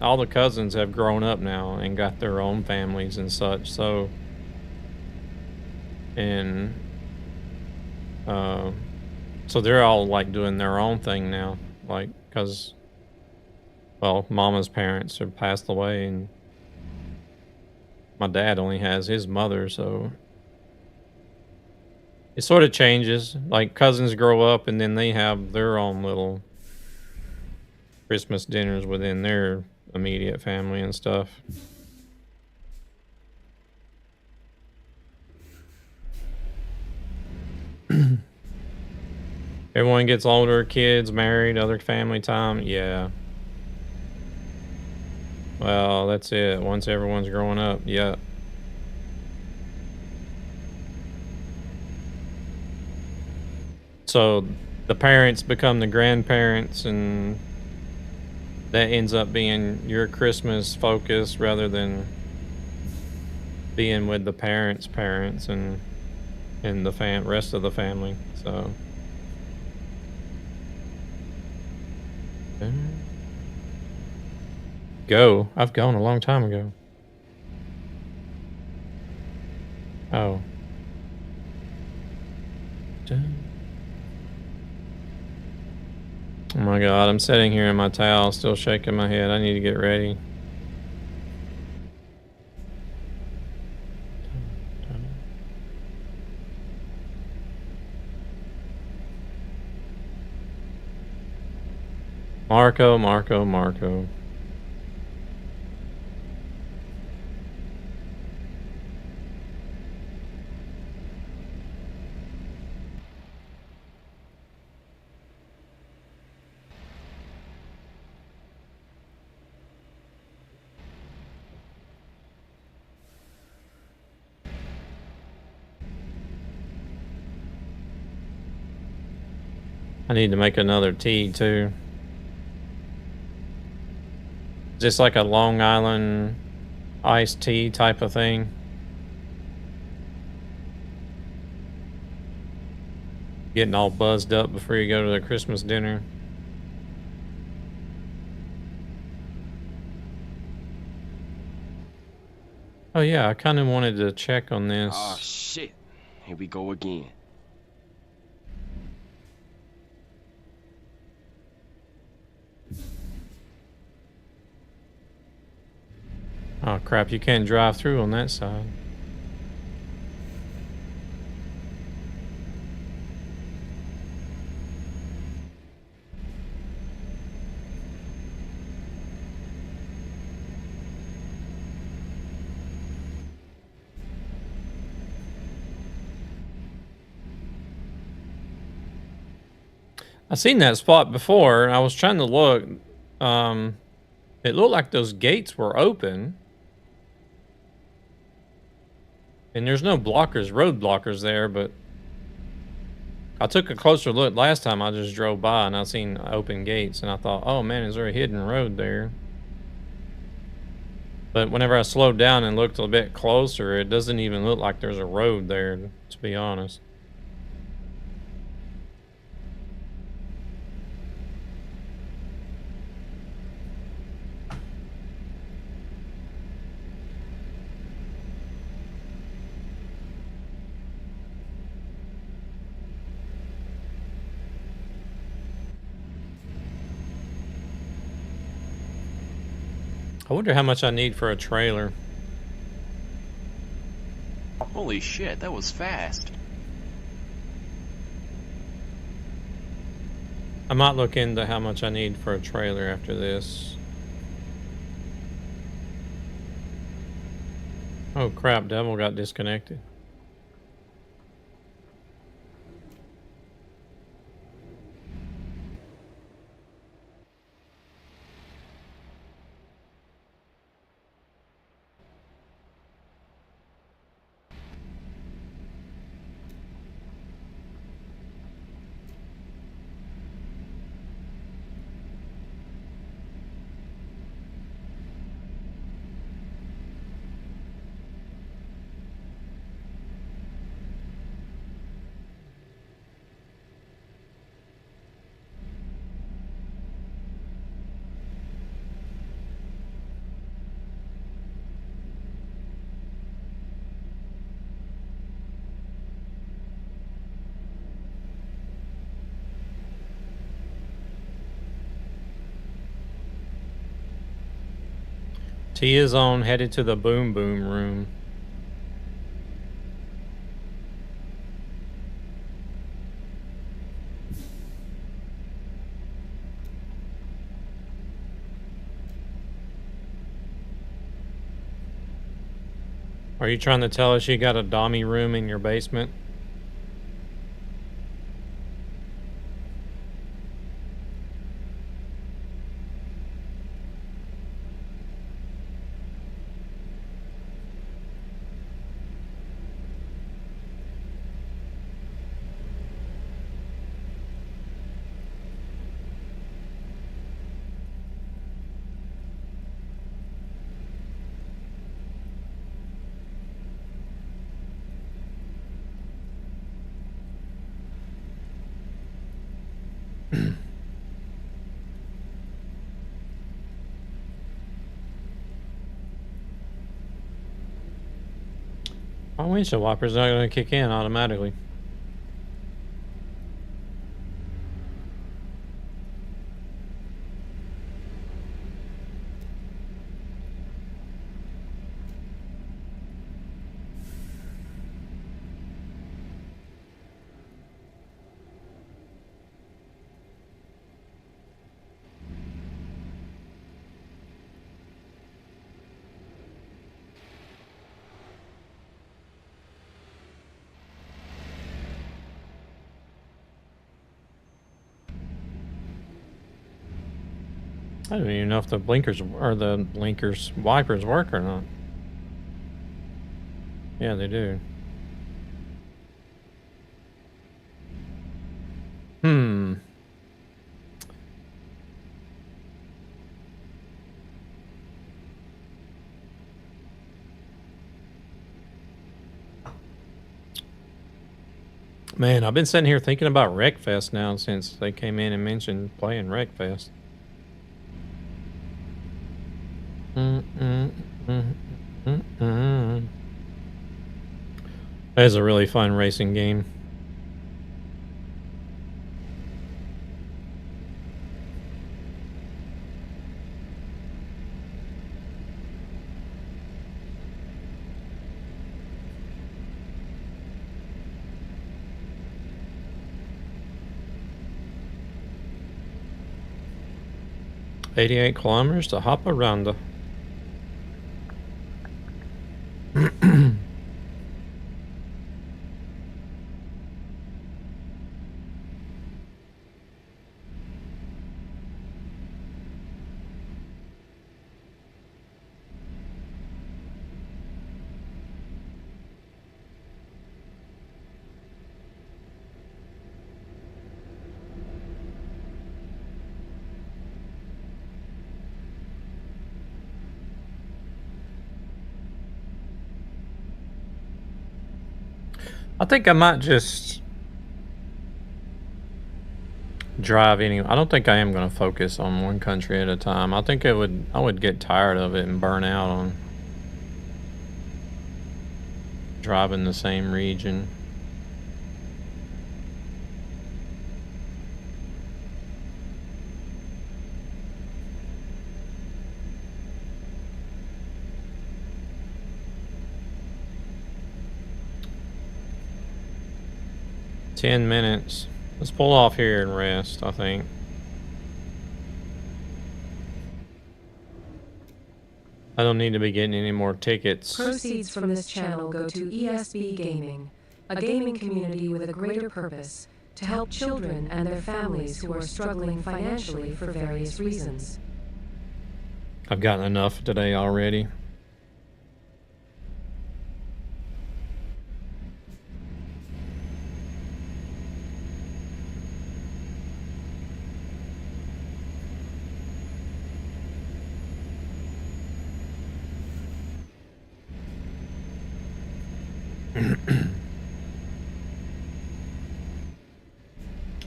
have grown up now and got their own families and such. So, and so they're all like doing their own thing now, like, because, well, Mama's parents have passed away and my dad only has his mother, so it sort of changes. Like cousins grow up and then they have their own little Christmas dinners within their immediate family and stuff. Everyone gets older, kids, married, other family time. Yeah. Well, that's it. Once everyone's growing up, yeah. So the parents become the grandparents, and that ends up being your Christmas focus rather than being with the parents' parents and the rest of the family. So go. I've gone a long time ago. Oh. Oh my god, I'm sitting here in my towel, still shaking my head. I need to get ready. Marco. I need to make another tea too. Just like a Long Island iced tea type of thing. Getting all buzzed up before you go to the Christmas dinner. Oh yeah, I kind of wanted to check on this. Oh shit. Here we go again. Oh crap, you can't drive through on that side. I've seen that spot before. I was trying to look. It looked like those gates were open. And there's no blockers, road blockers there, but I took a closer look last time. I just drove by and I seen open gates and I thought, oh man, is there a hidden road there? But whenever I slowed down and looked a bit closer, it doesn't even look like there's a road there, to be honest. I wonder how much I need for a trailer. Holy shit, that was fast. I might look into how much I need for a trailer after this. Oh crap, Devil got disconnected. T is on, headed to the boom boom room. Are you trying to tell us you got a dummy room in your basement? My windshield wiper's not going to kick in automatically. I don't even know if the blinkers or the wipers work or not. Yeah, they do. Man, I've been sitting here thinking about Wreckfest now since they came in and mentioned playing Wreckfest. That is a really fun racing game. $88 kilometers to Haparanda. I think I might just drive anyway. I don't think I am going to focus on one country at a time. I think I would get tired of it and burn out on driving the same region. $10 minutes. Let's pull off here and rest, I think. I don't need to be getting any more tickets. Proceeds from this channel go to ESB Gaming, a gaming community with a greater purpose to help children and their families who are struggling financially for various reasons. I've gotten enough today already.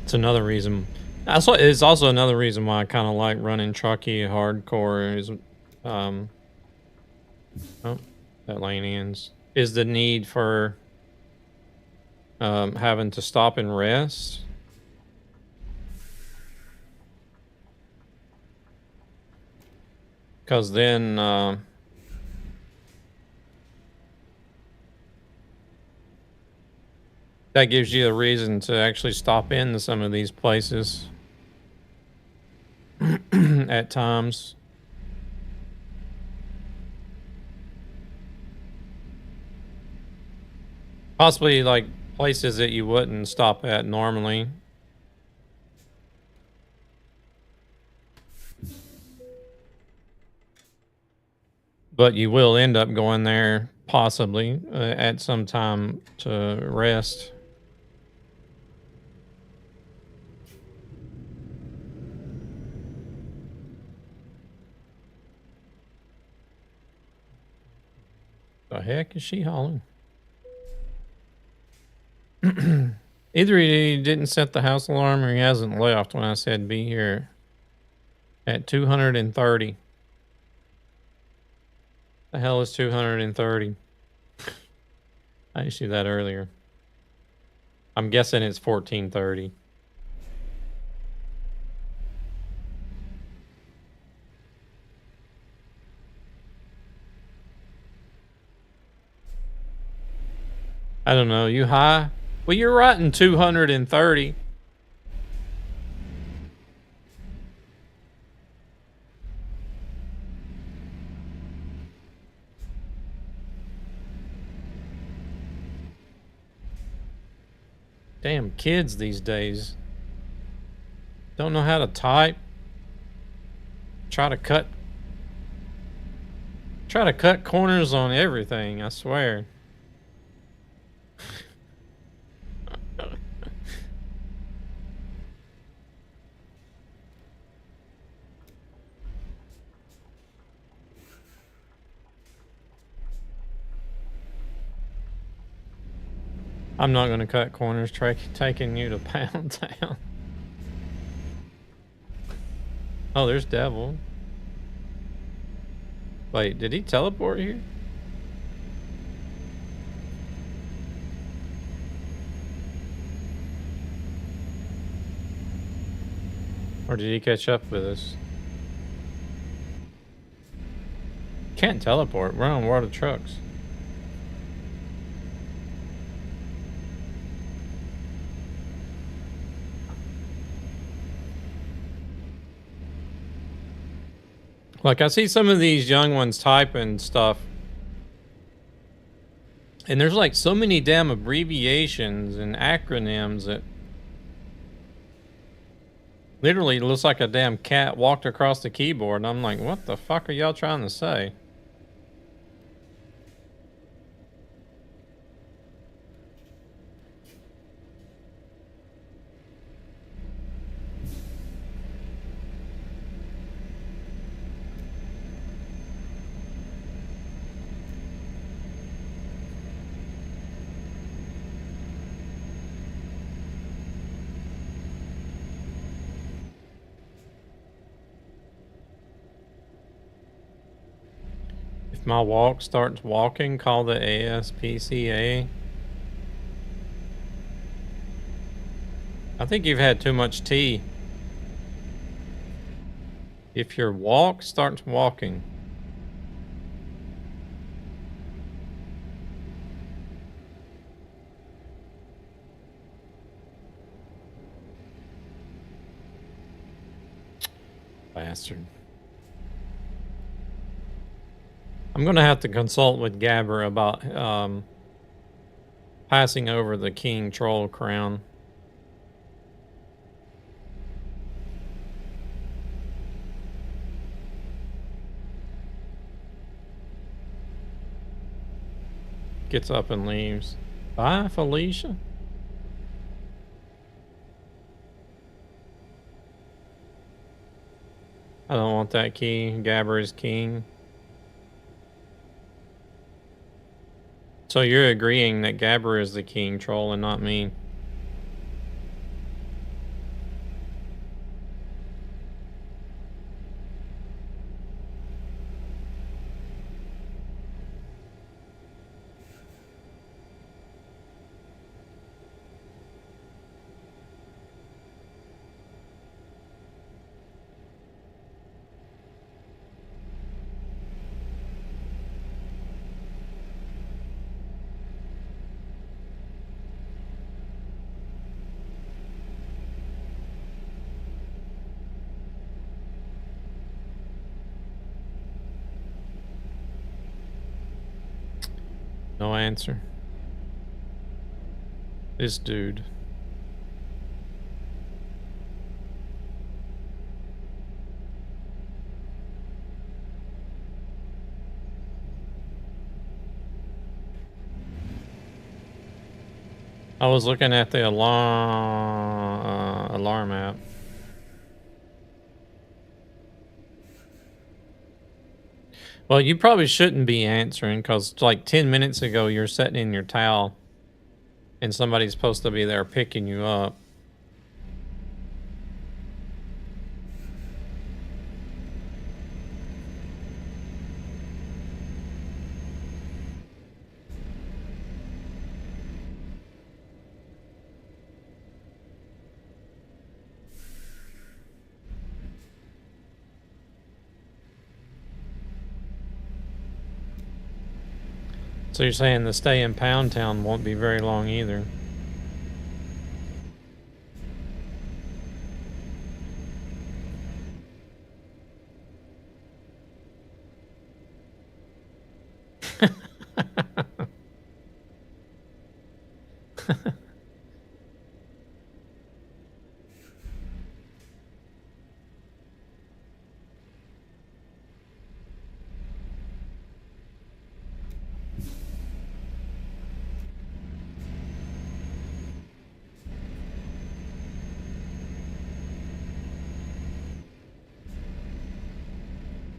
It's another reason. It's also another reason why I kind of like running Truckee hardcore. Is oh, that lane ends. Is the need for having to stop and rest. Because then that gives you a reason to actually stop into some of these places at times. Possibly like places that you wouldn't stop at normally. But you will end up going there possibly at some time to rest. The heck is she hauling? Either he didn't set the house alarm or he hasn't left when I said be here at 230. The hell is 230? I used to do that earlier. I'm guessing it's 1430. I don't know. You high? Well, you're writing 230. Damn kids these days. Don't know how to type. Try to cut corners on everything, I swear. I'm not going to cut corners, taking you to Pound Town. Oh, there's Devil. Wait, did he teleport here? Or did he catch up with us? Can't teleport. We're on World of Trucks. Like, I see some of these young ones typing stuff. And there's like so many damn abbreviations and acronyms that literally looks like a damn cat walked across the keyboard. And I'm like, what the fuck are y'all trying to say? If my walk starts walking, call the ASPCA. I think you've had too much tea. If your walk starts walking. Bastard. I'm gonna have to consult with Gabber about passing over the King Troll crown. Gets up and leaves. Bye, Felicia. I don't want that key. Gabber is king. So you're agreeing that Gabber is the king troll and not me? No answer. This dude. I was looking at the alarm app. Well, you probably shouldn't be answering because like 10 minutes ago you're sitting in your towel and somebody's supposed to be there picking you up. So you're saying the stay in Pound Town won't be very long either.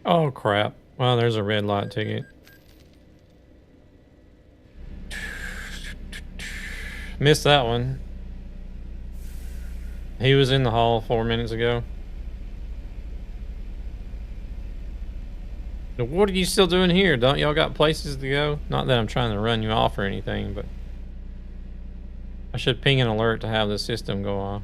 Oh crap. Well, there's a red light ticket. Missed that one. He was in the hall 4 minutes ago. What are you still doing here? Don't y'all got places to go? Not that I'm trying to run you off or anything, but I should ping an alert to have the system go off.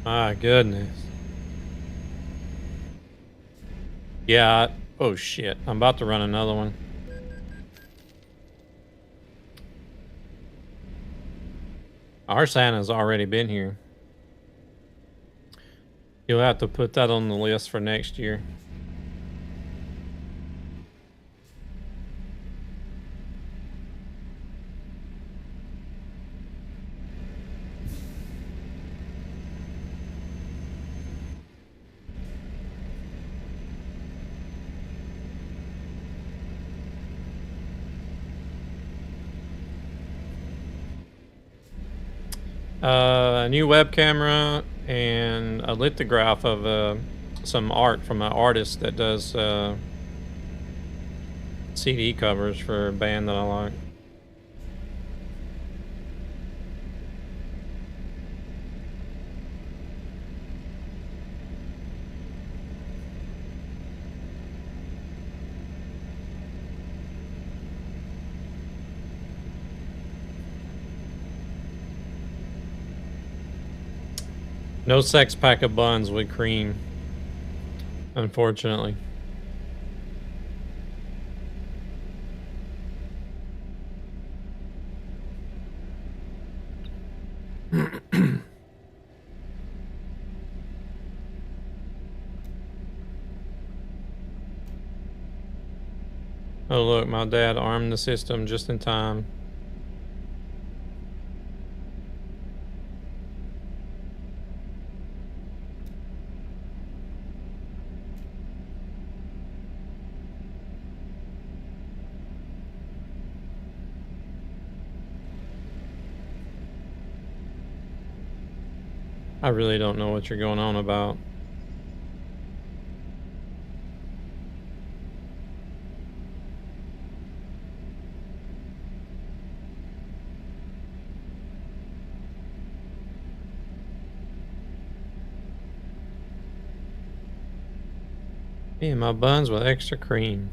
My goodness. Yeah, oh shit. I'm about to run another one. Our Santa's already been here. You'll have to put that on the list for next year. A new web camera and a lithograph of some art from an artist that does CD covers for a band that I like. No sex pack of buns with cream, unfortunately. Oh look, my dad armed the system just in time. I really don't know what you're going on about. Yeah, my buns with extra cream.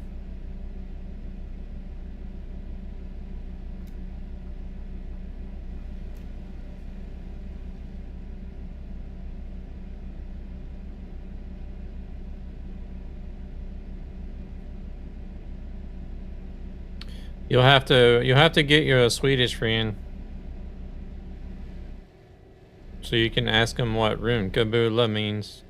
You'll have to get your Swedish friend, so you can ask him what runkabula means.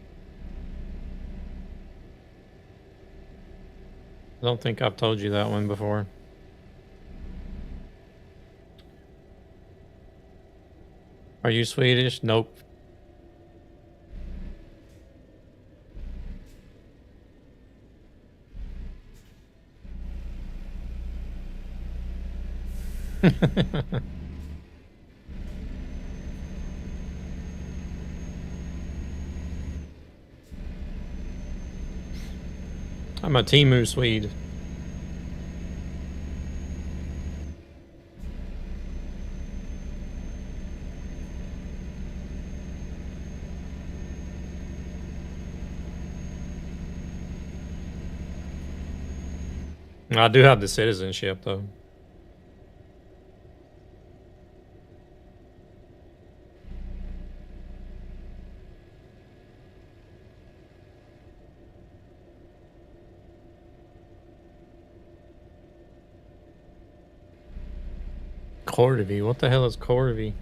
I don't think I've told you that one before. Are you Swedish? Nope. I'm a Temu Swede. I do have the citizenship though. Cordovi? What the hell is Cordovi?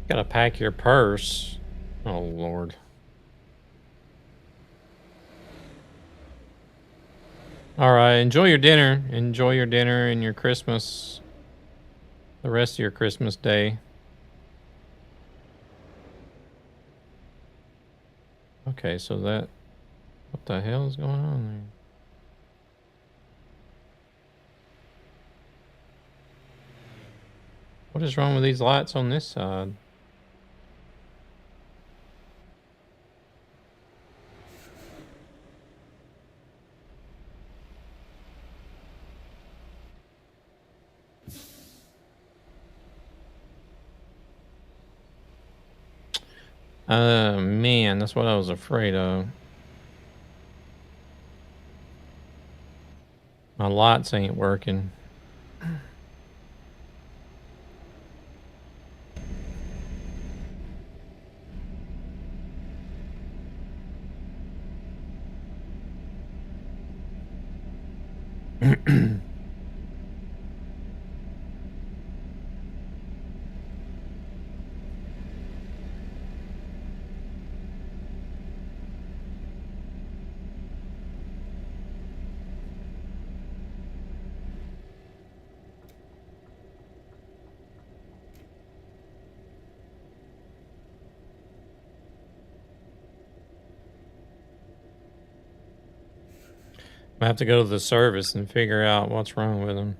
Gotta pack your purse. Oh, Lord. All right, enjoy your dinner. Enjoy your dinner and your Christmas. The rest of your Christmas day. Okay, so that... What the hell is going on there? What is wrong with these lights on this side? Man, that's what I was afraid of. My lights ain't working. I have to go to the service and figure out what's wrong with them.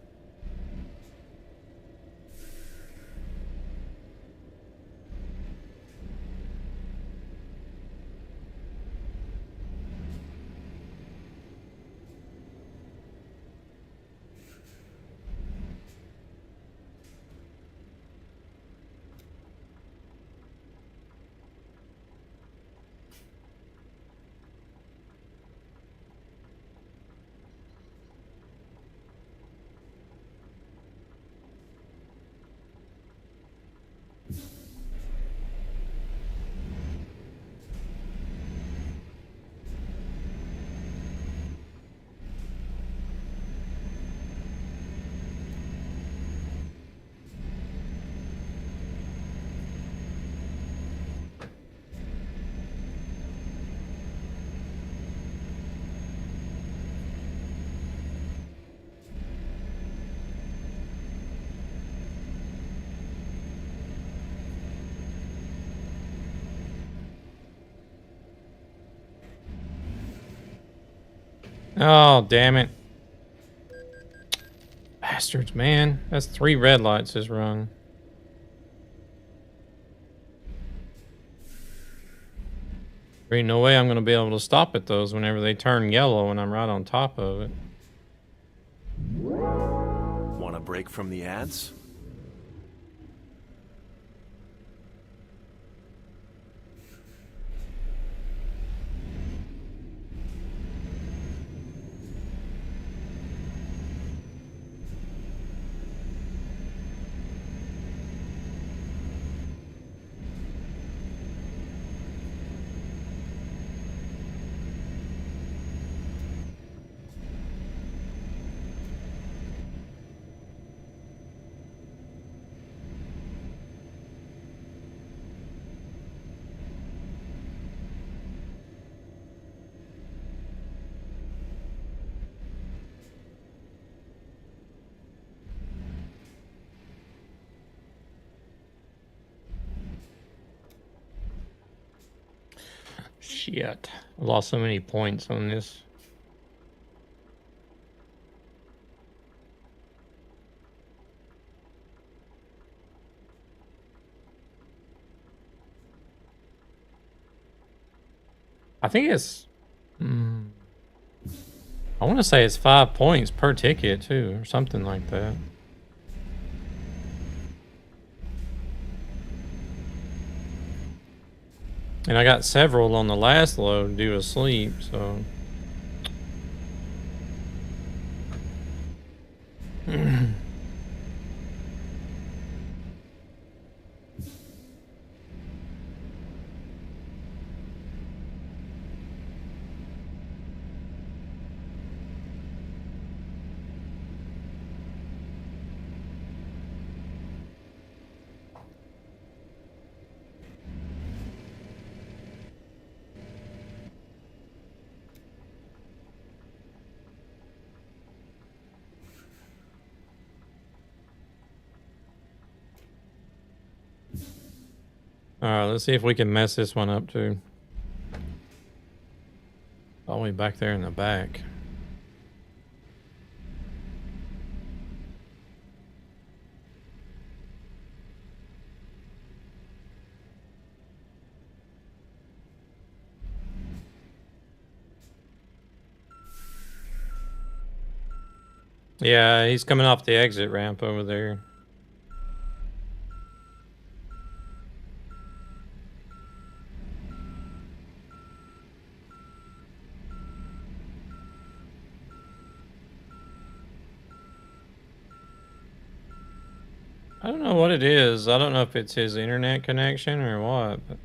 Oh, damn it. Bastards, man. That's 3 red lights this run. There ain't no way I'm going to be able to stop at those whenever they turn yellow and I'm right on top of it. Want a break from the ads? Shit. I lost so many points on this. I think it's... I want to say it's 5 points per ticket, too, or something like that. And I got several on the last load due to sleep, so... Alright, let's see if we can mess this one up too. All the way back there in the back. Yeah, he's coming off the exit ramp over there. I don't know what it is. I don't know if it's his internet connection or what, but...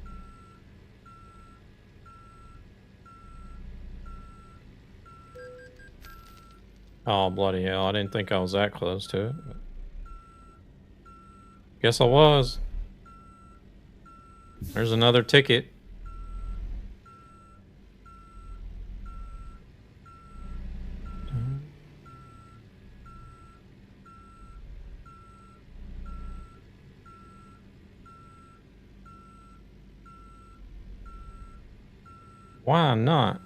Oh, bloody hell. I didn't think I was that close to it. But... Guess I was. There's another ticket. Why not?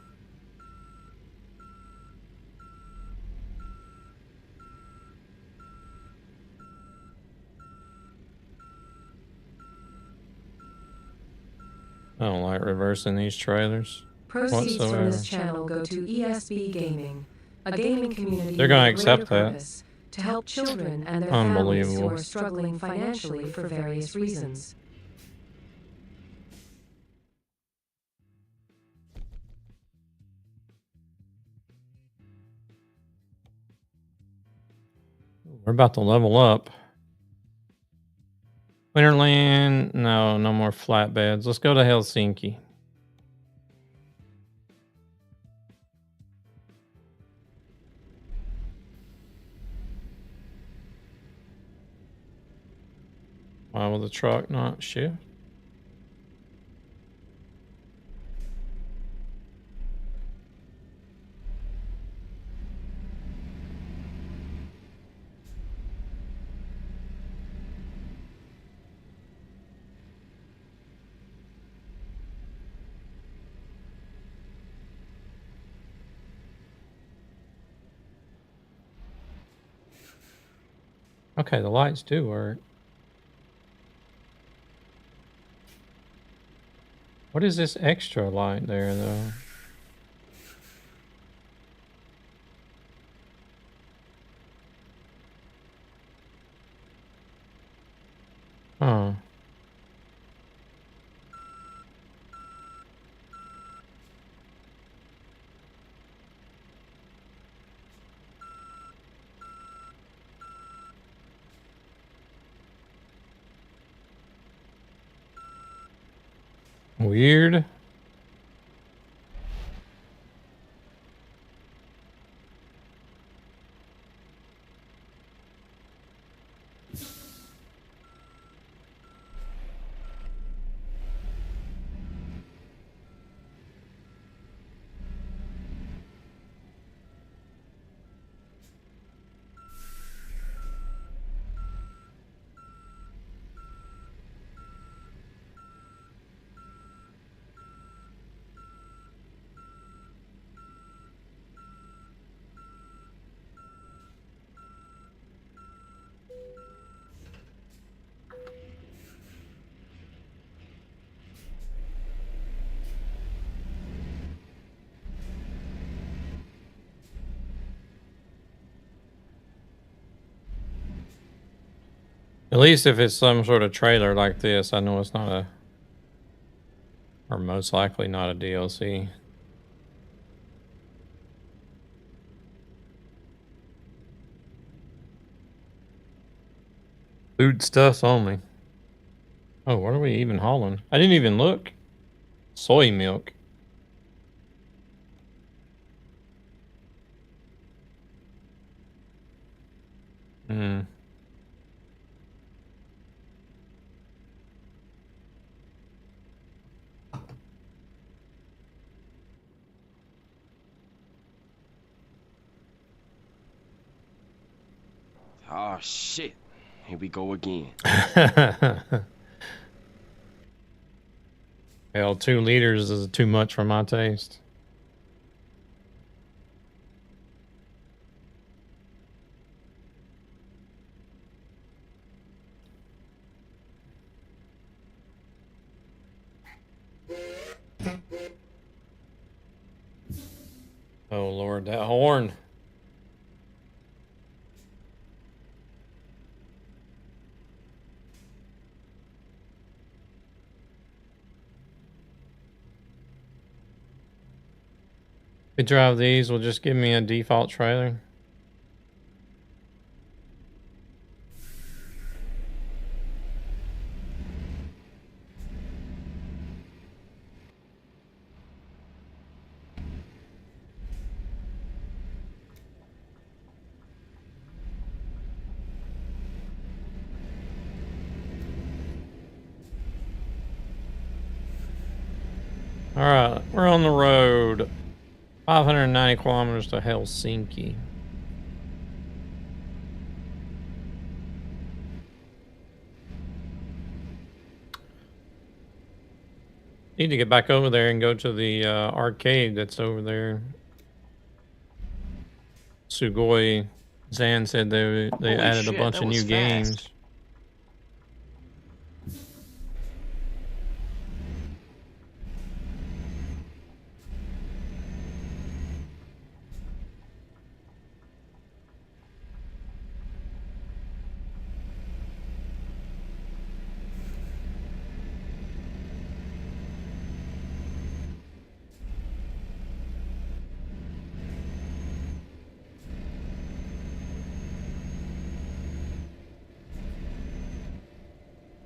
I don't like reversing these trailers. Proceeds from Whatsoever. this channel go to ESB Gaming, a gaming community They're gonna with a greater accept that. purpose to help children and their families who Unbelievable. are struggling financially for various reasons. We're about to level up. Winterland, no more flatbeds. Let's go to Helsinki. Why will the truck not shift? Okay, the lights do work. What is this extra light there, though? Huh. Weird. At least if it's some sort of trailer like this, I know it's not a, or most likely not a DLC. Food stuffs only. Oh, what are we even hauling? I didn't even look. Soy milk. Hmm. Oh shit. Here we go again. Hell, 2 liters is too much for my taste. Oh Lord, that horn. If we drive these, will just give me a default trailer. All right, we're on the road. 590 kilometers to Helsinki. Need to get back over there and go to the arcade that's over there. Sugoi Zan said they Holy added shit, a bunch that of was new fast. games.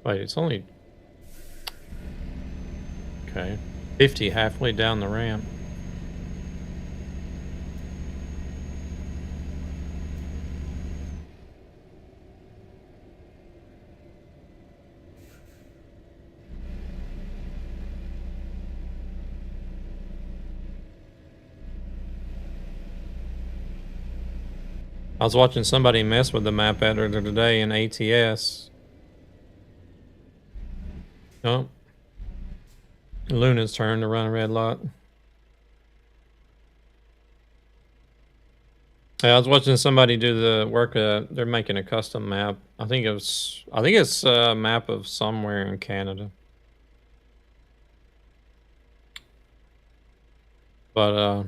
Wait, it's only... Okay. 50 halfway down the ramp. I was watching somebody mess with the map editor today in ATS. Oh. Luna's turn to run a red lot. Yeah, I was watching somebody do the work. They're making a custom map. I think it's a map of somewhere in Canada. But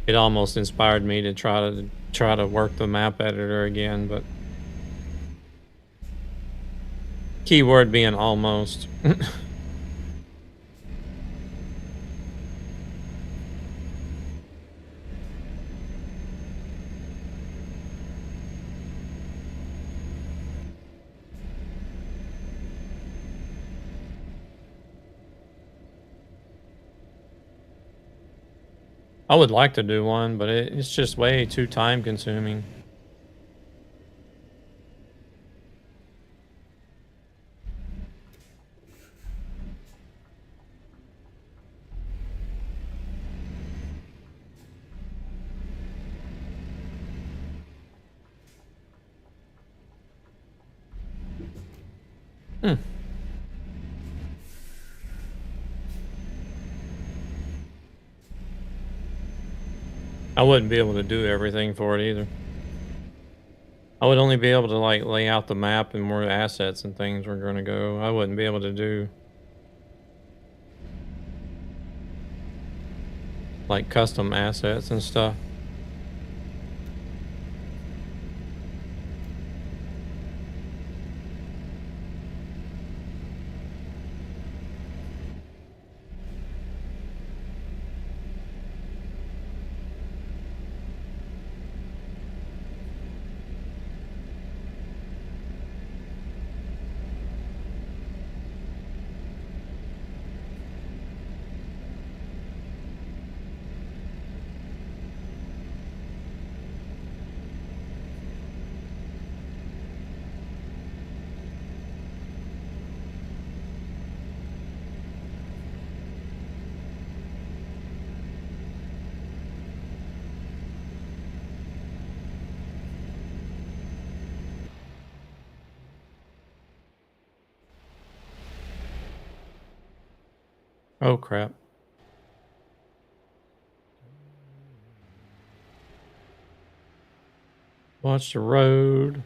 it almost inspired me to try to work the map editor again, but keyword being almost. I would like to do one, but it's just way too time consuming. I wouldn't be able to do everything for it either. I would only be able to like lay out the map and where assets and things were going to go. I wouldn't be able to do like custom assets and stuff. Oh crap. Watch the road.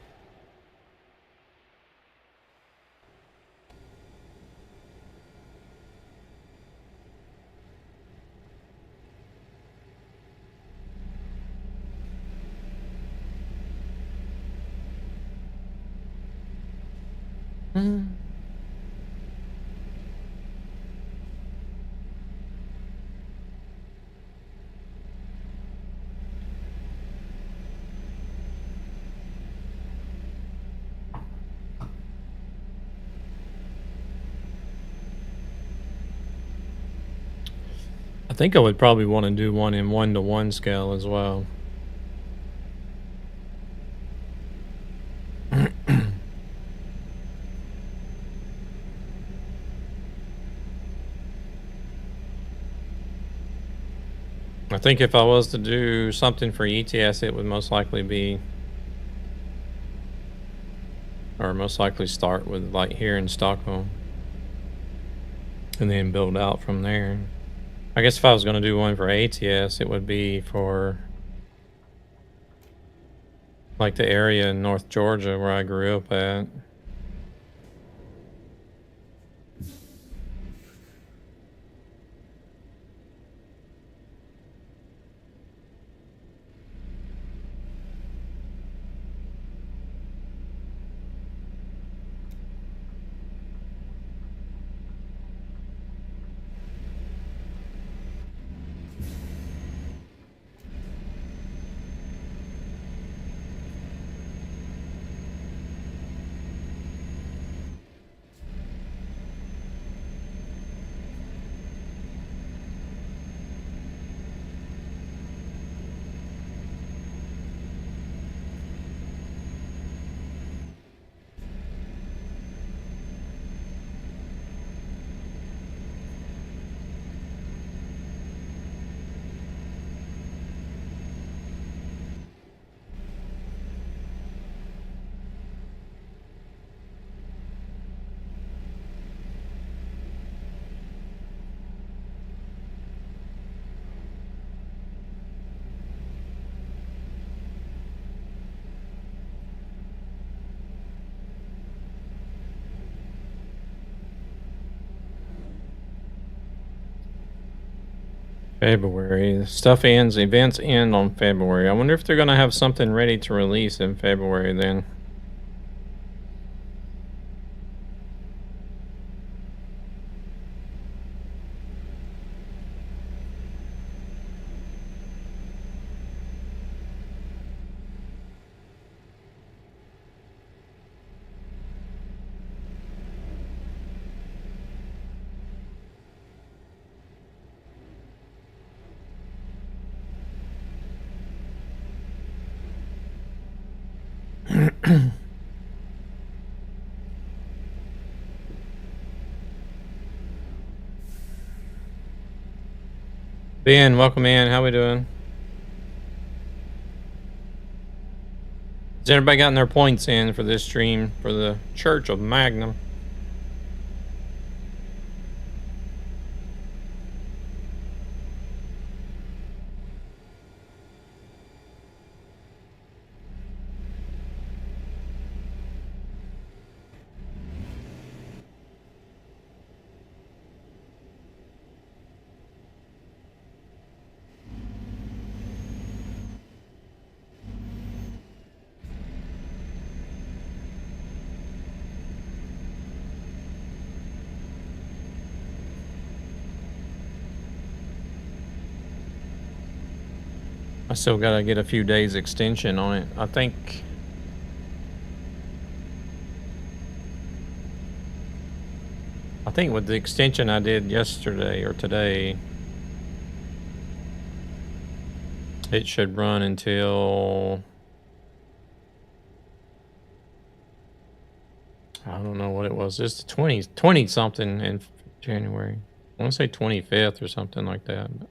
I think I would probably want to do one in 1-to-1 scale as well. I think if I was to do something for ETS, it would most likely be, or most likely start with like here in Stockholm and then build out from there. I guess if I was going to do one for ATS, it would be for like the area in North Georgia where I grew up at. February. Stuff ends. Events end on February. I wonder if they're gonna have something ready to release in February then. Ben, welcome in. How we doing? Has everybody gotten their points in for this stream for the Church of Magnum? I still gotta get a few days extension on it. I think with the extension I did yesterday or today, it should run until I don't know what it was. It's the 20 something in January. I want to say 25th or something like that. But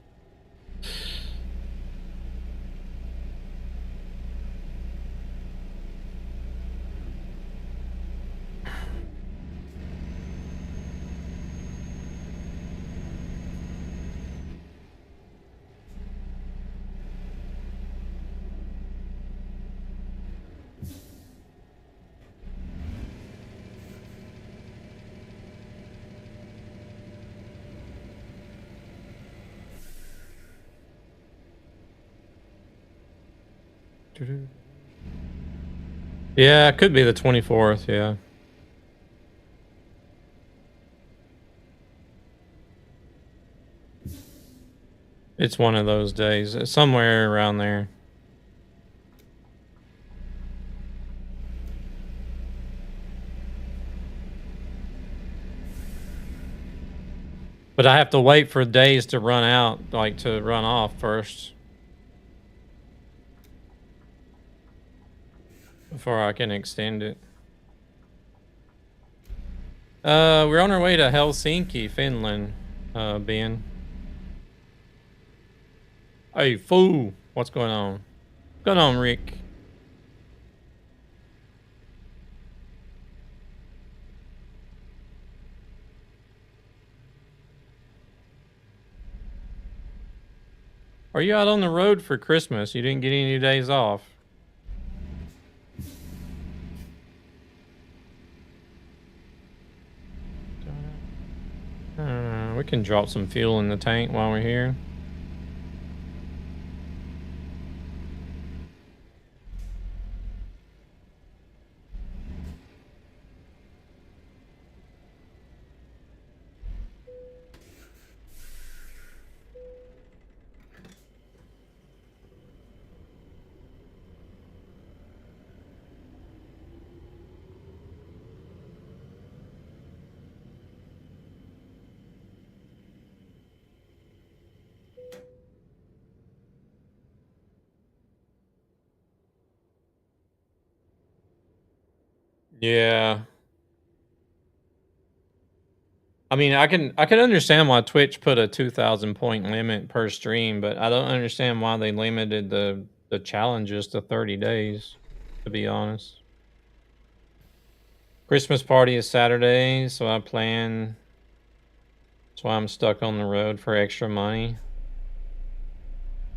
yeah, it could be the 24th, yeah. It's one of those days, somewhere around there. But I have to wait for days to run out, like to run off first, before I can extend it. We're on our way to Helsinki, Finland, Ben. Hey, fool! What's going on? What's going on, Rick? Are you out on the road for Christmas? You didn't get any days off. We can drop some fuel in the tank while we're here. Yeah. I mean, I can understand why Twitch put a 2,000 point limit per stream, but I don't understand why they limited the challenges to 30 days, to be honest. Christmas party is Saturday, so I plan. That's why I'm stuck on the road for extra money.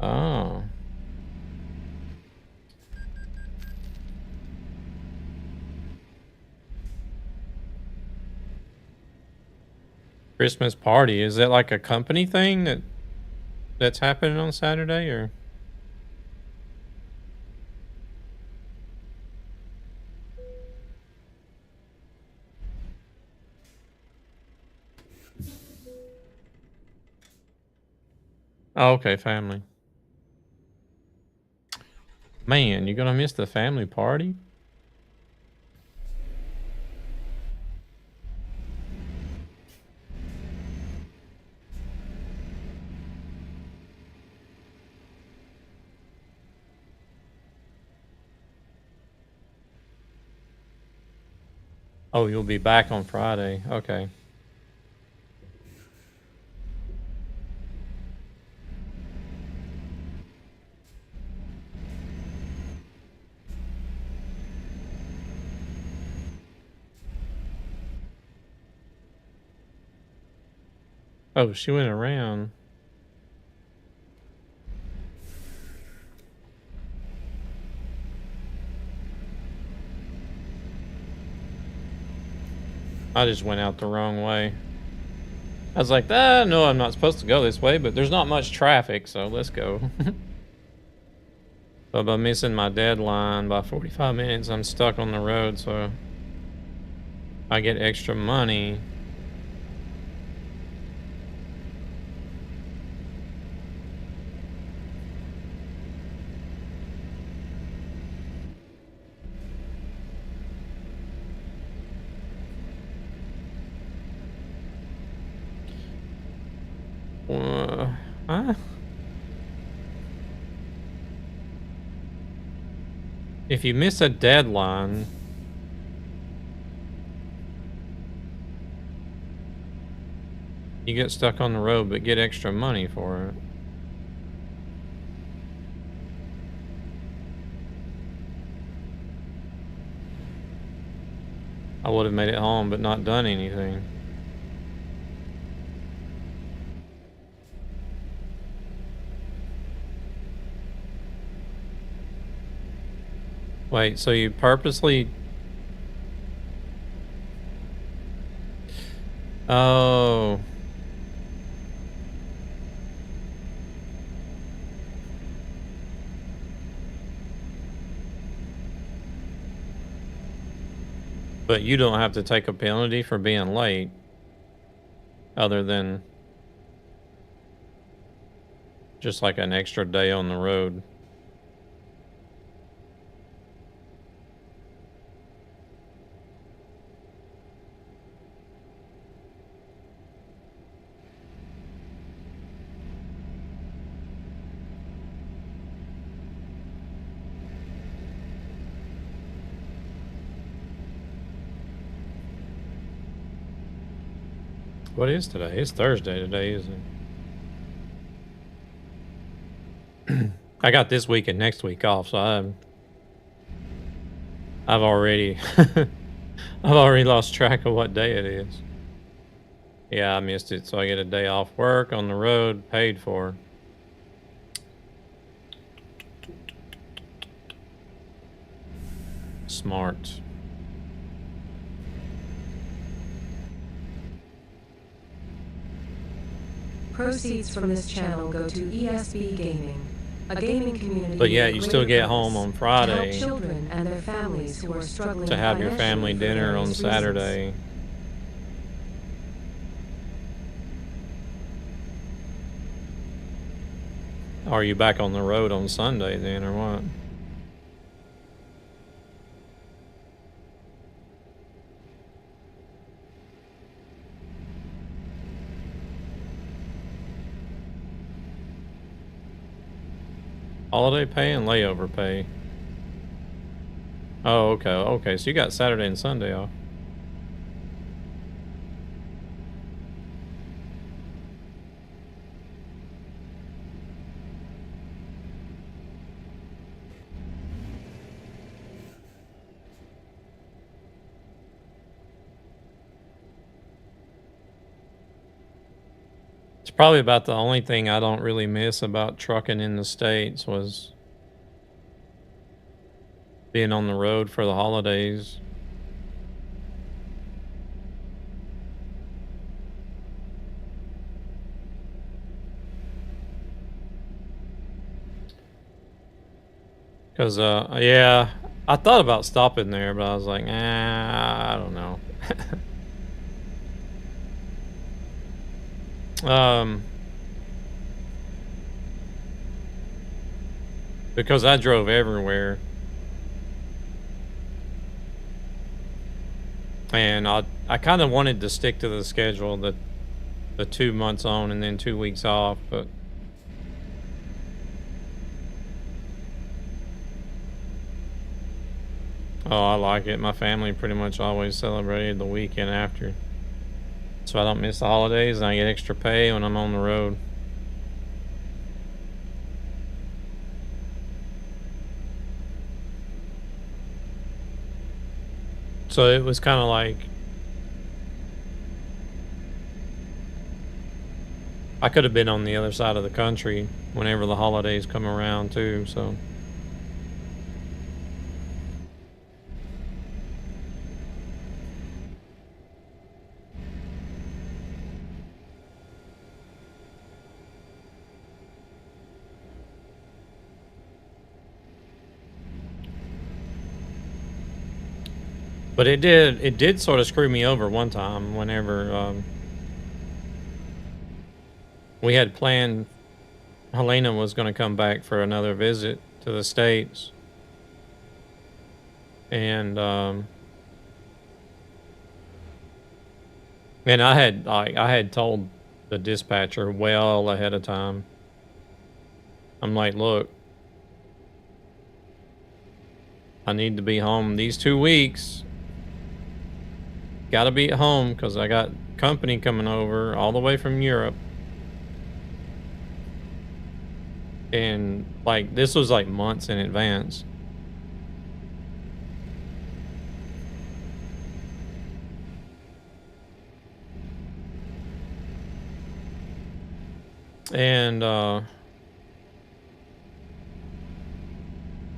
Oh. Christmas party, is that like a company thing that that's happening on Saturday, or? Oh, okay, family. Man, you're gonna miss the family party? Oh, you'll be back on Friday. Okay. Oh, she went around. I just went out the wrong way. I was like, no, I'm not supposed to go this way, but there's not much traffic, so let's go. But by missing my deadline by 45 minutes, I'm stuck on the road, so I get extra money. Huh? If you miss a deadline, you get stuck on the road, but get extra money for it. I would have made it home, but not done anything. Wait, so you purposely... Oh. But you don't have to take a penalty for being late, other than just like an extra day on the road. What is today? It's Thursday today, isn't it? I got this week and next week off, so I've already I've already lost track of what day it is. Yeah, I missed it, so I get a day off work on the road, paid for. Smart. Proceeds from this channel go to ESB Gaming, a gaming community. But yeah, with you greater still get purpose home on to Friday help children and their families who are struggling to have your family financially for dinner on various Saturday. reasons. Are you back on the road on Sunday then, or what? Holiday pay and layover pay. Oh, okay, okay. So you got Saturday and Sunday off. It's probably about the only thing I don't really miss about trucking in the States was being on the road for the holidays. Because, yeah, I thought about stopping there, but I was like, I don't know. Because I drove everywhere. And I kind of wanted to stick to the schedule, the 2 months on and then 2 weeks off, but oh, I like it. My family pretty much always celebrated the weekend after, so I don't miss the holidays and I get extra pay when I'm on the road. So it was kind of like I could have been on the other side of the country whenever the holidays come around too, so. But it did sort of screw me over one time whenever we had planned Helena was going to come back for another visit to the States. And I had told the dispatcher well ahead of time. I'm like, look, I need to be home these 2 weeks. Gotta be at home because I got company coming over all the way from Europe. And like this was like months in advance. And I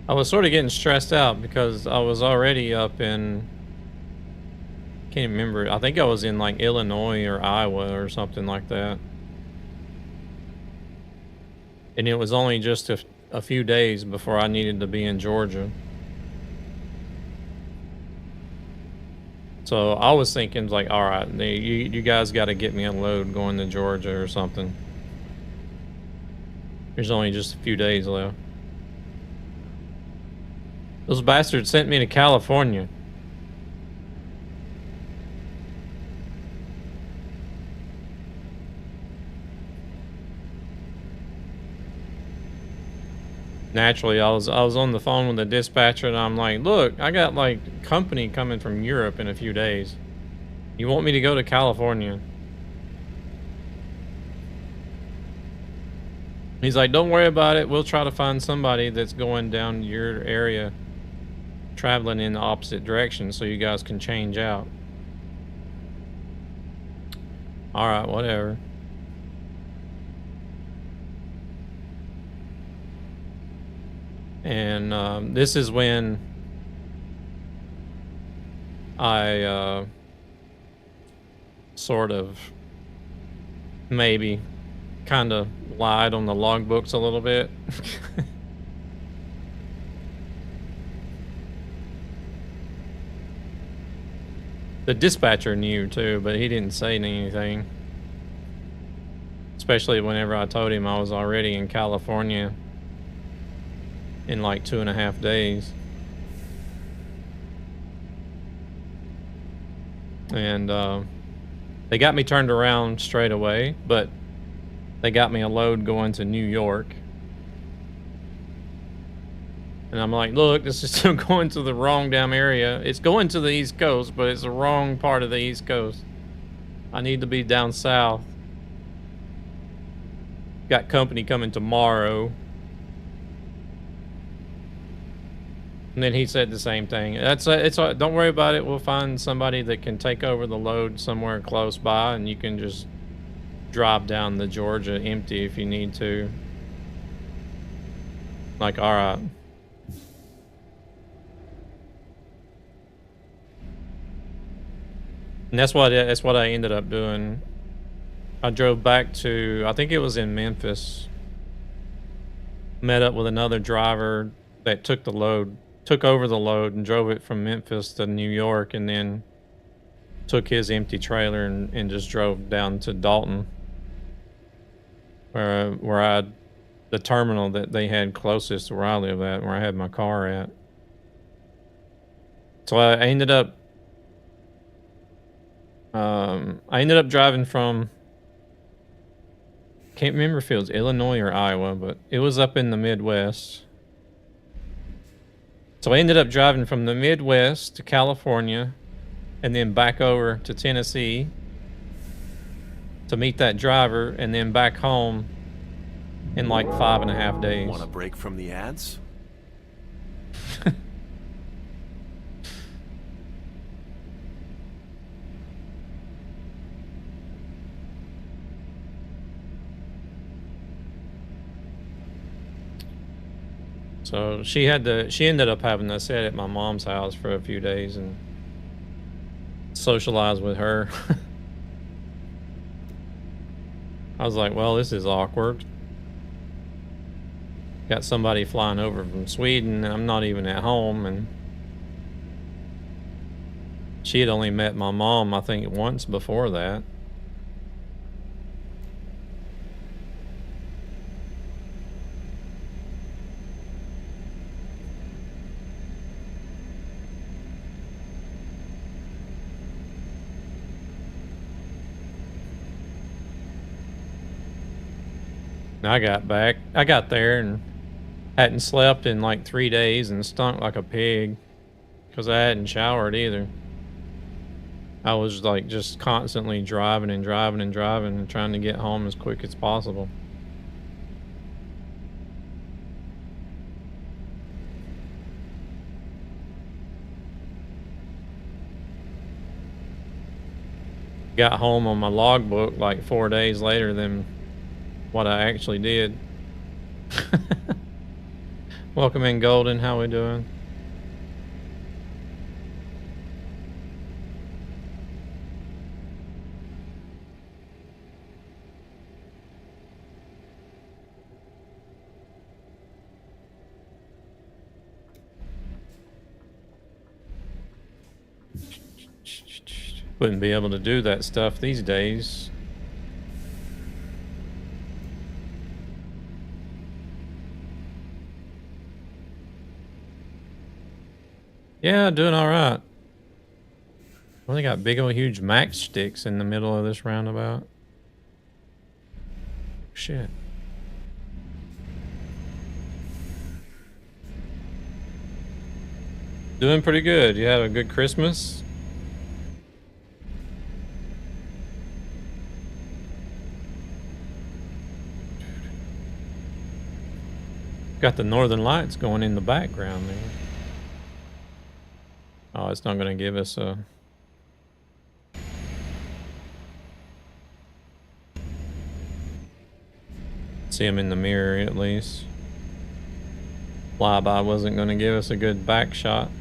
was sort of getting stressed out because I was already up in, can't remember, I think I was in like Illinois or Iowa or something like that. And it was only just a few days before I needed to be in Georgia. So I was thinking like, all right, you guys got to get me a load going to Georgia or something. There's only just a few days left. Those bastards sent me to California. Naturally, I was on the phone with the dispatcher and I'm like, look, I got like company coming from Europe in a few days. You want me to go to California? He's like, don't worry about it. We'll try to find somebody that's going down your area, traveling in the opposite direction so you guys can change out. All right, whatever. And this is when I sort of maybe kind of lied on the logbooks a little bit. The dispatcher knew too, but he didn't say anything. Especially whenever I told him I was already in California in like 2.5 days. And they got me turned around straight away, but they got me a load going to New York. And I'm like, look, this is still going to the wrong damn area. It's going to the East Coast, but it's the wrong part of the East Coast. I need to be down south. Got company coming tomorrow. And then he said the same thing. Don't worry about it. We'll find somebody that can take over the load somewhere close by, and you can just drive down the Georgia empty if you need to. Like, all right. And that's what I ended up doing. I drove back to, I think it was in Memphis. Met up with another driver that took over the load and drove it from Memphis to New York, and then took his empty trailer and just drove down to Dalton, where the terminal that they had closest to where I live at, where I had my car at. So I ended up driving from, can't remember if it was Illinois or Iowa, but it was up in the Midwest. So I ended up driving from the Midwest to California and then back over to Tennessee to meet that driver, and then back home in like 5.5 days. Want a break from the ads? So she ended up having to sit at my mom's house for a few days and socialize with her. I was like, well, this is awkward. Got somebody flying over from Sweden and I'm not even at home, and she had only met my mom, I think, once before that. I got there and hadn't slept in like 3 days and stunk like a pig because I hadn't showered either. I was like just constantly driving and driving and driving and trying to get home as quick as possible. Got home on my logbook like 4 days later than what I actually did. Welcome in, Golden. How we doing? Wouldn't be able to do that stuff these days. Yeah, doing all right. Well, they got big old huge matchsticks in the middle of this roundabout. Shit. Doing pretty good. You had a good Christmas? Got the Northern Lights going in the background there. Oh, it's not going to give us a... See him in the mirror at least. Flyby wasn't going to give us a good back shot.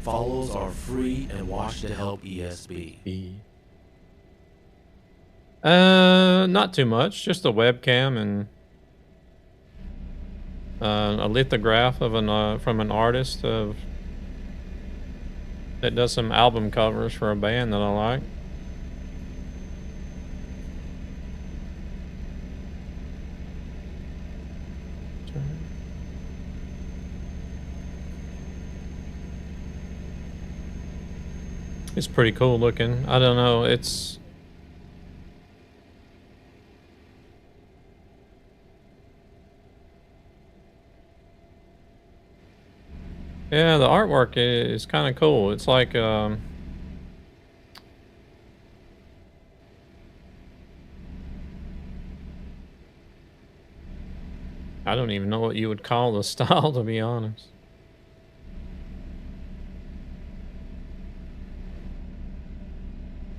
Follows are free and watch to help ESB. Not too much. Just a webcam and a lithograph of from an artist that does some album covers for a band that I like. It's pretty cool looking. I don't know, it's... Yeah, the artwork is kind of cool. It's like, I don't even know what you would call the style, to be honest.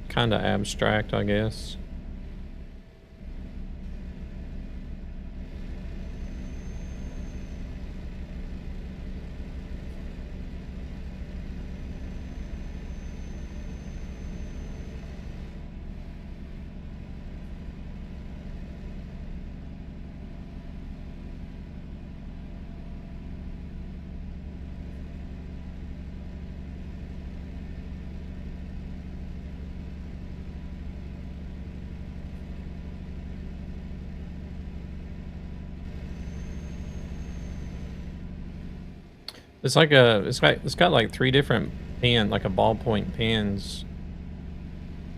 Kind of abstract, I guess. It's like it's got like 3 different pen, like a ballpoint pens,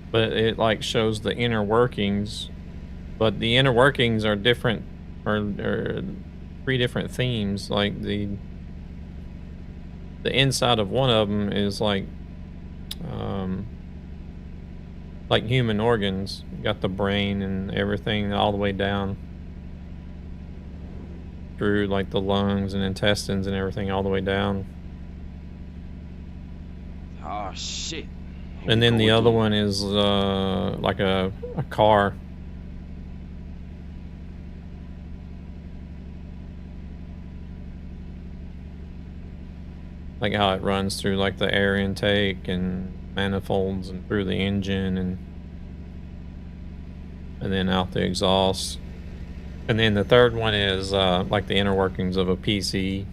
but it like shows the inner workings. But the inner workings are different, or 3 different themes. Like the inside of one of them is like human organs. You got the brain and everything all the way down through like the lungs and intestines and everything all the way down. Oh shit. Here And we then go the other again. one is like a car. Like how it runs through like the air intake and manifolds and through the engine and then out the exhaust. And then the third one is like the inner workings of a PC.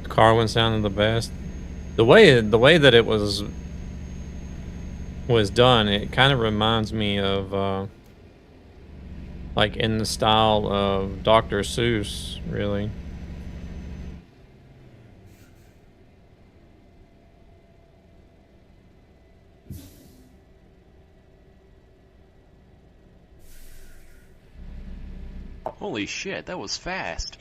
Car one sounded the best. The way that it was done, it kind of reminds me of like in the style of Dr. Seuss, really. Holy shit, that was fast.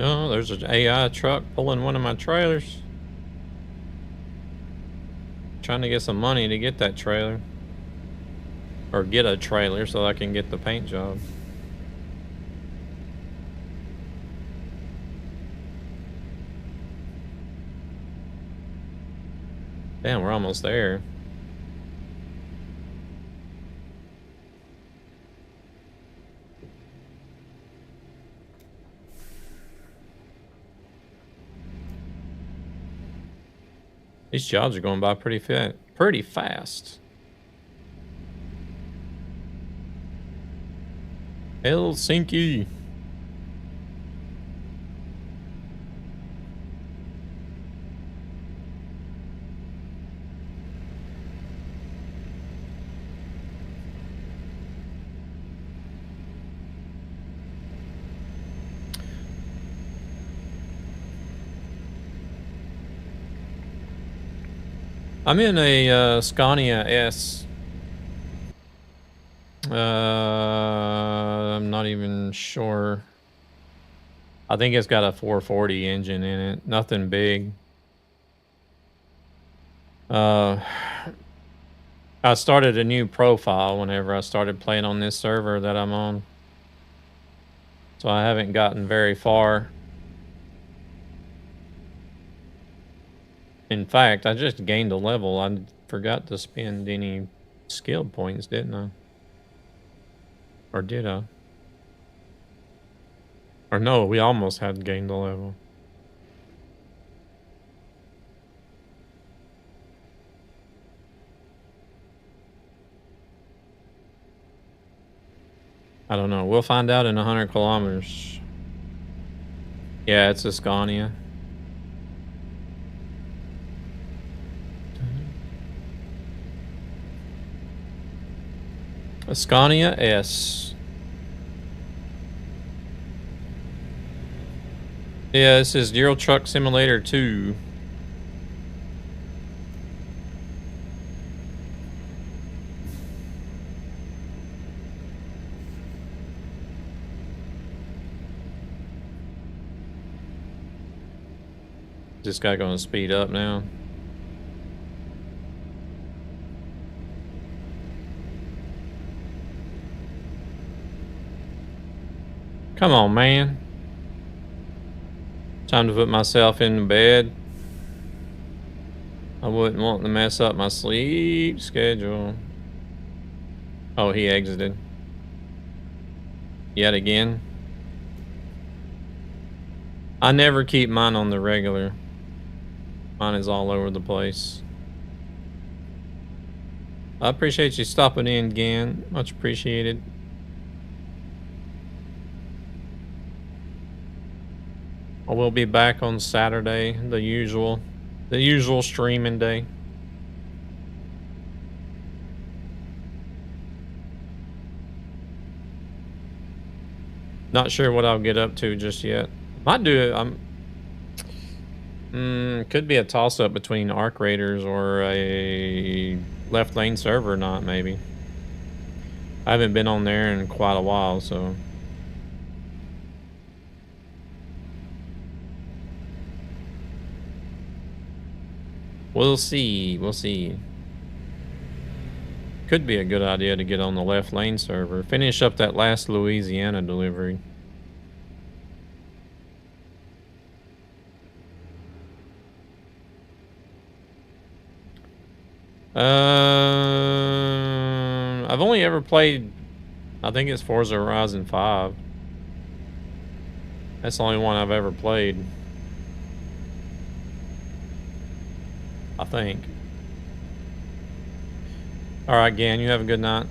Oh, there's an AI truck pulling one of my trailers. Trying to get some money to get that trailer. Or get a trailer so I can get the paint job. Damn, we're almost there. These jobs are going by pretty fast. Helsinki. I'm in a Scania S. I'm not even sure. I think it's got a 440 engine in it. Nothing big. I started a new profile whenever I started playing on this server that I'm on. So I haven't gotten very far. In fact, I just gained a level. I forgot to spend any skill points, didn't I? Or did I? Or no, we almost had gained a level. I don't know. We'll find out in 100 kilometers. Yeah, it's a Scania. A Scania S. Yeah, this is Euro Truck Simulator 2. This guy gonna speed up now. Come on, man. Time to put myself in bed. I wouldn't want to mess up my sleep schedule. Oh, he exited. Yet again. I never keep mine on the regular. Mine is all over the place. I appreciate you stopping in again. Much appreciated. I will be back on Saturday, the usual streaming day. Not sure what I'll get up to just yet. Might do it. Could be a toss-up between Arc Raiders or a Left Lane server or not, maybe. I haven't been on there in quite a while, so. We'll see. We'll see. Could be a good idea to get on the Left Lane server. Finish up that last Louisiana delivery. I've only ever played, I think it's Forza Horizon 5. That's the only one I've ever played. I think. Alright, Gan, you have a good night.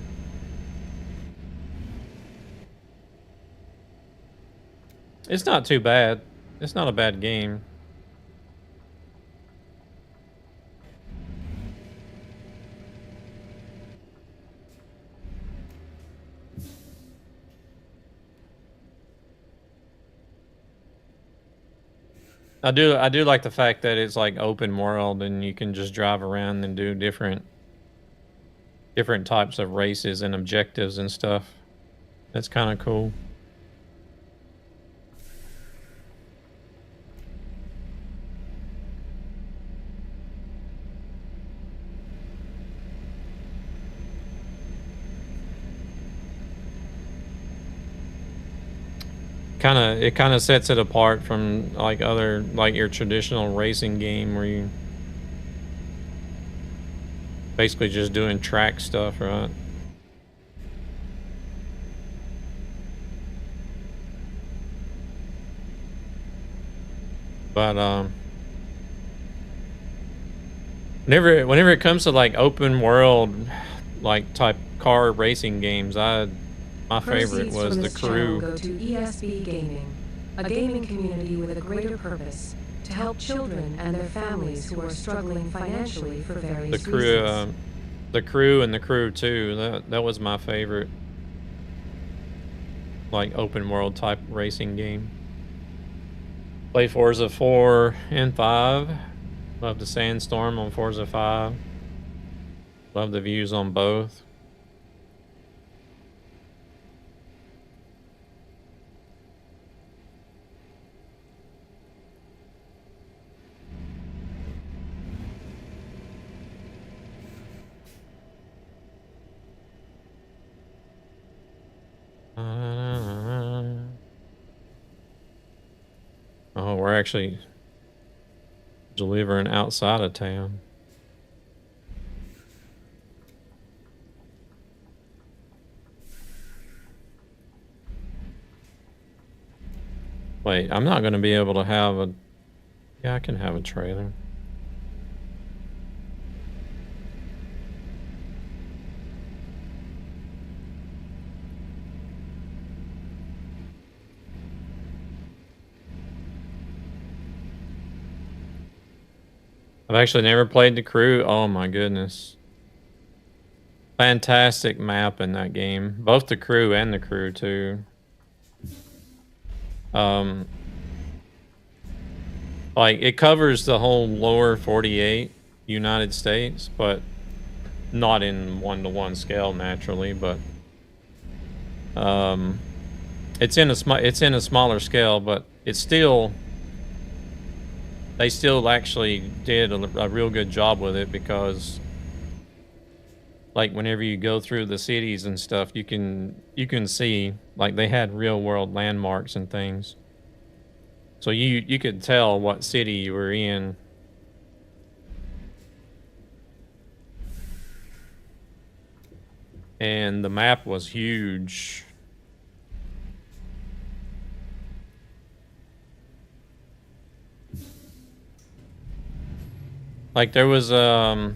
It's not too bad. It's not a bad game. I do like the fact that it's like open world and you can just drive around and do different types of races and objectives and stuff. That's kind of cool. It kind of sets it apart from like your traditional racing game where you basically just doing track stuff, right? But whenever it comes to like open world like type car racing games, my favorite was The Crew. Go to ESB Gaming, a gaming community with a greater purpose to help children and their families who are struggling financially for various reasons. The Crew and The Crew 2. That was my favorite, like open world type racing game. Play Forza 4 and 5. Love the sandstorm on Forza 5. Love the views on both. Oh, we're actually delivering outside of town. Wait, I'm not going to be able to have a... Yeah, I can have a trailer. I've actually never played The Crew. Oh my goodness. Fantastic map in that game. Both The Crew and The Crew 2. Like, it covers the whole lower 48 United States, but not in 1-to-1 scale naturally, but it's in a smaller scale, but it's still they still actually did a real good job with it, because like whenever you go through the cities and stuff, you can see like they had real world landmarks and things. So you could tell what city you were in. And the map was huge. Like there was I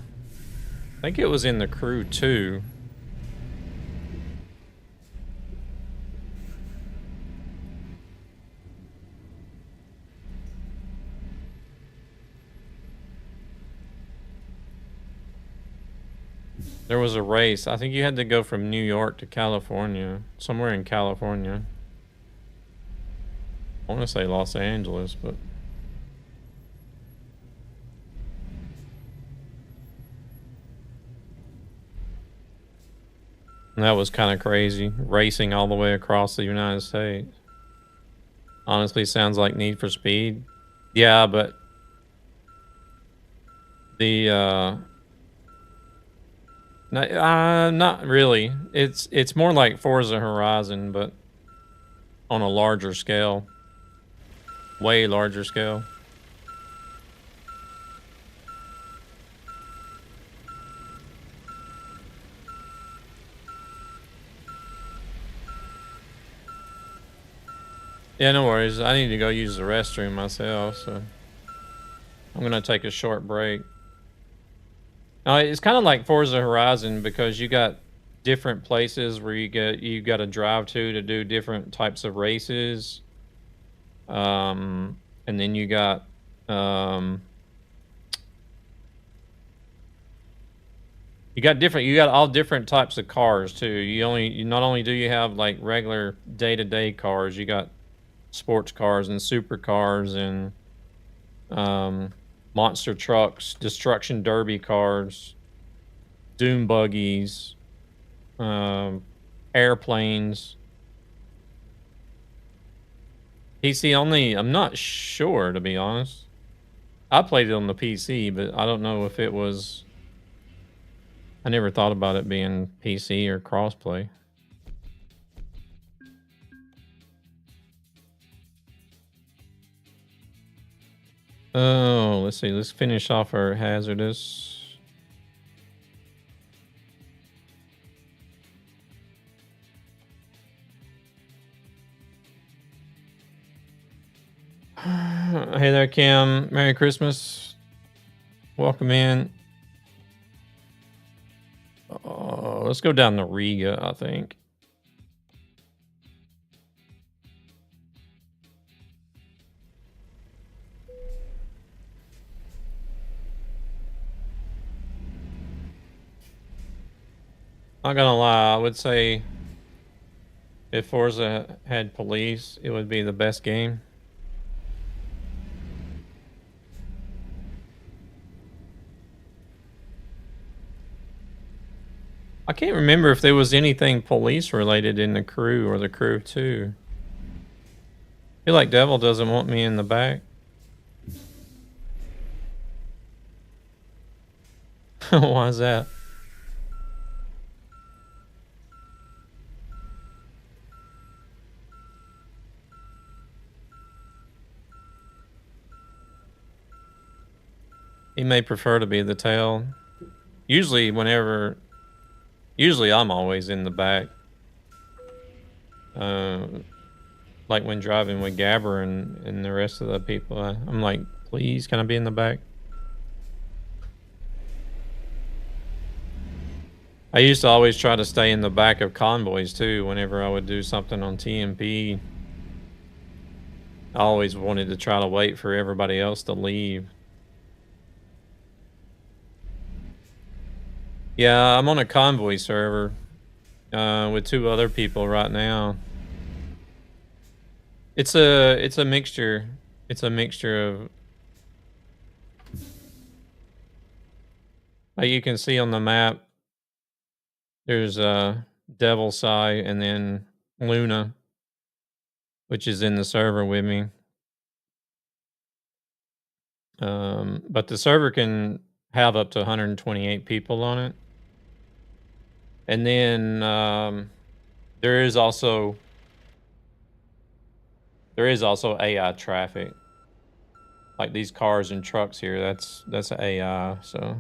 think it was in The Crew too. There was a race. I think you had to go from New York to California, somewhere in California. I want to say Los Angeles, but and that was kind of crazy, racing all the way across the United States. Honestly, sounds like Need for Speed. Yeah, but the not really. It's more like Forza Horizon, but on a larger scale. Way larger scale. Yeah, no worries. I need to go use the restroom myself, so I'm gonna take a short break. Now, it's kind of like Forza Horizon, because you got different places where you got to drive to do different types of races. And then you got you got all different types of cars too. You not only do you have like regular day-to-day cars, you got sports cars and supercars and monster trucks, destruction derby cars, doom buggies, airplanes. PC only, I'm not sure, to be honest. I played it on the PC, but I don't know if it was... I never thought about it being PC or crossplay. Oh, let's see. Let's finish off our hazardous. Hey there, Cam. Merry Christmas. Welcome in. Let's go down to Riga, I think. Not gonna lie, I would say if Forza had police, it would be the best game. I can't remember if there was anything police related in The Crew or The Crew 2. I feel like Devil doesn't want me in the back. Why is that? He may prefer to be the tail. Usually I'm always in the back. Like when driving with Gabber and the rest of the people, I'm like, please, can I be in the back? I used to always try to stay in the back of convoys too, whenever I would do something on TMP. I always wanted to try to wait for everybody else to leave. Yeah, I'm on a convoy server with 2 other people right now. It's a mixture. It's a mixture of, like you can see on the map, there's Devil's Eye and then Luna, which is in the server with me. But the server can have up to 128 people on it. And then there is also AI traffic. Like these cars and trucks here, that's AI, so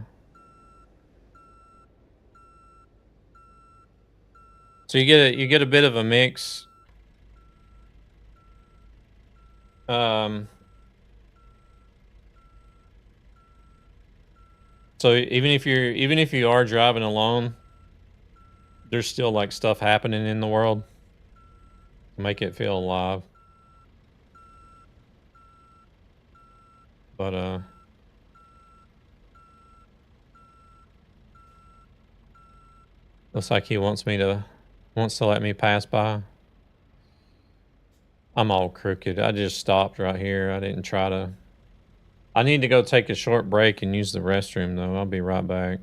you get a bit of a mix. So even if you are driving alone, there's still like stuff happening in the world to make it feel alive. But looks like he wants to let me pass by. I'm all crooked. I just stopped right here. I didn't try to. I need to go take a short break and use the restroom though. I'll be right back.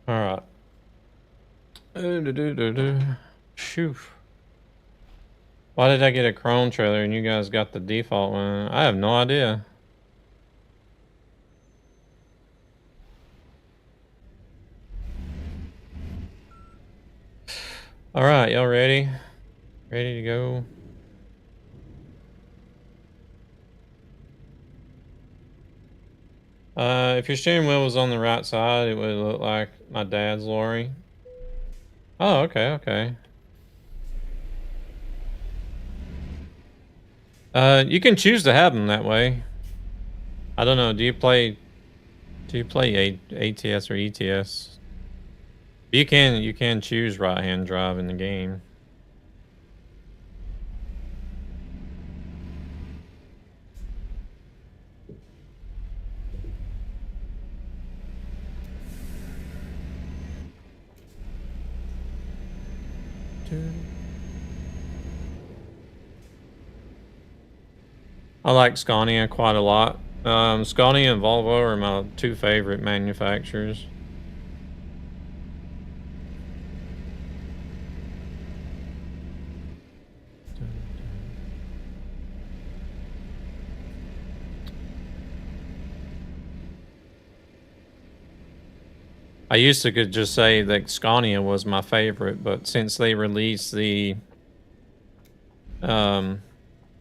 All right. Shoo. Why did I get a Chrome trailer and you guys got the default one? I have no idea. All right, y'all ready? Ready to go? If your steering wheel was on the right side, it would look like my dad's lorry. Oh, okay, okay. You can choose to have them that way. I don't know. Do you play ATS or ETS? You can choose right-hand drive in the game. I like Scania quite a lot. Scania and Volvo are my two favorite manufacturers. I used to could just say that Scania was my favorite, but since they released the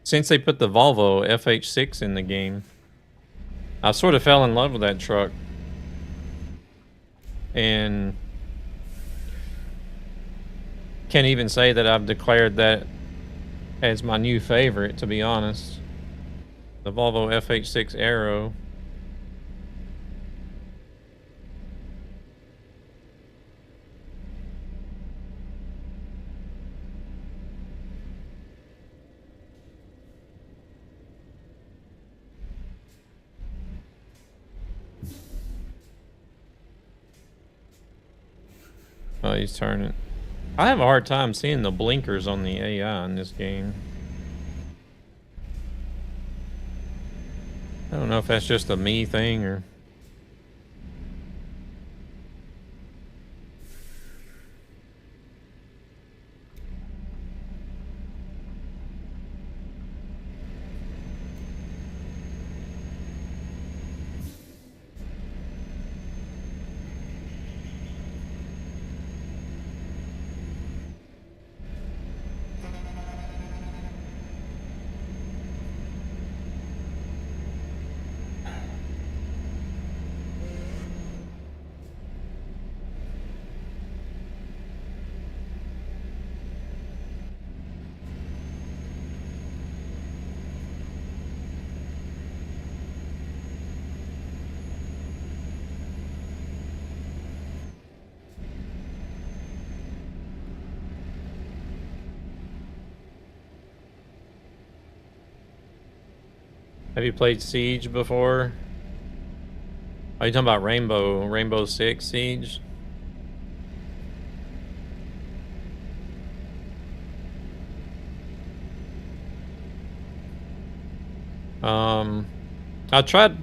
since they put the Volvo FH6 in the game, I sort of fell in love with that truck. And can't even say that I've declared that as my new favorite, to be honest. The Volvo FH6 Aero. Oh, he's turning. I have a hard time seeing the blinkers on the AI in this game. I don't know if that's just a me thing or... Have you played Siege before? Are you talking about Rainbow Six Siege? I tried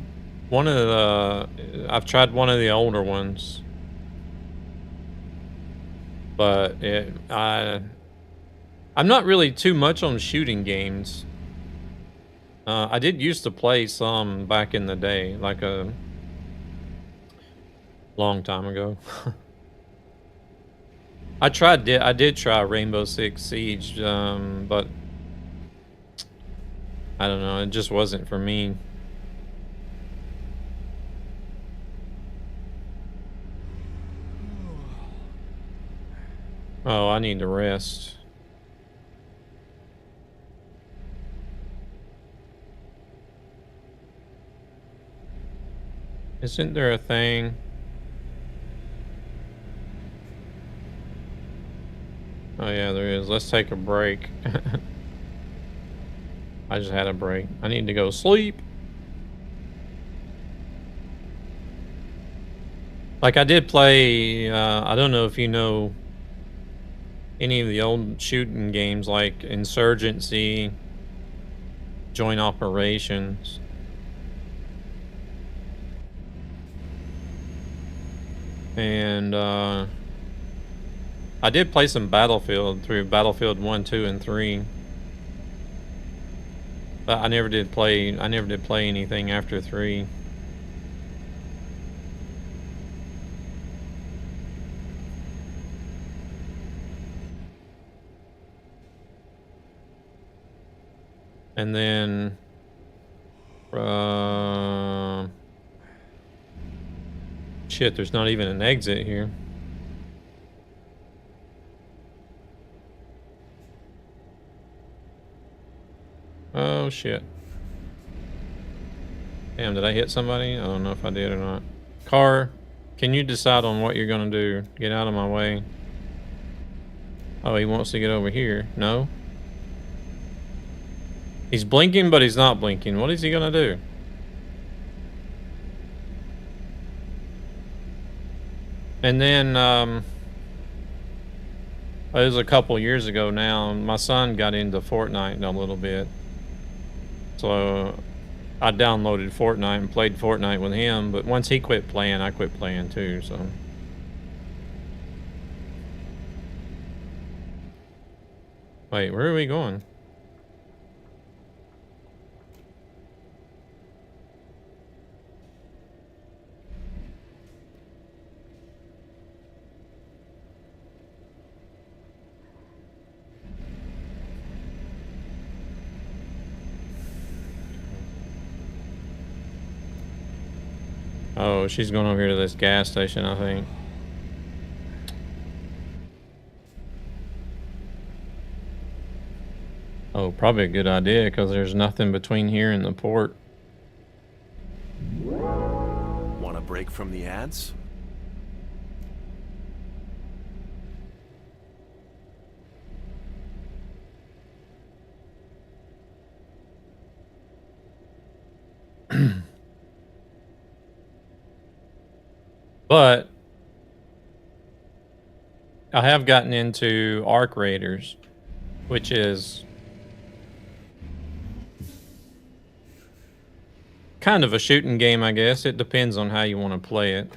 one of the. I've tried one of the older ones, but I'm not really too much on shooting games. I did used to play some back in the day, like a long time ago. I did try Rainbow Six Siege, but I don't know, it just wasn't for me. Oh, I need to rest. Isn't there a thing? Oh yeah, there is. Let's take a break. I just had a break. I need to go sleep. Like I did play, I don't know if you know any of the old shooting games like Insurgency, Joint Operations. And I did play some Battlefield through Battlefield 1, 2, and 3. But I never did play anything after 3. And then shit, there's not even an exit here. Oh shit. Damn, did I hit somebody? I don't know if I did or not. Car, can you decide on what you're gonna do? Get out of my way. Oh, he wants to get over here. No? He's blinking, but he's not blinking. What is he gonna do? And then, it was a couple years ago now. My son got into Fortnite a little bit. So I downloaded Fortnite and played Fortnite with him. But once he quit playing, I quit playing too, so. Wait, where are we going? Oh, she's going over here to this gas station, I think. Oh, probably a good idea, because there's nothing between here and the port. Want a break from the ads? But I have gotten into Arc Raiders, which is kind of a shooting game, I guess. It depends on how you want to play it.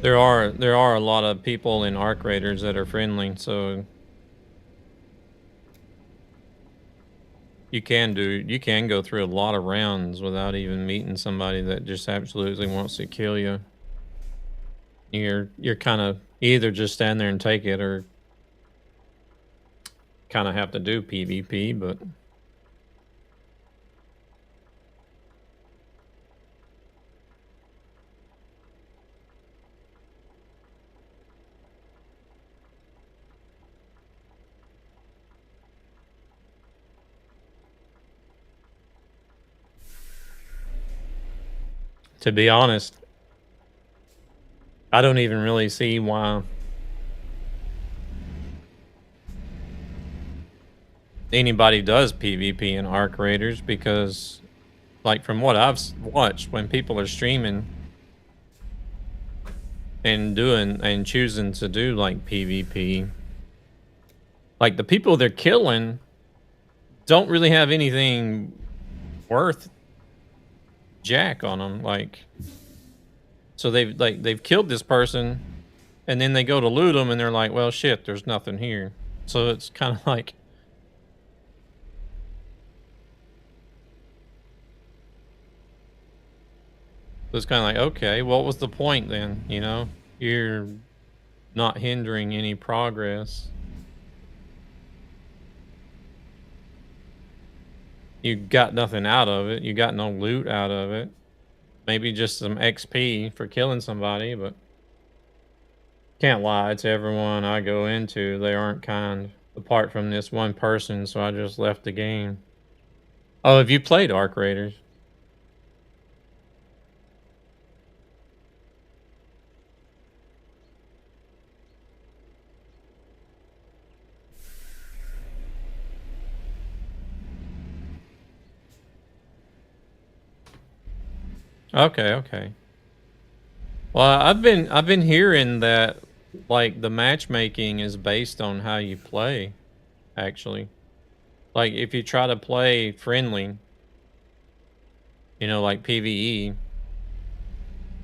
There are a lot of people in Arc Raiders that are friendly, so you can go through a lot of rounds without even meeting somebody that just absolutely wants to kill you. You're kind of either just stand there and take it, or kind of have to do PvP, but to be honest, I don't even really see why anybody does PvP in Arc Raiders, because, like, from what I've watched, when people are streaming and choosing to do like PvP, like, the people they're killing don't really have anything worth jack on them. Like, so they've killed this person, and then they go to loot them, and they're like, well, shit, there's nothing here. So it's kind of like, it's kind of like, okay, what was the point then? You know, you're not hindering any progress. You got nothing out of it. You got no loot out of it. Maybe just some XP for killing somebody, but can't lie, it's everyone I go into. They aren't kind, apart from this one person, so I just left the game. Oh, have you played Arc Raiders? Okay. Well, I've been hearing that, like, the matchmaking is based on how you play, actually. Like, if you try to play friendly, you know, like PvE,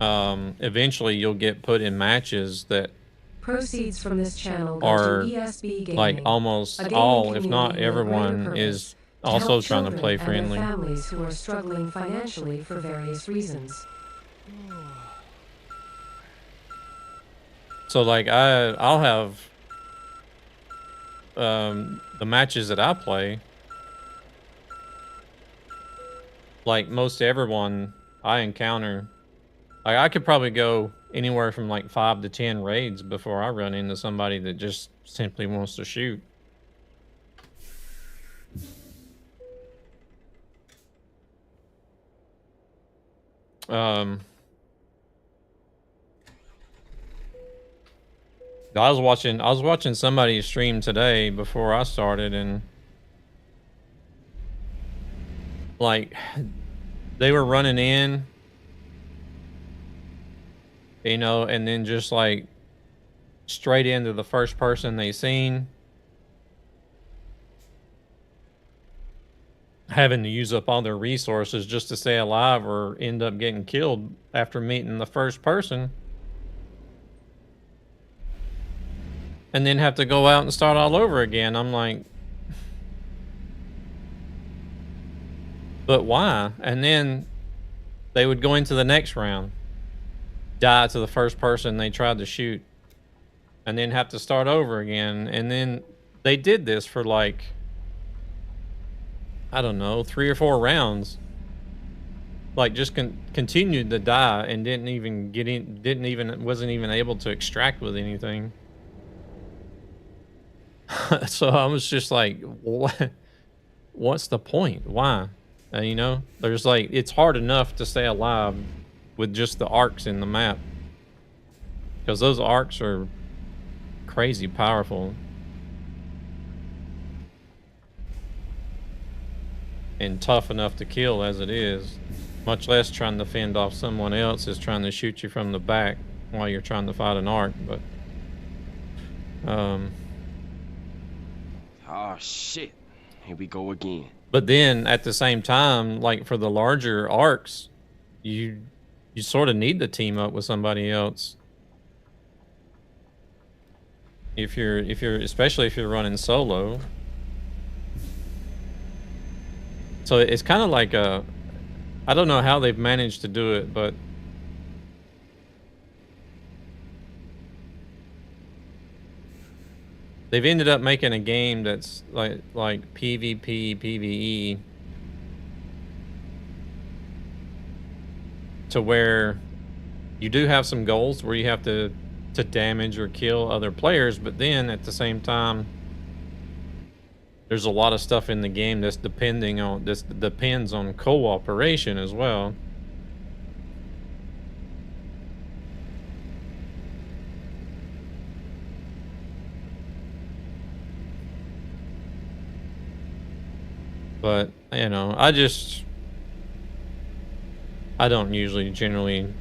eventually you'll get put in matches that Proceeds from this channel go are, to ESB Gaming, like, almost a gaming all, if not community with greater everyone, purpose is to also help trying to children play and their friendly. families who are struggling financially for various reasons. So, like, I'll have the matches that I play, like, most everyone I encounter, like, I could probably go anywhere from like 5 to 10 raids before I run into somebody that just simply wants to shoot. I was watching somebody stream today before I started, and like, they were running in, you know, and then just like straight into the first person they seen, having to use up all their resources just to stay alive, or end up getting killed after meeting the first person, and then have to go out and start all over again. I'm like, but why? And then they would go into the next round, die to the first person they tried to shoot, and then have to start over again. And then they did this for like, I don't know, 3 or 4 rounds. Like, just continued to die and didn't even get in, wasn't even able to extract with anything. So I was just like, what's the point? Why? You know, there's like, it's hard enough to stay alive with just the arcs in the map, because those arcs are crazy powerful. And tough enough to kill as it is. Much less trying to fend off someone else is trying to shoot you from the back while you're trying to fight an arc, but Oh shit. Here we go again. but then at the same time, like for the larger arcs, you sort of need to team up with somebody else. If you're especially if you're running solo. So it's kind of like a, I don't know how they've managed to do it, but they've ended up making a game that's like PvP, PvE, to where you do have some goals where you have to damage or kill other players, but then at the same time, there's a lot of stuff in the game that's depends on cooperation as well. But, you know, I don't usually generally,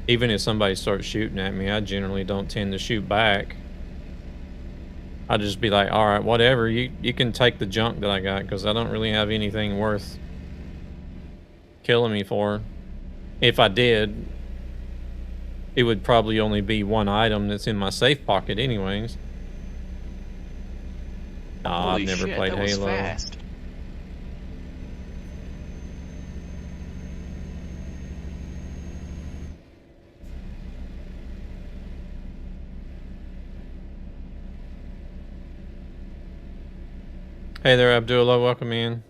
even if somebody starts shooting at me, I generally don't tend to shoot back. I'll just be like, all right, whatever, you can take the junk that I got, because I don't really have anything worth killing me for. If I did, it would probably only be one item that's in my safe pocket anyways. Nah, I've never played Halo. Fast. Hey there, Abdullah, welcome in.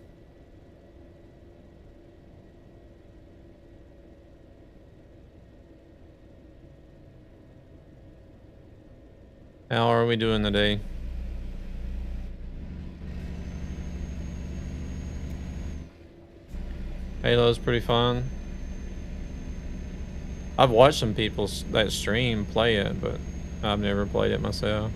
How are we doing today? Halo's pretty fun. I've watched some people that stream play it, but I've never played it myself.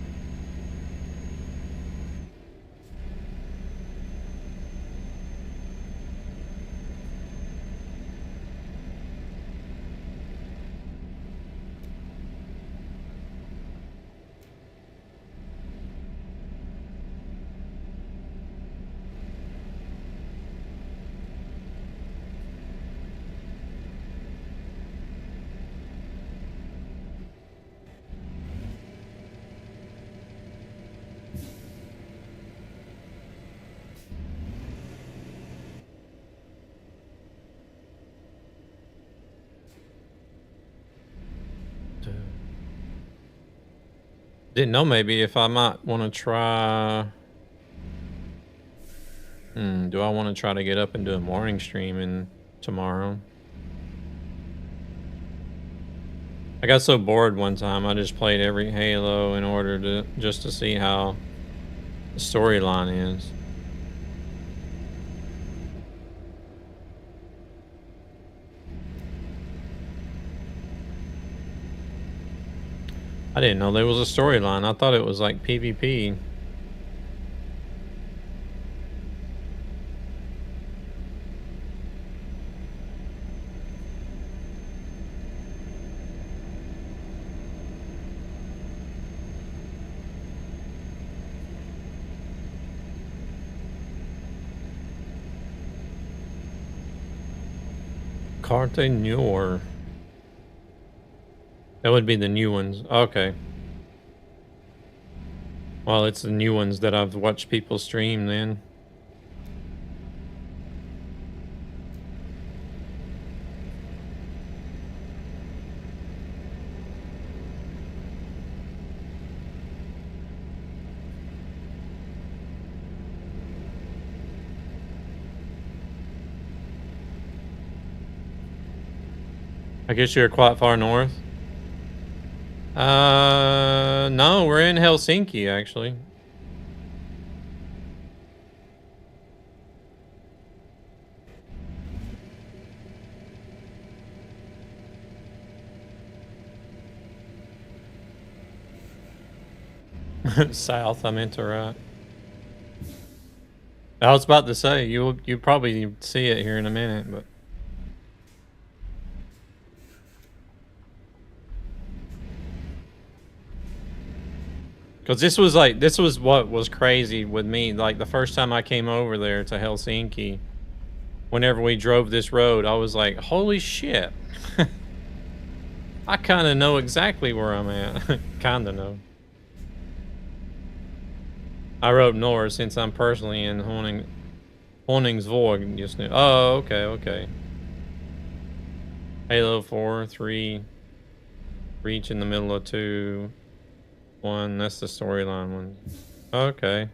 Didn't know maybe if I might want to try. Do I want to try to get up and do a morning stream tomorrow? I got so bored one time, I just played every Halo in order to see how the storyline is. I didn't know there was a storyline. I thought it was like PvP. Carte Noire. That would be the new ones. Okay. Well, it's the new ones that I've watched people stream then. I guess you're quite far north. No, we're in Helsinki, actually. South, I meant to write. I was about to say, you probably see it here in a minute, but... Because this was what was crazy with me. Like, the first time I came over there to Helsinki, whenever we drove this road, I was like, holy shit. I kind of know exactly where I'm at. Kind of know. I wrote north since I'm personally in Honningsvåg just knew. Oh, okay, okay. Halo 4, 3. Reach in the middle of 2. 1, that's the storyline one. Okay.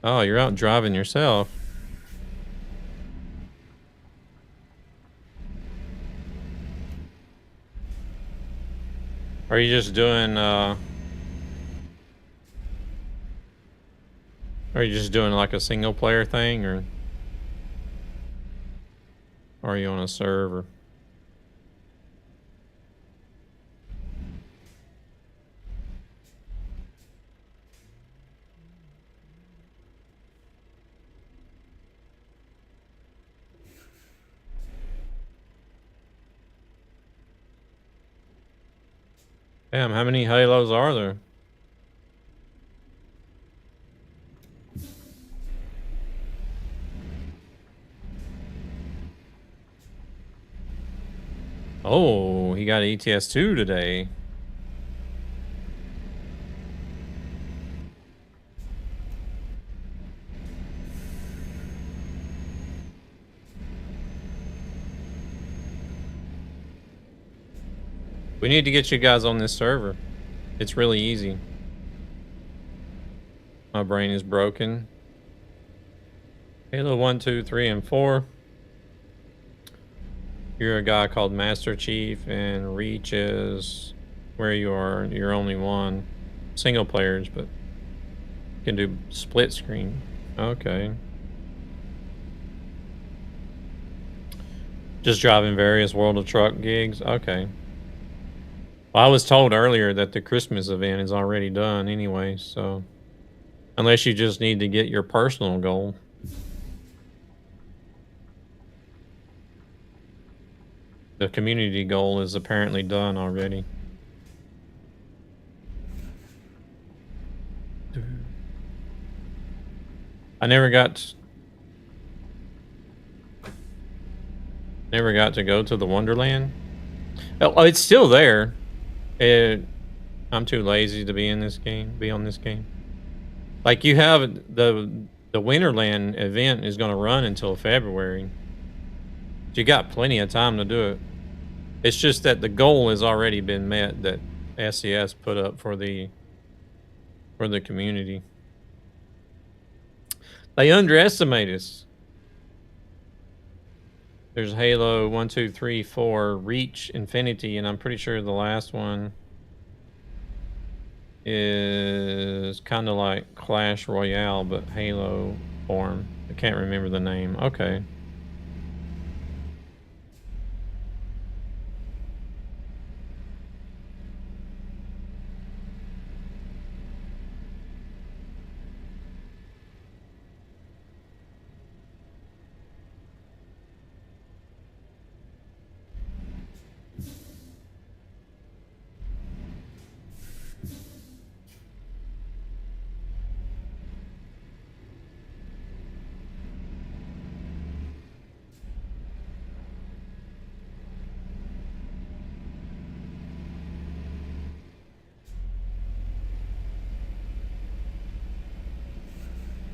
Oh, you're out driving yourself. Are you just doing, are you just doing like a single player thing, or are you on a server? Damn, how many Halos are there? Oh, he got ETS2 today. We need to get you guys on this server. It's really easy. My brain is broken. Halo 1, 2, 3, and 4. You're a guy called Master Chief, and Reach is where you are. You're only one. Single players, but you can do split screen. Okay. Just driving various World of Truck gigs. Okay. Well, I was told earlier that the Christmas event is already done anyway, so... Unless you just need to get your personal goal. The community goal is apparently done already. I never got to go to the Wonderland. Oh, it's still there. I'm too lazy to be in this game. Be on this game. Like, you have the Winterland event is going to run until February. You got plenty of time to do it. It's just that the goal has already been met that SCS put up for the community. They underestimate us. There's Halo 1, 2, 3, 4, Reach, Infinity, and I'm pretty sure the last one is kind of like Clash Royale, but Halo form. I can't remember the name. Okay.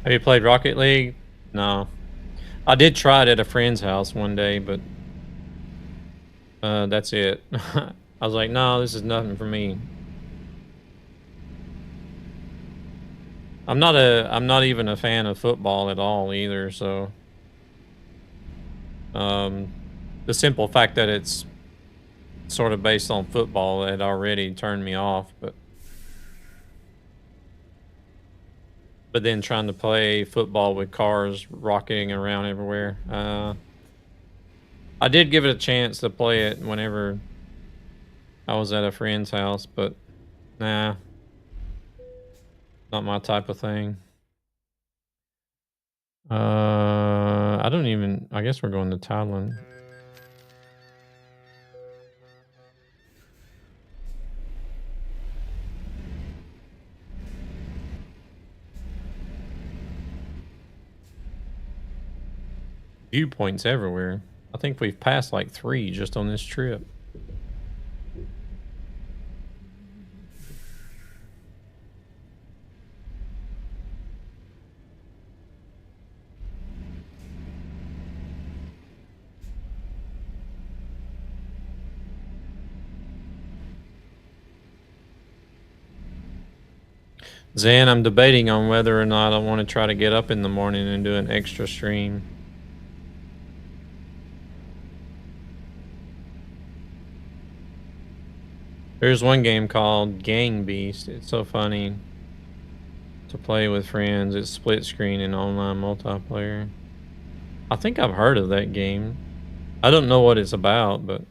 Have you played Rocket League? No. I did try it at a friend's house one day, but that's it. I was like, no, this is nothing for me. I'm not even a fan of football at all either, so the simple fact that it's sort of based on football had already turned me off, but then trying to play football with cars rocketing around everywhere. I did give it a chance to play it whenever I was at a friend's house, but nah, not my type of thing. I don't even. I guess we're going to Thailand. Viewpoints everywhere. I think we've passed like 3 just on this trip. Zan, I'm debating on whether or not I want to try to get up in the morning and do an extra stream. There's one game called Gang Beast. It's so funny to play with friends. It's split screen and online multiplayer. I think I've heard of that game. I don't know what it's about, but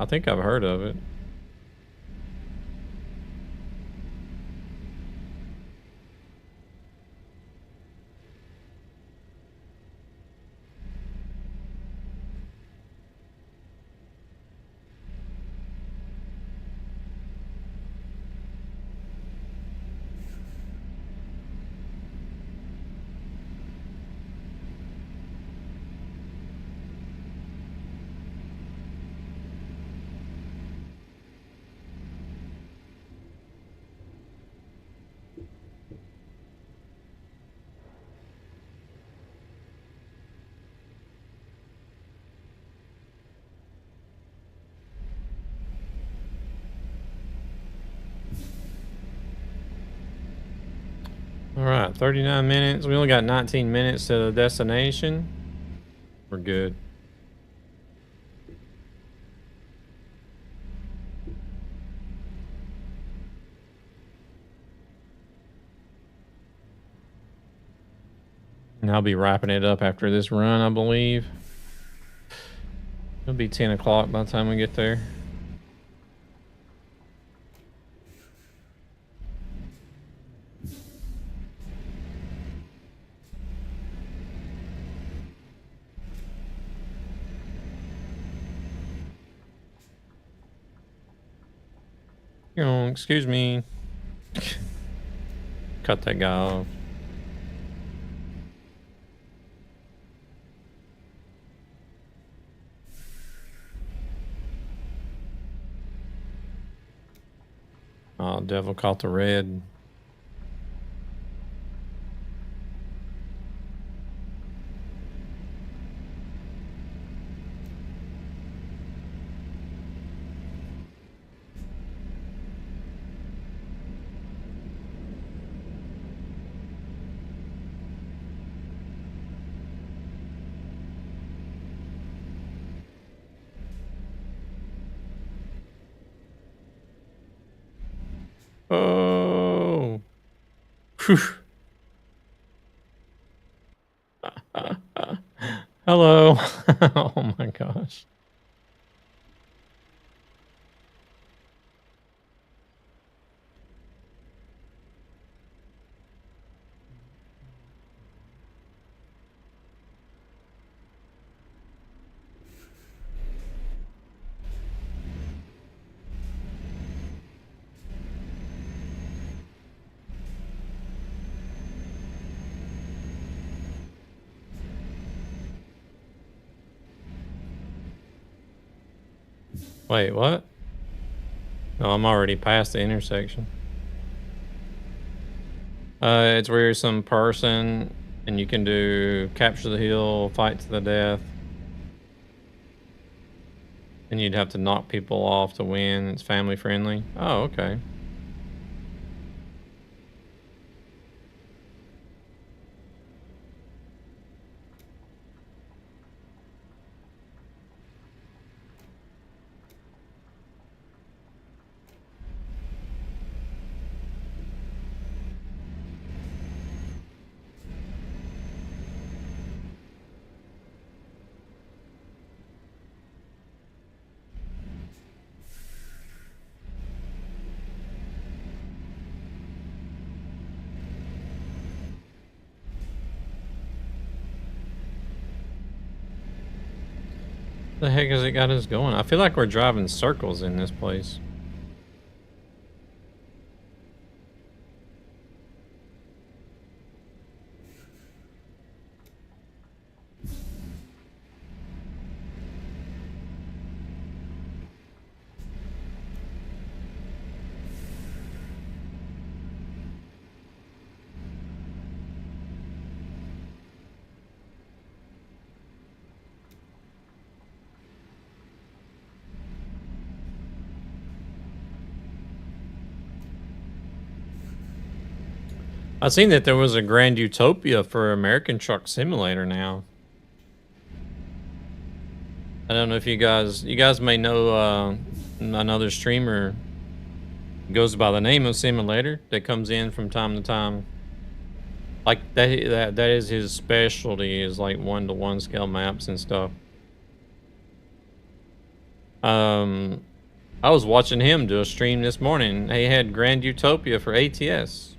I think I've heard of it. All right, 39 minutes. We only got 19 minutes to the destination. We're good. And I'll be wrapping it up after this run, I believe. It'll be 10 o'clock by the time we get there. Excuse me. Cut that guy off. Oh, devil caught the red. Oh. Whew. Hello. Oh my gosh. Wait, what? No, I'm already past the intersection. It's where you're some person and you can do capture the hill, fight to the death. And you'd have to knock people off to win. It's family friendly. Oh, okay. The heck has it got us going? I feel like we're driving circles in this place. I seen that there was a Grand Utopia for American Truck Simulator now. I don't know if you guys may know another streamer goes by the name of Simulator that comes in from time to time. Like that is his specialty, is like 1-to-1 scale maps and stuff. I was watching him do a stream this morning. He had Grand Utopia for ATS.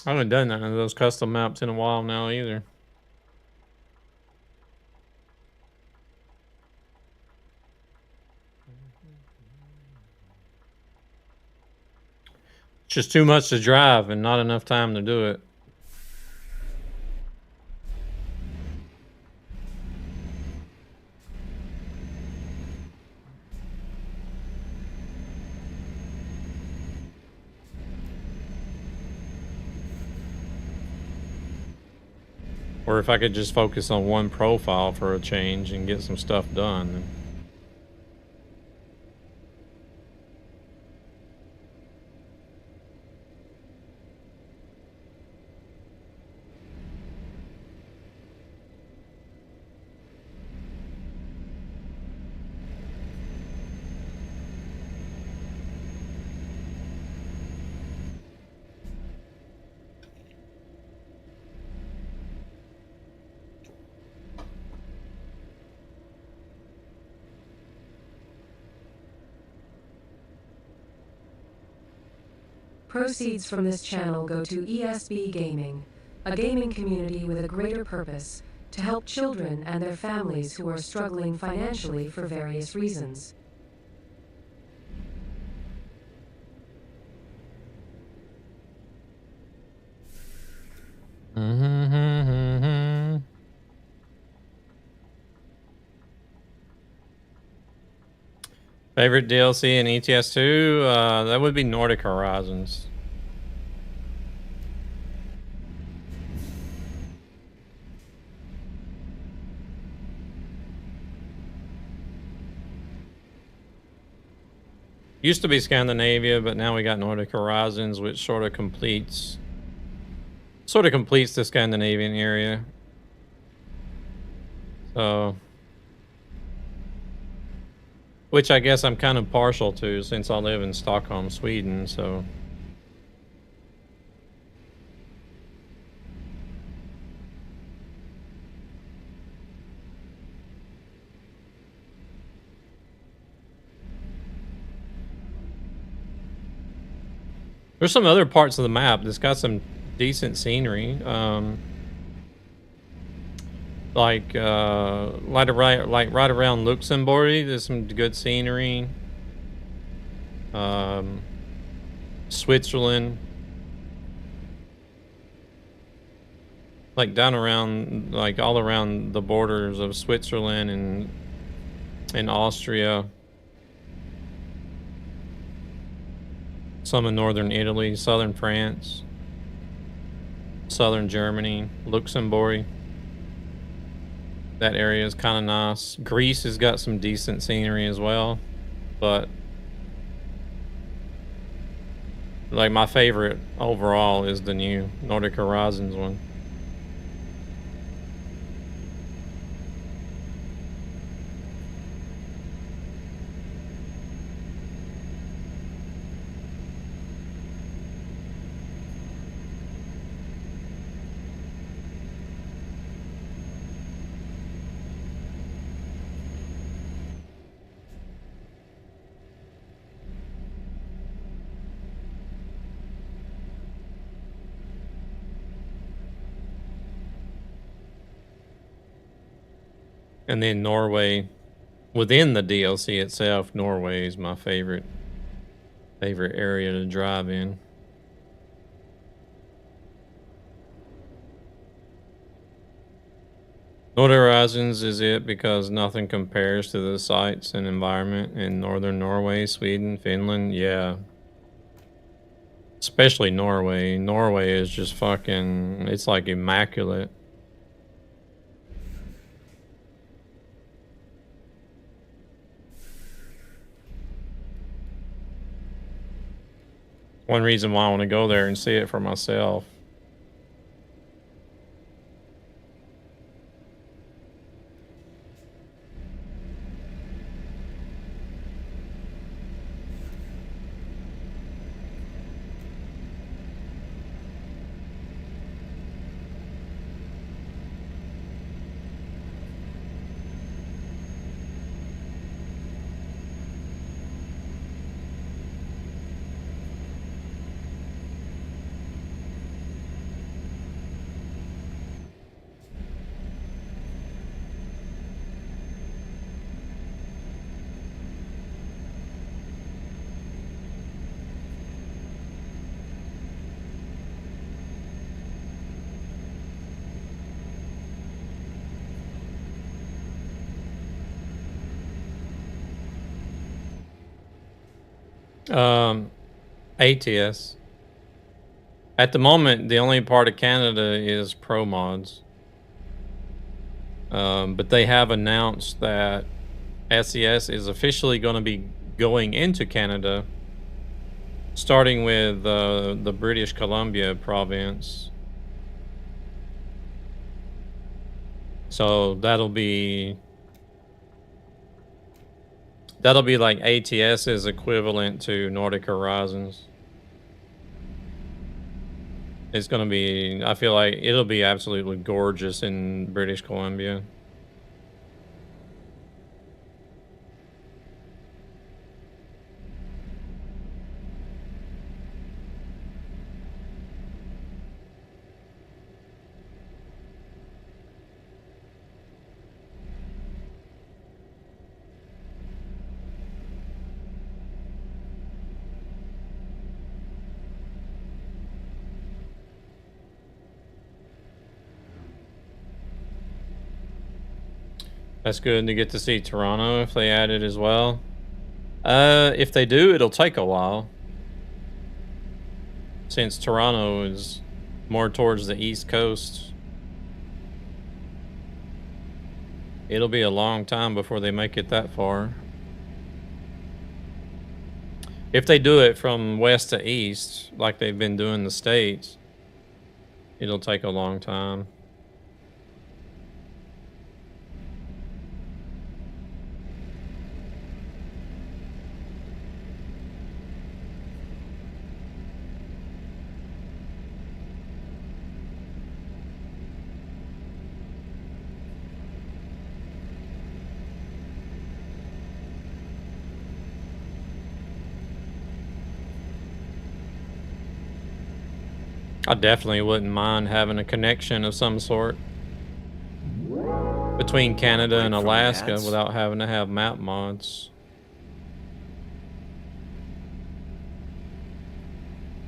I haven't done none of those custom maps in a while now either. It's just too much to drive and not enough time to do it. Or if I could just focus on one profile for a change and get some stuff done. Proceeds from this channel go to ESB Gaming, a gaming community with a greater purpose to help children and their families who are struggling financially for various reasons. Favorite DLC in ETS 2? That would be Nordic Horizons. Used to be Scandinavia, but now we got Nordic Horizons, which sort of completes the Scandinavian area. So, which I guess I'm kind of partial to since I live in Stockholm, Sweden, so. There's some other parts of the map that's got some decent scenery. Like right around Luxembourg, there's some good scenery. Switzerland, like down around, like all around the borders of Switzerland and Austria. Some in northern Italy, southern France, southern Germany, Luxembourg. That area is kind of nice. Greece has got some decent scenery as well, but like my favorite overall is the new Nordic Horizons one. And then Norway, within the DLC itself, Norway is my favorite area to drive in. Northern Horizons is it because nothing compares to the sights and environment in northern Norway, Sweden, Finland. Yeah. Especially Norway. Norway is just fucking, it's like immaculate. One reason why I want to go there and see it for myself. ATS. At the moment, the only part of Canada is Pro Mods. But they have announced that SES is officially going to be going into Canada, starting with the British Columbia province. So that'll be like ATS's equivalent to Nordic Horizons. It's gonna be, I feel like it'll be absolutely gorgeous in British Columbia. That's good to get to see Toronto if they add it as well. If they do, it'll take a while. Since Toronto is more towards the East Coast. It'll be a long time before they make it that far. If they do it from west to east, like they've been doing the States, it'll take a long time. I definitely wouldn't mind having a connection of some sort between Canada and Alaska without having to have map mods.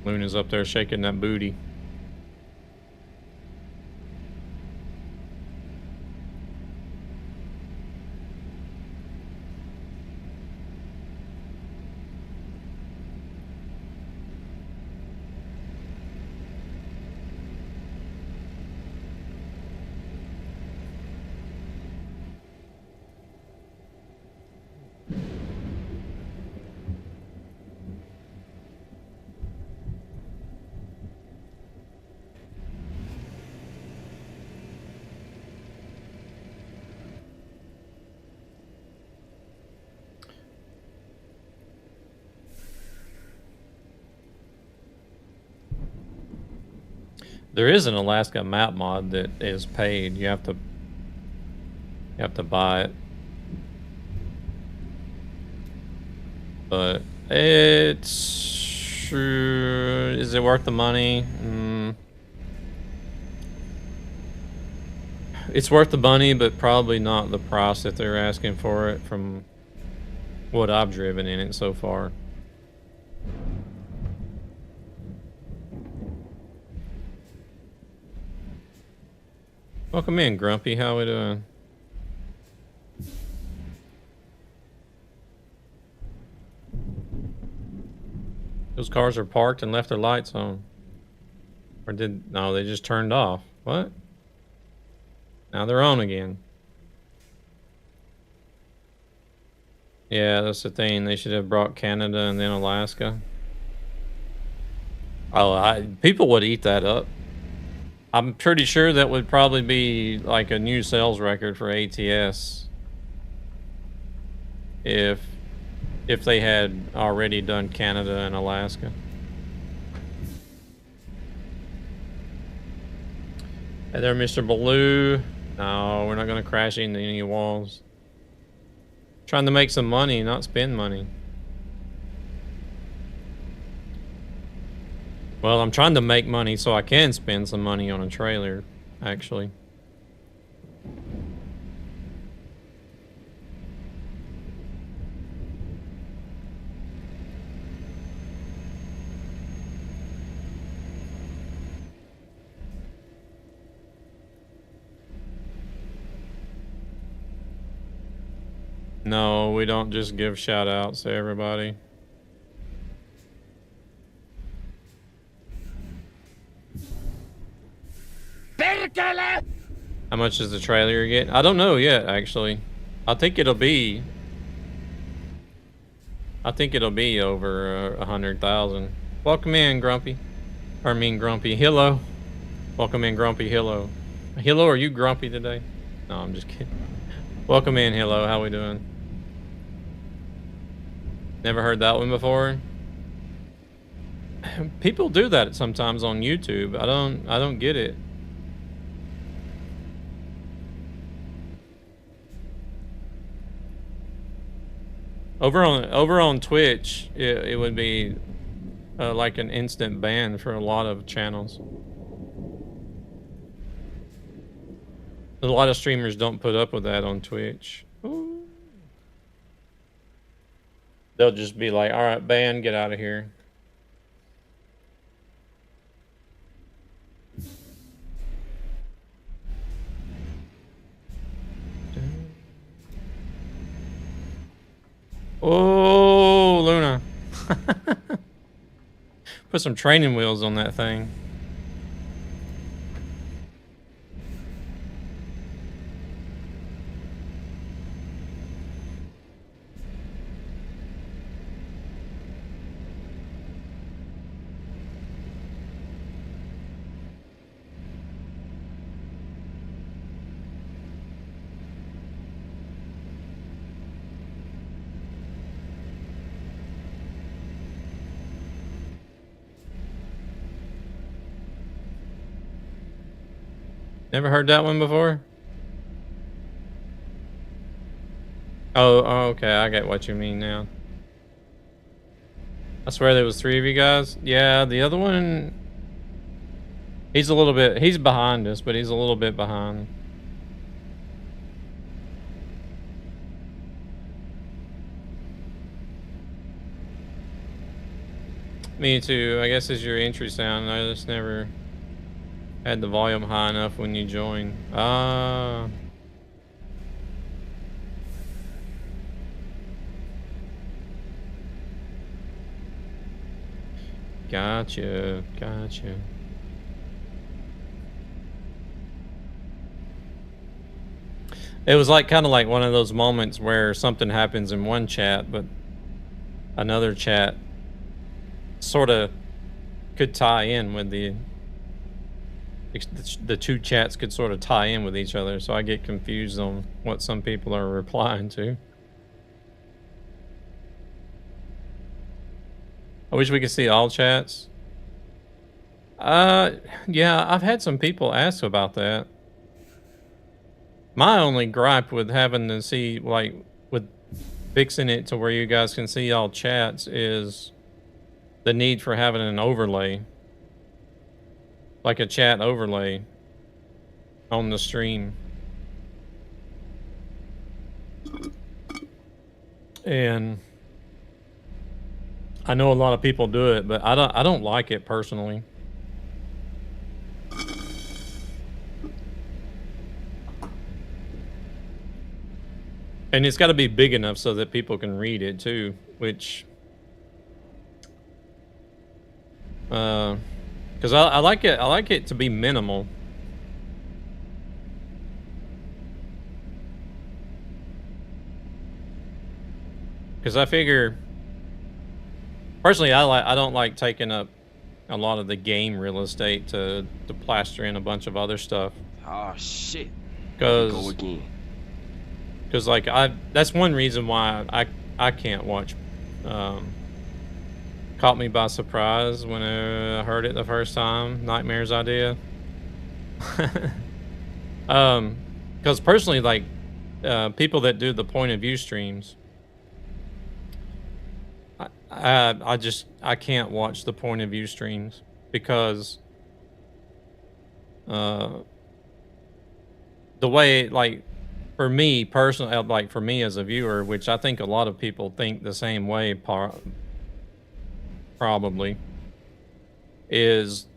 Luna's up there shaking that booty. There is an Alaska map mod that is paid. You have to buy it. But it's is it worth the money? It's worth the money, but probably not the price that they're asking for it from what I've driven in it so far. Welcome in, Grumpy. How we doing? Those cars are parked and left their lights on. Or no, they just turned off. What? Now they're on again. Yeah, that's the thing. They should have brought Canada and then Alaska. Oh, people would eat that up. I'm pretty sure that would probably be like a new sales record for ATS if they had already done Canada and Alaska. Hey there, Mr. Baloo. No, we're not going to crash into any walls. Trying to make some money, not spend money. Well, I'm trying to make money so I can spend some money on a trailer, actually. No, we don't just give shout outs to everybody. How much is the trailer you're getting? I don't know yet, actually. I think it'll be over 100,000. Welcome in, Grumpy. Or I mean, Grumpy. Hello. Welcome in, Grumpy. Hello. Hello, are you grumpy today? No, I'm just kidding. Welcome in, hello. How we doing? Never heard that one before. People do that sometimes on YouTube. I don't get it. Over on Twitch, it would be like an instant ban for a lot of channels. A lot of streamers don't put up with that on Twitch. Ooh. They'll just be like, all right, ban, get out of here. Oh, Luna. Put some training wheels on that thing. Never heard that one before? Oh, okay, I get what you mean now. I swear there was 3 of you guys. Yeah, the other one, he's behind us, but he's a little bit behind. Me too. I guess it's your entry sound. I just never had the volume high enough when you join. Ah. Gotcha. Gotcha. It was like kind of like one of those moments where something happens in one chat, but another chat sort of could tie in with the two chats could sort of tie in with each other, so I get confused on what some people are replying to. I wish we could see all chats. Yeah, I've had some people ask about that. My only gripe with having to see, like, with fixing it to where you guys can see all chats is the need for having an overlay. Like a chat overlay on the stream. And I know a lot of people do it, but I don't like it personally. And it's got to be big enough so that people can read it too, which because I like it to be minimal. Because I figure, personally, I don't like taking up a lot of the game real estate to plaster in a bunch of other stuff. Oh shit. Because Go again. like that's one reason why I can't watch Caught Me by Surprise when I heard it the first time. Nightmare's idea. Because personally, like people that do the point of view streams, I can't watch the point of view streams because the way, like, for me personally, like for me as a viewer, which I think a lot of people think the same way, probably, is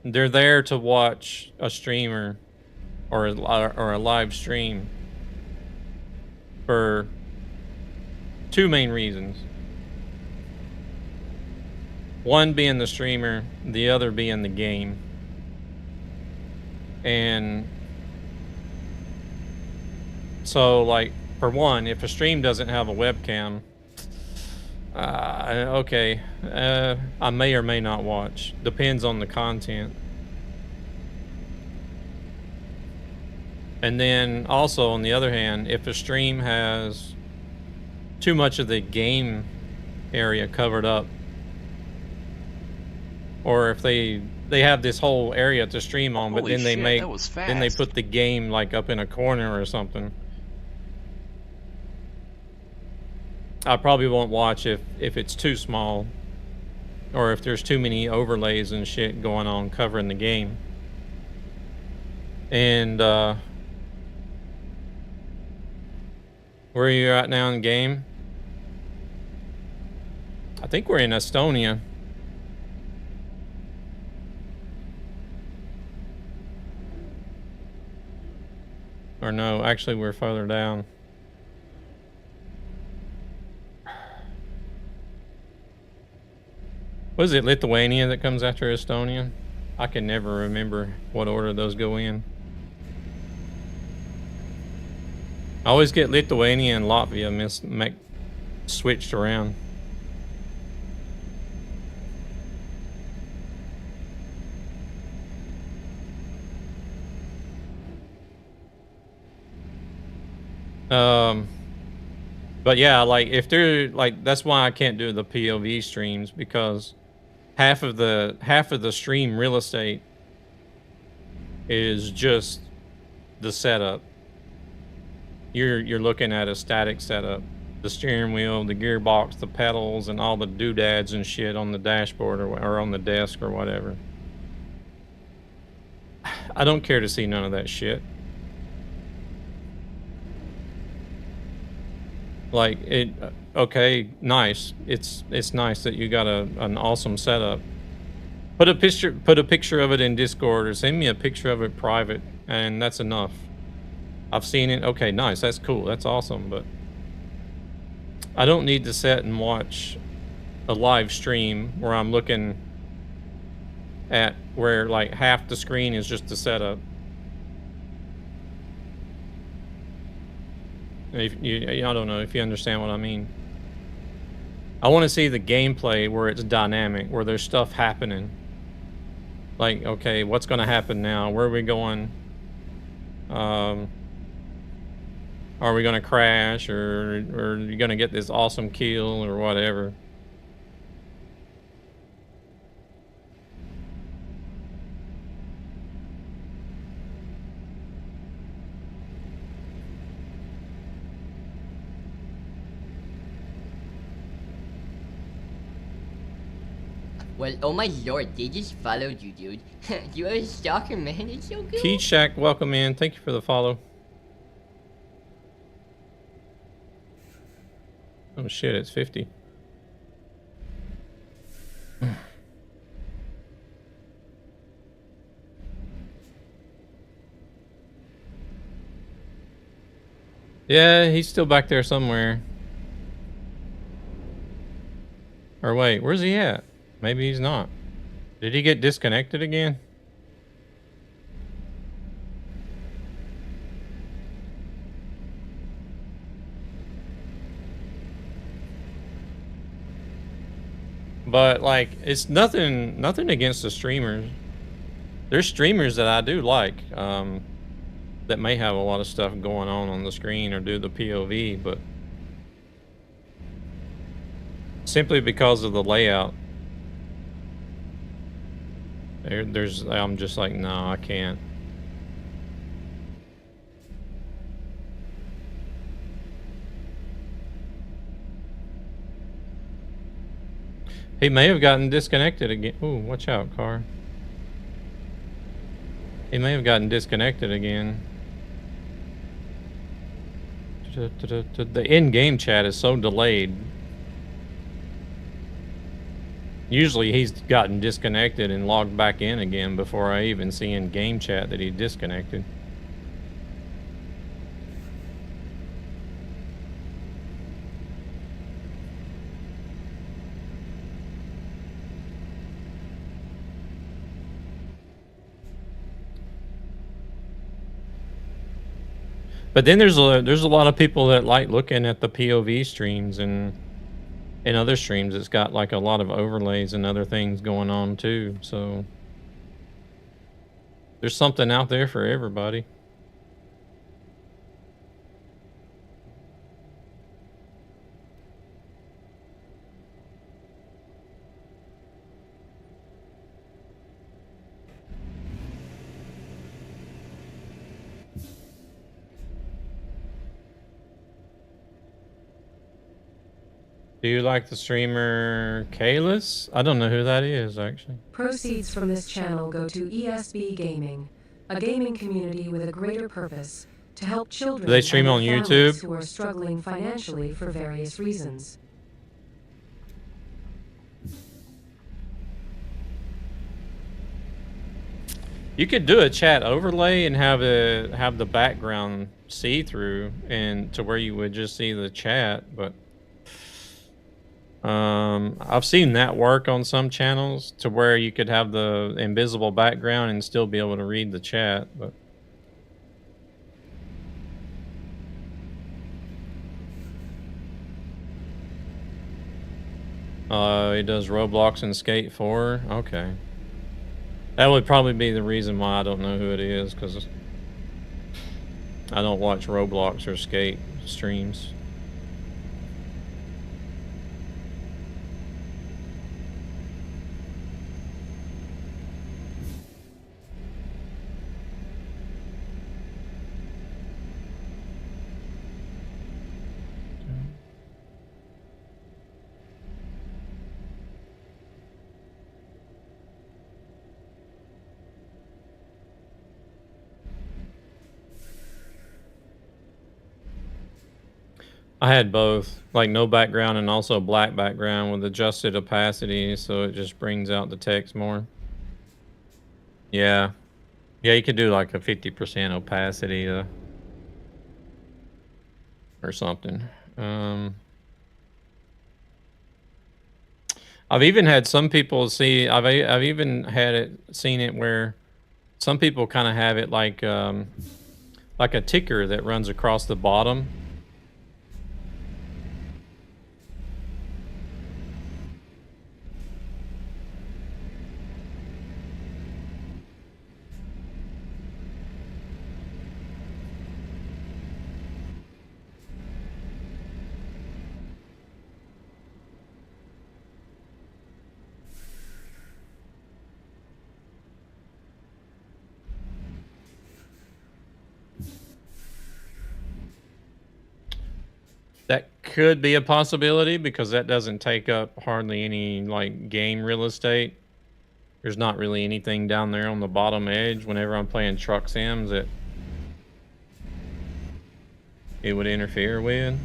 they're there to watch a streamer or a live stream for two main reasons. One being the streamer, the other being the game. And so, like, for one, if a stream doesn't have a webcam, okay, I may or may not watch. Depends on the content. And then also, on the other hand, if a stream has too much of the game area covered up, or if they have this whole area to stream on, but Holy then they shit, make that was then they fast. put the game like up in a corner or something, I probably won't watch if it's too small, or if there's too many overlays and shit going on covering the game. And where are you at now in the game? I think we're in Estonia. Or no, actually we're further down. Was it Lithuania that comes after Estonia? I can never remember what order those go in. I always get Lithuania and Latvia switched around. But yeah, like if they're like, that's why I can't do the POV streams, because half of the stream real estate is just the setup. You're looking at a static setup. The steering wheel, the gearbox, the pedals, and all the doodads and shit on the dashboard or on the desk or whatever. I don't care to see none of that shit. Like, okay, nice. It's nice that you got an awesome setup. Put a picture of it in Discord, or send me a picture of it private, and that's enough. I've seen it. Okay, nice. That's cool. That's awesome. But I don't need to sit and watch a live stream where I'm looking at where like half the screen is just the setup. I don't know if you understand what I mean. I want to see the gameplay where it's dynamic, where there's stuff happening. Like, okay, what's going to happen now? Where are we going? Are we going to crash, or are you going to get this awesome kill or whatever? Well, oh my lord, they just followed you, dude. You are a stalker, man. It's so good. Key Shack, welcome in. Thank you for the follow. Oh shit, it's 50. Yeah, he's still back there somewhere. Or wait, where's he at? Maybe he's not. Did he get disconnected again? But like, it's nothing against the streamers. There's streamers that I do like, that may have a lot of stuff going on the screen or do the POV, but simply because of the layout, I'm just like, no, I can't. He may have gotten disconnected again. Ooh, watch out, car. He may have gotten disconnected again. The in-game chat is so delayed. Usually he's gotten disconnected and logged back in again before I even see in game chat that he disconnected. But then there's a lot of people that like looking at the POV streams and other streams. It's got like a lot of overlays and other things going on too. So there's something out there for everybody. Do you like the streamer Kalis? I don't know who that is, actually. Proceeds from this channel go to ESB Gaming, a gaming community with a greater purpose to help children Do they stream and on their YouTube? families who are struggling financially for various reasons. You could do a chat overlay and have the background see-through and to where you would just see the chat, but I've seen that work on some channels to where you could have the invisible background and still be able to read the chat, but he does Roblox and Skate 4. Okay. That would probably be the reason why I don't know who it is, because I don't watch Roblox or Skate streams. I had both, like no background and also black background with adjusted opacity, so it just brings out the text more. Yeah. Yeah, you could do like a 50% opacity or something. I've even had some people see, I've even had seen it where some people kind of have it like a ticker that runs across the bottom. That could be a possibility because that doesn't take up hardly any like game real estate. There's not really anything down there on the bottom edge whenever I'm playing truck sims that it would interfere with.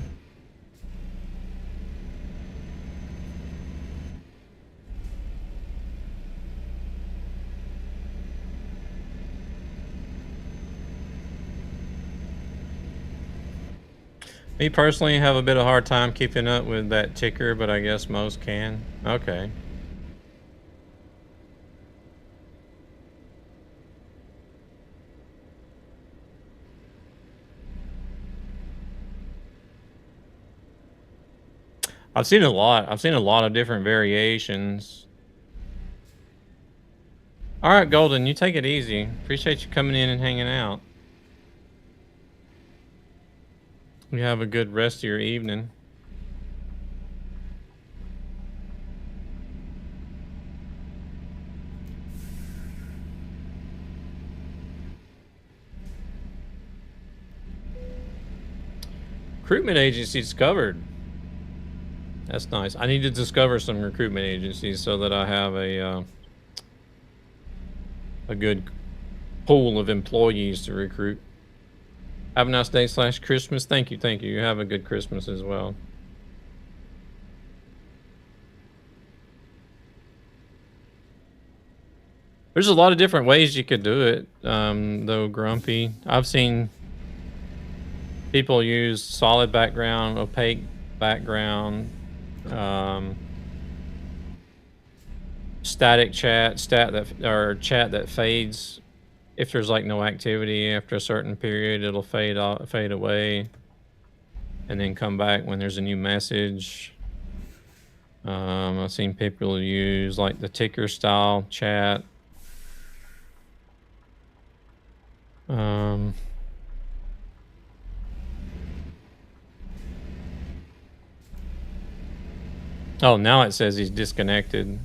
Me personally have a bit of hard time keeping up with that ticker, but I guess most can. Okay. I've seen a lot. I've seen a lot of different variations. All right, Golden, you take it easy. Appreciate you coming in and hanging out. You have a good rest of your evening. Recruitment agency discovered. That's nice. I need to discover some recruitment agencies so that I have a good pool of employees to recruit. Have a nice day / Christmas. Thank you. Thank you. You have a good Christmas as well. There's a lot of different ways you could do it, though, Grumpy. I've seen people use solid background, opaque background, static chat, chat that fades. If there's like no activity after a certain period, it'll fade away, and then come back when there's a new message. I've seen people use like the ticker style chat. Oh, now it says he's disconnected.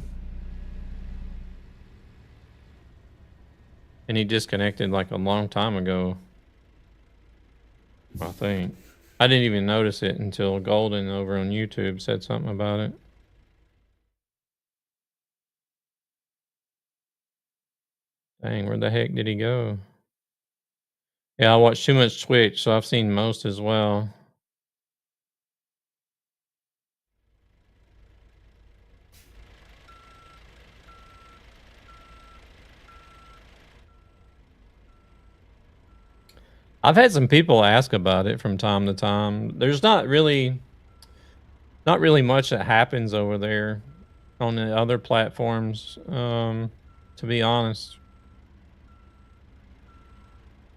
And he disconnected like a long time ago, I think. I didn't even notice it until Golden over on YouTube said something about it. Dang, where the heck did he go? Yeah, I watch too much Twitch, so I've seen most as well. I've had some people ask about it from time to time. There's not really much that happens over there on the other platforms, to be honest.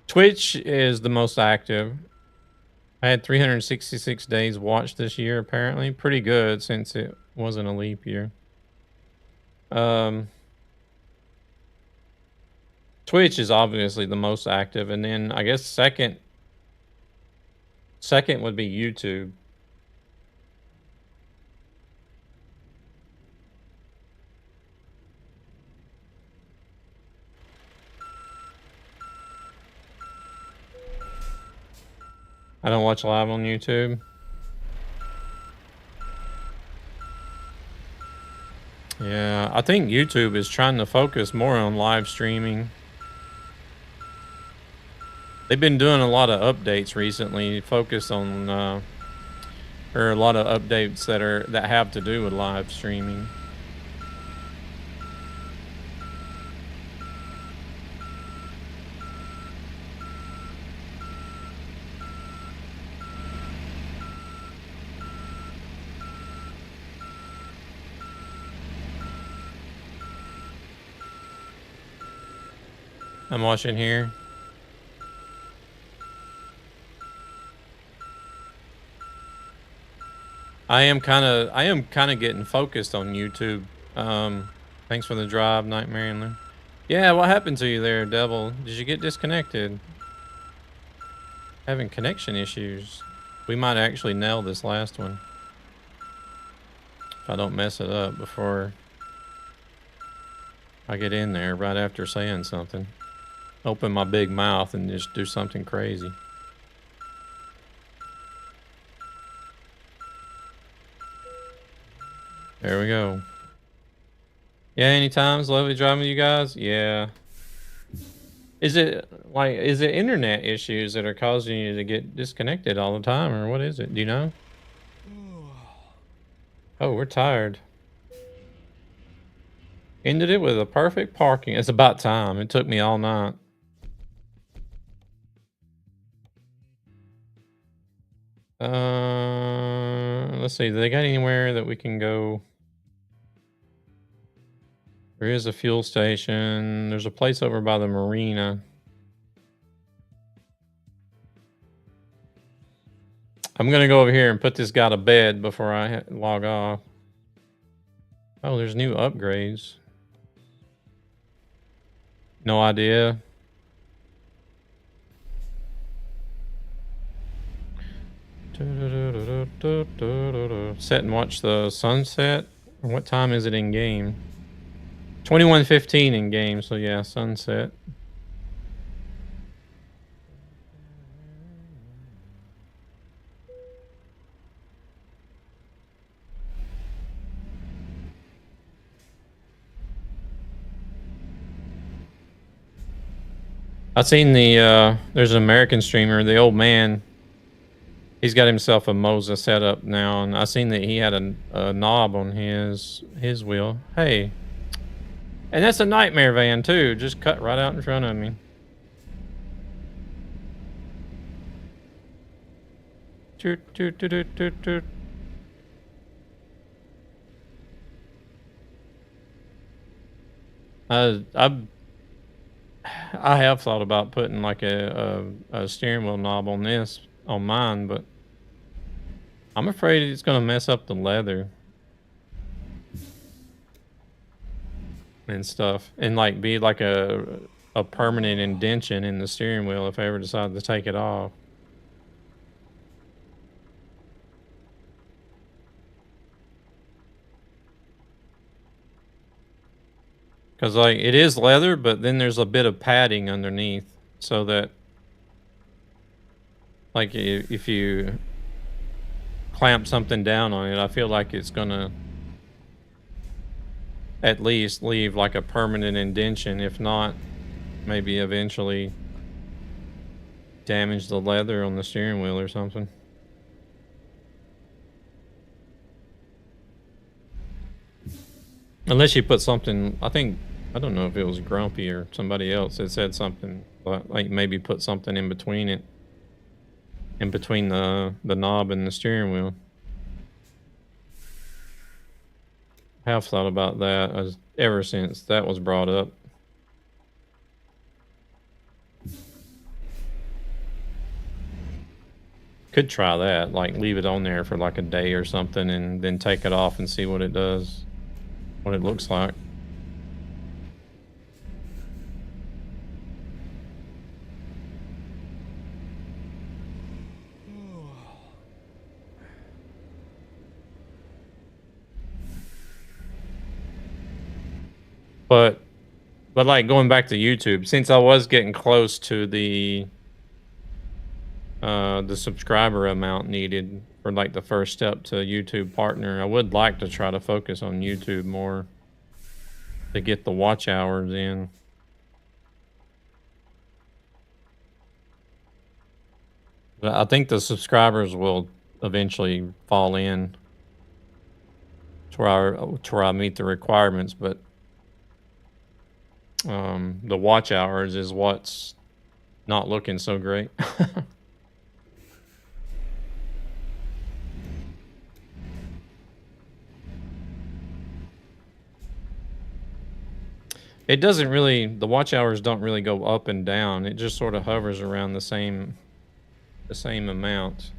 Twitch is the most active. I had 366 days watched this year, apparently. Pretty good since it wasn't a leap year. Twitch is obviously the most active, and then I guess second would be YouTube. I don't watch live on YouTube. Yeah, I think YouTube is trying to focus more on live streaming. They've been doing a lot of updates recently, focused on or a lot of updates that have to do with live streaming. I'm watching here. I am kind of getting focused on YouTube. Thanks for the drive, Nightmare Handler. Yeah, what happened to you there, Devil? Did you get disconnected? Having connection issues. We might actually nail this last one. If I don't mess it up before I get in there right after saying something. Open my big mouth and just do something crazy. There we go. Yeah, anytimes lovely driving with you guys? Yeah. Is it internet issues that are causing you to get disconnected all the time, or what is it? Do you know? Oh, we're tired. Ended it with a perfect parking. It's about time. It took me all night. Let's see. Do they got anywhere that we can go? There is a fuel station. There's a place over by the marina. I'm going to go over here and put this guy to bed before I log off. Oh, there's new upgrades. No idea. Sit and watch the sunset. What time is it in game? 21:15 in game, so yeah, sunset. I seen the there's an American streamer, the old man. He's got himself a Moza set up now, and I seen that he had a knob on his wheel. Hey, and that's a Nightmare van too. Just cut right out in front of me. Toot, toot, toot, toot, toot, toot. I have thought about putting like a steering wheel knob on this on mine, but I'm afraid it's gonna mess up the leather and stuff, and like be like a permanent indention in the steering wheel if I ever decide to take it off. Because like it is leather, but then there's a bit of padding underneath, so that like if you clamp something down on it, I feel like it's gonna at least leave like a permanent indention, if not maybe eventually damage the leather on the steering wheel or something. Unless you put something, I don't know if it was Grumpy or somebody else that said something, like maybe put something in between it, in between the knob and the steering wheel. I have thought about that ever since that was brought up. Could try that, like leave it on there for like a day or something and then take it off and see what it does, what it looks like. But like going back to YouTube, since I was getting close to the subscriber amount needed for like the first step to YouTube partner, I would like to try to focus on YouTube more to get the watch hours in. But I think the subscribers will eventually fall in to where I meet the requirements, but the watch hours is what's not looking so great. It doesn't really, the watch hours don't really go up and down. It just sort of hovers around the same amount.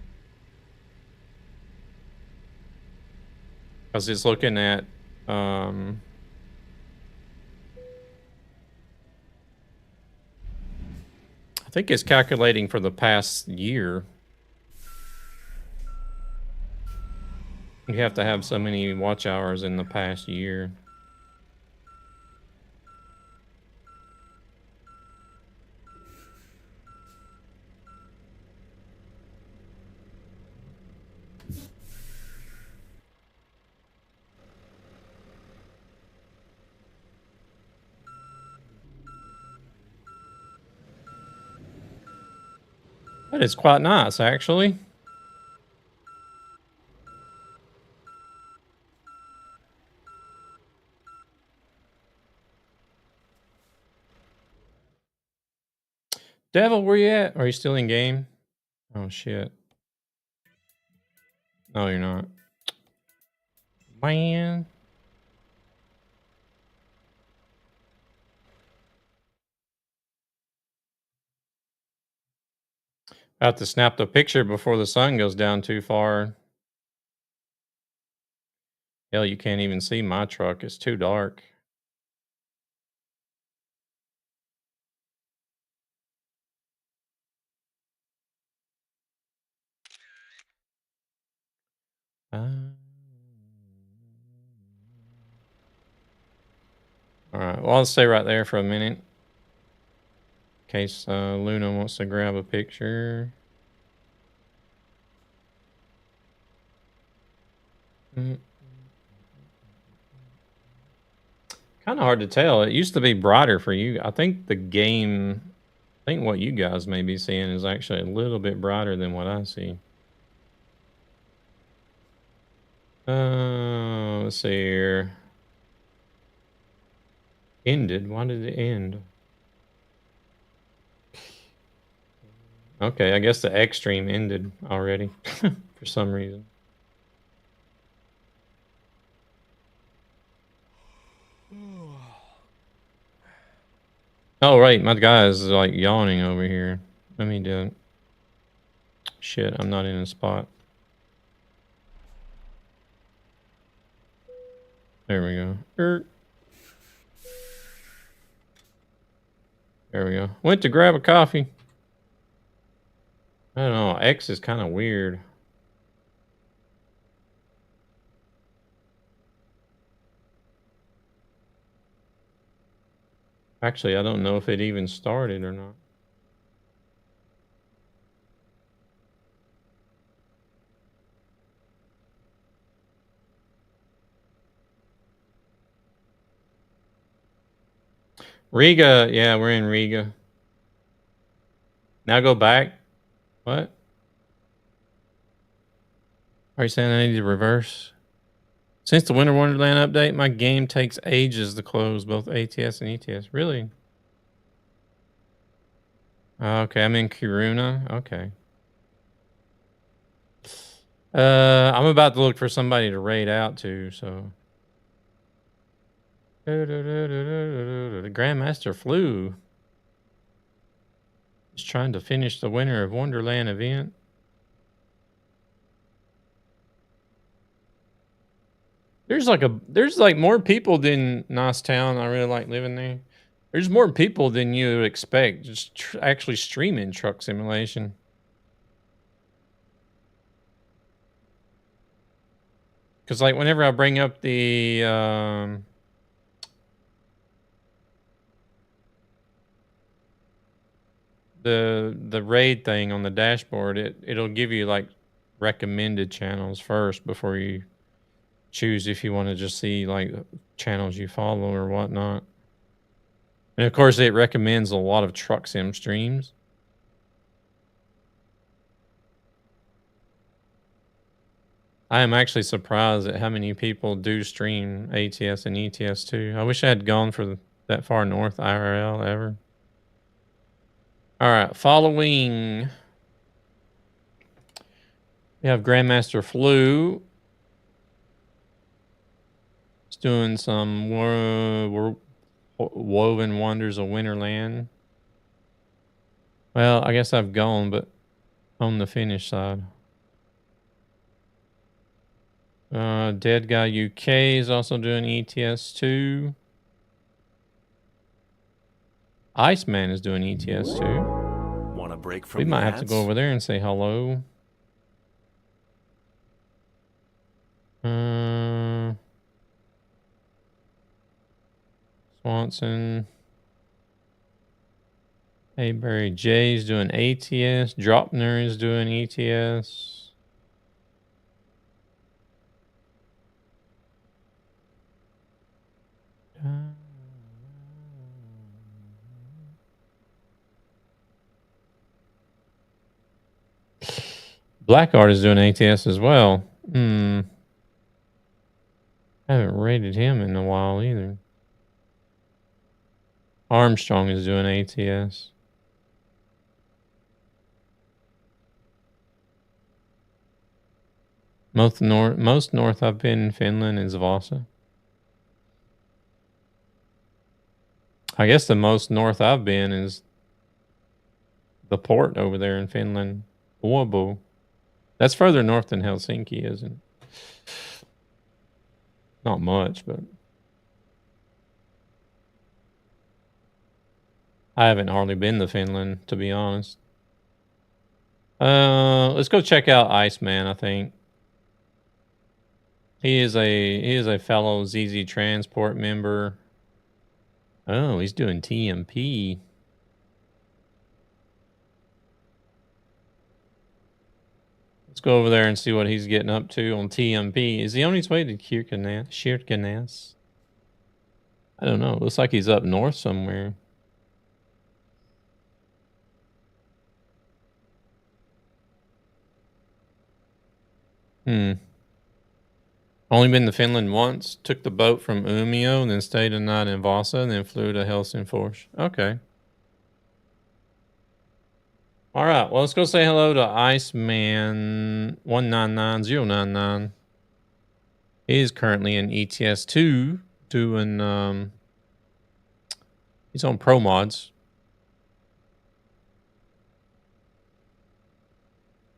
Because it's looking at I think it's calculating for the past year. You have to have so many watch hours in the past year. That is quite nice, actually. Devil, where you at? Are you still in game? Oh, shit. No, you're not. Man. I have to snap the picture before the sun goes down too far. Hell, you can't even see my truck. It's too dark. Alright, well, I'll stay right there for a minute. In case Luna wants to grab a picture. Kind of hard to tell. It used to be brighter for you. I think the game... I think what you guys may be seeing is actually a little bit brighter than what I see. Let's see here. Ended? Why did it end? Okay, I guess the X stream ended already for some reason. Oh, right, my guy is like yawning over here. Let me do it. Shit, I'm not in a spot. There we go. There we go. Went to grab a coffee. I don't know. X is kind of weird. Actually, I don't know if it even started or not. Riga, yeah, we're in Riga. Now go back. What? Are you saying I need to reverse? Since the Winter Wonderland update, my game takes ages to close both ATS and ETS. Really? Okay, I'm in Kiruna. Okay. I'm about to look for somebody to raid out to, so. The Grandmaster flew. He's trying to finish the Winter of Wonderland event. There's like more people than Nice Town. I really like living there. There's more people than you would expect just actually streaming Truck Simulation. Because like whenever I bring up the raid thing on the dashboard, it'll give you like recommended channels first before you choose if you want to just see like channels you follow or whatnot. And of course, it recommends a lot of truck sim streams. I am actually surprised at how many people do stream ATS and ETS too. I wish I had gone for that far north IRL ever. All right, following. We have Grandmaster Flu. It's doing some Woven Wonders of Winterland. Well, I guess I've gone, but on the finish side. Dead Guy UK is also doing ETS 2. Iceman is doing ETS 2. Want a break from we might have to go over there and say hello. Swanson. Hayberry J's doing ATS. Dropner is doing ETS. Blackheart is doing ATS as well. I haven't rated him in a while either. Armstrong is doing ATS. Most north I've been in Finland is Vasa. I guess the most north I've been is the port over there in Finland, Åbo. That's further north than Helsinki, isn't it? Not much, but I haven't hardly been to Finland, to be honest. Let's go check out Iceman, I think. He is a fellow ZZ Transport member. Oh, he's doing TMP. Let's go over there and see what he's getting up to on TMP. Is he on his way to Kirkenes? I don't know. Looks like he's up north somewhere. Only been to Finland once. Took the boat from Umeå and then stayed a night in Vasa and then flew to Helsingfors. Okay. All right. Well, let's go say hello to Iceman 199099. He is currently in ETS 2 doing he's on Pro Mods.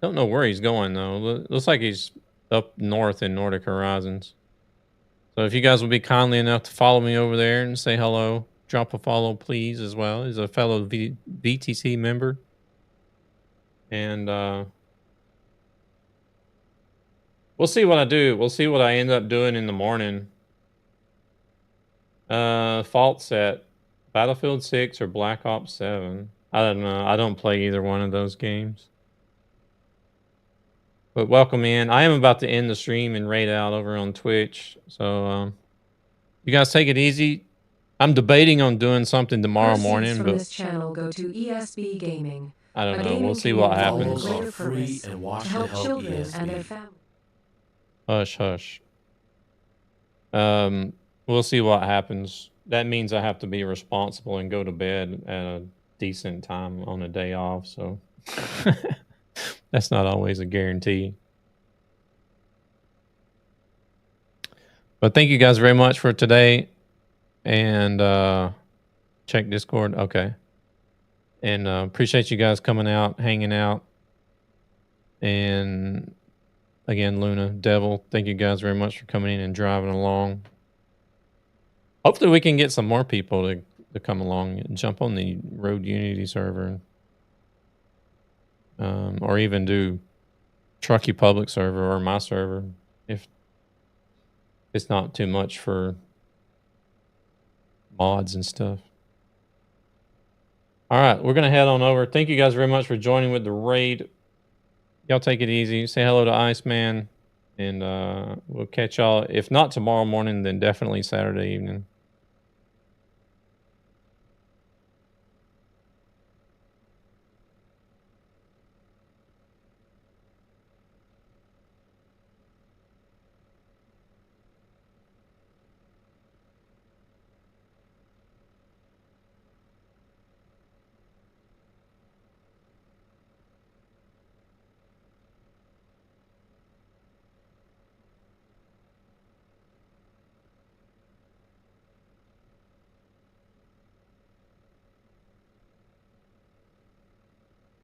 Don't know where he's going though. Looks like he's up north in Nordic Horizons. So if you guys would be kindly enough to follow me over there and say hello, drop a follow please as well. He's a fellow VTC member. And we'll see what I do. We'll see what I end up doing in the morning. Fault set. Battlefield 6 or Black Ops 7. I don't know. I don't play either one of those games. But welcome in. I am about to end the stream and raid out over on Twitch. So you guys take it easy. I'm debating on doing something tomorrow morning, from but this channel go to ESB Gaming. I don't know. We'll see what happens. Follows are free and watch To help to help children and their ESB. families. Hush, hush. We'll see what happens. That means I have to be responsible and go to bed at a decent time on a day off. So that's not always a guarantee. But thank you guys very much for today. And check Discord. Okay. And appreciate you guys coming out, hanging out. And again, Luna, Devil, thank you guys very much for coming in and driving along. Hopefully we can get some more people to come along and jump on the Road Unity server. Or even do Truckee Public server or my server if it's not too much for mods and stuff. All right, we're going to head on over. Thank you guys very much for joining with the raid. Y'all take it easy. Say hello to Iceman. And we'll catch y'all, if not tomorrow morning, then definitely Saturday evening.